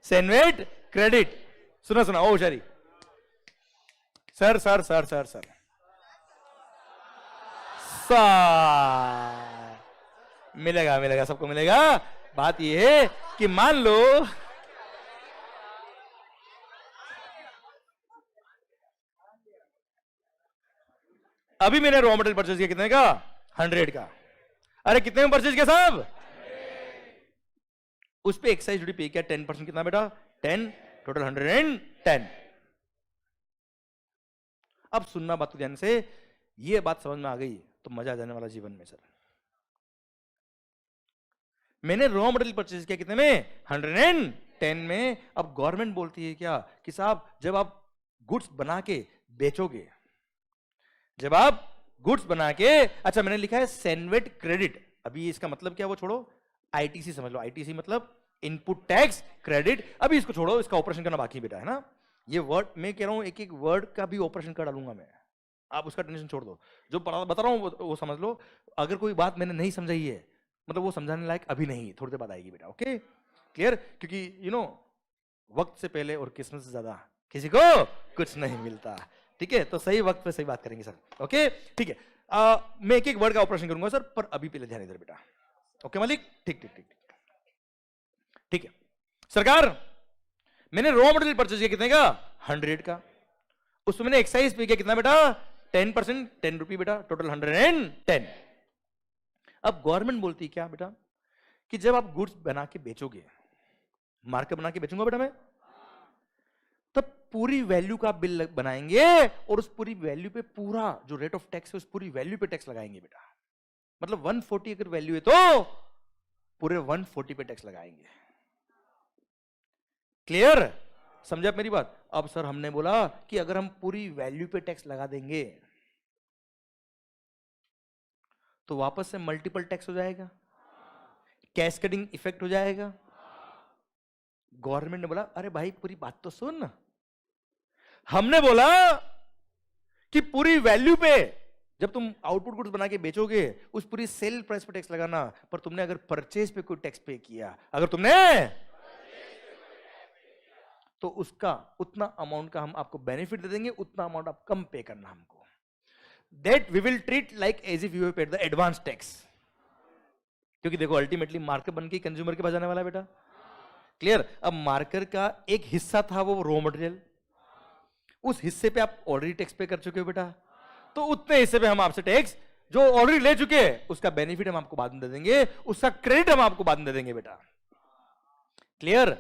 सेनवेट क्रेडिट, सुना सुना ओ शरी, sir sir sir sir sir मिलेगा मिलेगा, सबको मिलेगा। बात यह है कि मान लो अभी मैंने रॉ मटेरियल परचेज किया, कितने का? 100 का। अरे कितने में परचेज किया साहब? उस पे एक्साइज ड्यूटी पे किया 10%, कितना बेटा? 10, टोटल 110। अब सुनना बात को ध्यान से, ये बात समझ में आ गई तो मजा आ जाने वाला जीवन में सर। मैंने रॉ मटेरियल परचेज किया कितने में? 110 में। अब गवर्नमेंट बोलती है क्या कि साहब जब आप गुड्स बना के बेचोगे, जब आप गुड्स बना के, अच्छा मैंने लिखा है सेनवेट क्रेडिट, अभी इसका मतलब क्या वो छोड़ो, आईटीसी समझ लो। आईटीसी मतलब इनपुट टैक्स क्रेडिट। अभी इसको छोड़ो, इसका ऑपरेशन करना बाकी बेटा है ना। ये वर्ड मैं कह रहा हूं, एक एक वर्ड का भी ऑपरेशन कर डालूंगा मैं, आप उसका टेंशन छोड़ दो। जो बता रहा हूं वो समझ लो। अगर कोई बात मैंने नहीं समझाई है, मतलब वो समझाने लायक अभी नहीं, थोड़ी देर बाद आएगी बेटा। Okay clear? क्योंकि यू नो वक्त से पहले और किस्मत से ज्यादा किसी को कुछ नहीं मिलता। ठीक है, तो सही वक्त पे सही बात करेंगे सर। ओके ठीक है, मैं एक एक वर्ड का ऑपरेशन करूंगा सर, पर अभी पहले ध्यान इधर बेटा। ओके मालिक, ठीक ठीक ठीक ठीक है। सरकार मैंने रॉ मटेरियल परचेज किया कितने का? 100 का। उसमें मैंने एक्साइज पे किया कितना बेटा? 10%, 10 रुपये बेटा, टोटल 110। अब गवर्नमेंट बोलती है क्या बेटा कि जब आप गुड्स बना के बेचोगे, मार्केट बना के बेचूंगा बेटा मैं, तब पूरी वैल्यू का बिल बनाएंगे और उस पूरी वैल्यू पे पूरा जो रेट ऑफ टैक्स है उस पूरी वैल्यू पे टैक्स लगाएंगे बेटा। मतलब 140 अगर वैल्यू है तो पूरे 140 पे टैक्स लगाएंगे। क्लियर? समझे आप मेरी बात? अब सर हमने बोला कि अगर हम पूरी वैल्यू पे टैक्स लगा देंगे तो वापस से मल्टीपल टैक्स हो जाएगा, कैस्केडिंग इफेक्ट हो जाएगा। गवर्नमेंट ने बोला अरे भाई पूरी बात तो सुन, हमने बोला कि पूरी वैल्यू पे जब तुम आउटपुट गुड्स बना के बेचोगे उस पूरी सेल प्राइस पे टैक्स लगाना, पर तुमने अगर परचेज पे कोई टैक्स पे किया, अगर तुमने तो उसका उतना अमाउंट का हम आपको बेनिफिट दे देंगे, उतना अमाउंट आप कम पे करना हमको। That we will treat like as if you have paid the advance tax. क्योंकि देखो अल्टीमेटली मार्कर बन के कंज्यूमर के पास जाने वाला है बेटा। क्लियर? अब मार्कर का एक हिस्सा था वो रॉ मटेरियल, उस हिस्से पे आप ऑलरेडी टैक्स पे कर चुके हो बेटा, तो उतने हिस्से पे हम आपसे टैक्स जो ऑलरेडी ले चुके हैं उसका बेनिफिट हम आपको बाद में दे देंगे, उसका क्रेडिट हम आपको बाद में दे देंगे बेटा। क्लियर?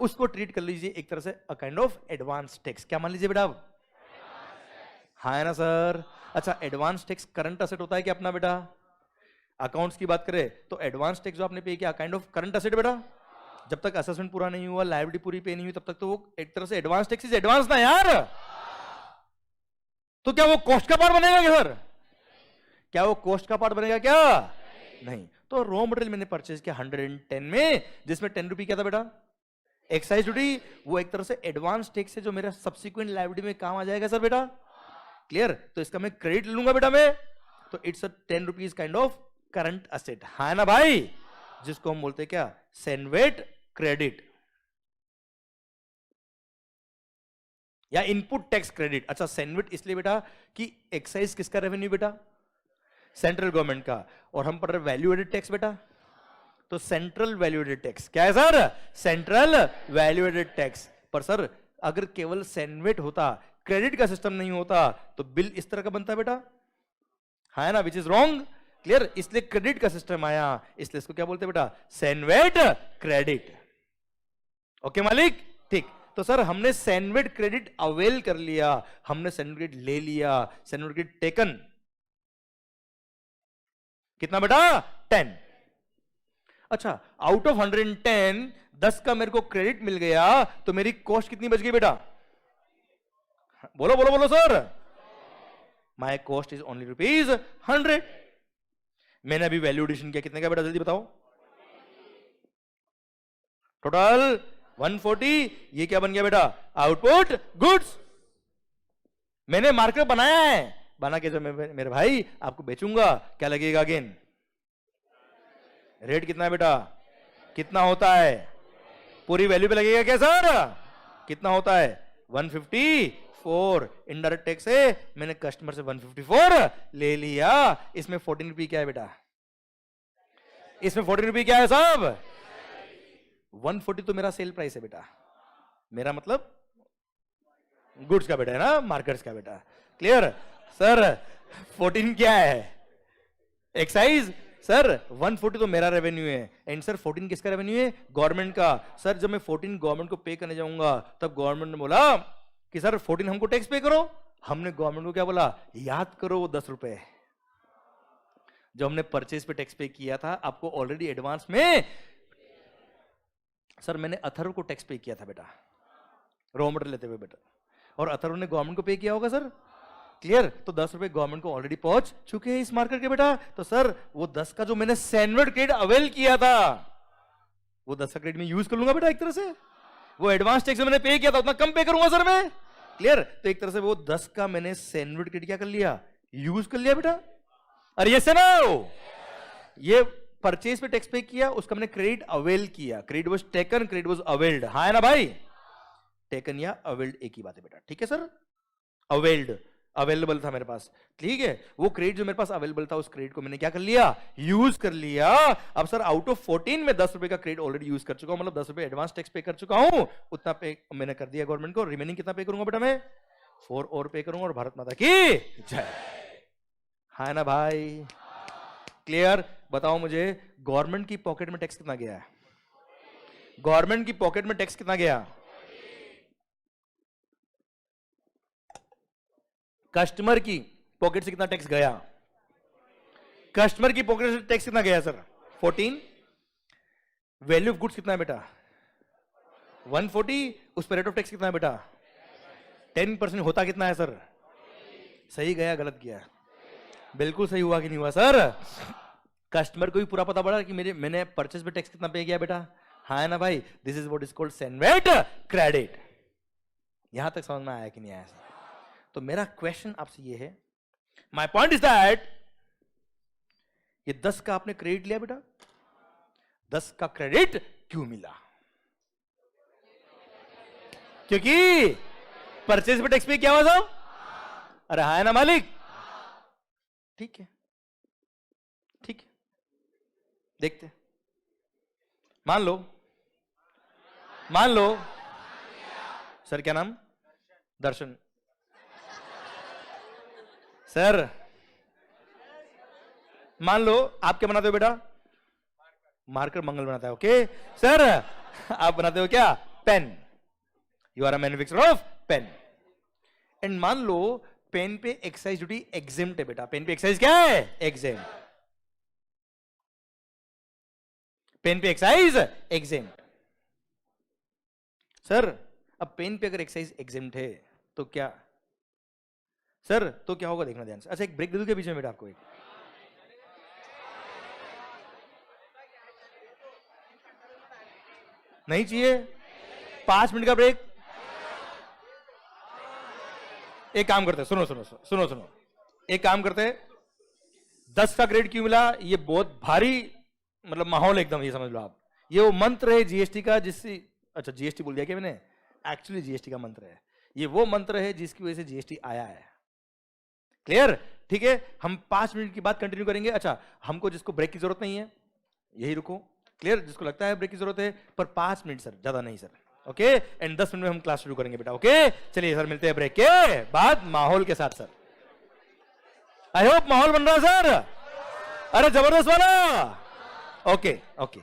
उसको ट्रीट कर लीजिए एक तरह से a kind of advance tax. क्या मान लीजिए बेटा? हाँ है ना सर? अच्छा एडवांस टैक्स करंट असेट होता है क्या अपना बेटा? अकाउंट्स की बात करें तो एडवांस टैक्स जो आपने पे किया काइंड ऑफ करंट असेट बेटा। जब तक असेसमेंट पूरा नहीं हुआ, लायबिलिटी पूरी पे नहीं हुई, तब तक तो वो एक तरह से एडवांस टैक्स इज एडवांस ना यार। तो क्या वो कॉस्ट का पार्ट बनेगा क्या सर? क्या वो कॉस्ट का पार्ट बनेगा क्या? नहीं। तो रॉ मटेरियल मैंने परचेज किया 110 में, जिसमें 10 रुपये क्या था बेटा? एक्साइज ड्यूटी वो एक तरह से एडवांस टैक्स है जो मेरा सब्सिक्वेंट लायबिलिटी में काम आ जाएगा सर बेटा, क्लियर। तो इसका मैं क्रेडिट लूंगा बेटा मैं, तो it's a 10 rupees kind of current asset, है ना भाई, जिसको हम बोलते हैं क्या, सेनवेट क्रेडिट या इनपुट टैक्स क्रेडिट। अच्छा सेनवेट इसलिए बेटा कि एक्साइज किसका रेवेन्यू बेटा, सेंट्रल गवर्नमेंट का, और हम पढ़ रहे वैल्यू एडेड टैक्स बेटा, तो सेंट्रल वैल्यू एडेड टैक्स क्या है sir, central value added tax. पर सर अगर केवल सेनवेट होता, क्रेडिट का सिस्टम नहीं होता, तो बिल इस तरह का बनता बेटा, है ना, विच इज रॉन्ग, क्लियर। इसलिए क्रेडिट का सिस्टम आया, इसलिए इसको क्या बोलते हैं बेटा, सेनवेट क्रेडिट। ओके मालिक, ठीक। तो सर हमने सेनवेट क्रेडिट अवेल कर लिया, हमने सेनवेट क्रेडिट ले लिया, सेनवेट क्रेडिट टेकन, कितना बेटा, 10। अच्छा आउट ऑफ 110 10 का मेरे को क्रेडिट मिल गया, तो मेरी कॉस्ट कितनी बच गई बेटा, बोलो बोलो बोलो sir, my cost is only ₹100। मैंने अभी वैल्यू एडिशन किया, कितने का बेटा जल्दी बताओ, टोटल 140। ये क्या बन गया बेटा, आउटपुट गुड्स। मैंने मार्कर बनाया है, बना के जब मैं मेरे भाई आपको बेचूंगा क्या लगेगा अगेन, रेट कितना है बेटा, कितना होता है, पूरी वैल्यू पे लगेगा क्या सर, कितना होता है 154। इनडायरेक्ट टैक्स है, मैंने कस्टमर से 154 ले लिया, इसमें 14 रुपये क्या है बेटा, इसमें 14 रुपये क्या है साहब, 140 तो मेरा सेल प्राइस है बेटा, मेरा मतलब गुड्स का बेटा है ना, मार्केट्स का बेटा, क्लियर। सर 14 क्या है, एक्साइज। सर 140 तो मेरा रेवेन्यू है, एंड सर 14 किसका रेवेन्यू है, गवर्नमेंट का। सर जब मैं 14 गवर्नमेंट को पे करने जाऊंगा, तब गवर्नमेंट ने बोला कि सर 14 हमको टैक्स पे करो, हमने गवर्नमेंट को क्या बोला, याद करो वो 10 रुपए जो हमने परचेज पे टैक्स पे किया था, आपको ऑलरेडी एडवांस में। सर मैंने अथर्व को टैक्स पे किया था बेटा, रॉ मटेरियल लेते हुए बेटा, और अथर्व ने गवर्नमेंट को पे किया होगा सर, क्लियर। तो 10 रुपए गवर्नमेंट को ऑलरेडी पहुंच चुके हैं इस मार्केट के बेटा। तो सर वो 10 का जो मैंने सेनवेट क्रेडिट अवेल किया था, वो 10 का क्रेडिट में यूज कर लूंगा बेटा एक तरह से, वो एडवांस टैक्स मैंने पे किया था उतना कम पे करूंगा सर मैं, क्लियर। तो एक तरह से वो 10 का मैंने सेनवेट क्रेडिट क्या कर लिया, यूज कर लिया बेटा। अरे यस ना, ये परचेज पे टैक्स पे किया, उसका मैंने क्रेडिट अवेल किया, credit was taken, credit was availed, हाँ है ना भाई, टेकन या अवेल्ड एक ही बात है बेटा, ठीक है सर। अवेल्ड अवेलेबल था मेरे पास, ठीक है, वो क्रेडिट जो मेरे पास अवेलेबल था, उस क्रेडिट को मैंने क्या कर लिया, यूज कर लिया। अब सर आउट ऑफ 14 में 10 रुपए का क्रेडिट ऑलरेडी यूज कर चुका हूं, मतलब 10 रुपए एडवांस टैक्स पे कर चुका हूं, उतना पे मैंने कर दिया गवर्नमेंट को। रिमेनिंग कितना पे करूंगा बेटा मैं, 4 और पे करूंगा, और भारत माता की जय, है ना भाई, क्लियर। बताओ मुझे गवर्नमेंट की पॉकेट में टैक्स कितना गया है, गवर्नमेंट की पॉकेट में टैक्स कितना गया, कस्टमर की पॉकेट से कितना टैक्स गया, कस्टमर की पॉकेट से टैक्स कितना गया सर, 14। वैल्यू ऑफ गुड्स कितना है बेटा, 140, उस पर रेट ऑफ टैक्स कितना है बेटा, 10% होता कितना है सर, सही गया गलत गया, बिल्कुल सही हुआ कि नहीं हुआ सर। कस्टमर को भी पूरा पता पड़ा कि मैंने परचेज पे टैक्स कितना पे किया बेटा, हाँ ना भाई, this is what is called CENVAT credit. यहां तक समझ में आया कि नहीं आया सर। तो मेरा क्वेश्चन आपसे ये है, माय पॉइंट इज दैट, ये 10 का आपने क्रेडिट लिया बेटा, 10 का क्रेडिट क्यों मिला, क्योंकि परचेज पे टैक्स पे क्या हुआ साहब, अरे हाँ ना मालिक, ठीक है ठीक है, देखते, मान लो सर क्या नाम, दर्शन सर, मान लो आप क्या बनाते हो बेटा, मार्कर मंगल बनाता है, ओके सर। आप बनाते हो क्या, pen, you are a manufacturer of pen. And मान लो पेन पे एक्साइज ड्यूटी एग्जेम्प्ट है बेटा, पेन पे एक्साइज क्या है, एग्जेम्प्ट, पेन पे एक्साइज एग्जेम्प्ट। सर अब पेन पे अगर एक्साइज एग्जेम्प्ट है तो क्या सर, तो क्या होगा देखना ध्यान से। अच्छा एक ब्रेक दे दूं क्या बीच में बेटा आपको, एक नहीं चाहिए, 5 मिनट का ब्रेक। एक काम करते हैं, सुनो सुनो सुनो सुनो सुनो, एक काम करते हैं, 10 का ग्रेड क्यों मिला, ये बहुत भारी मतलब माहौल एकदम, ये समझ लो आप, ये वो मंत्र है जीएसटी का जिससे, अच्छा जीएसटी बोल दिया क्या मैंने, एक्चुअली जीएसटी का मंत्र है, ये वो मंत्र है जिसकी वजह से जीएसटी आया है। क्लियर? ठीक है, हम 5 मिनट की बात कंटिन्यू करेंगे। अच्छा, हमको जिसको ब्रेक की जरूरत नहीं है यही रुको। क्लियर? जिसको लगता है ब्रेक की जरूरत है, पर 5 मिनट सर, ज्यादा नहीं सर। ओके, एंड 10 मिनट में हम क्लास शुरू करेंगे बेटा। ओके, चलिए सर, मिलते हैं ब्रेक के बाद माहौल के साथ। सर आई होप माहौल बन रहा है सर, अरे जबरदस्त वाला। Okay okay.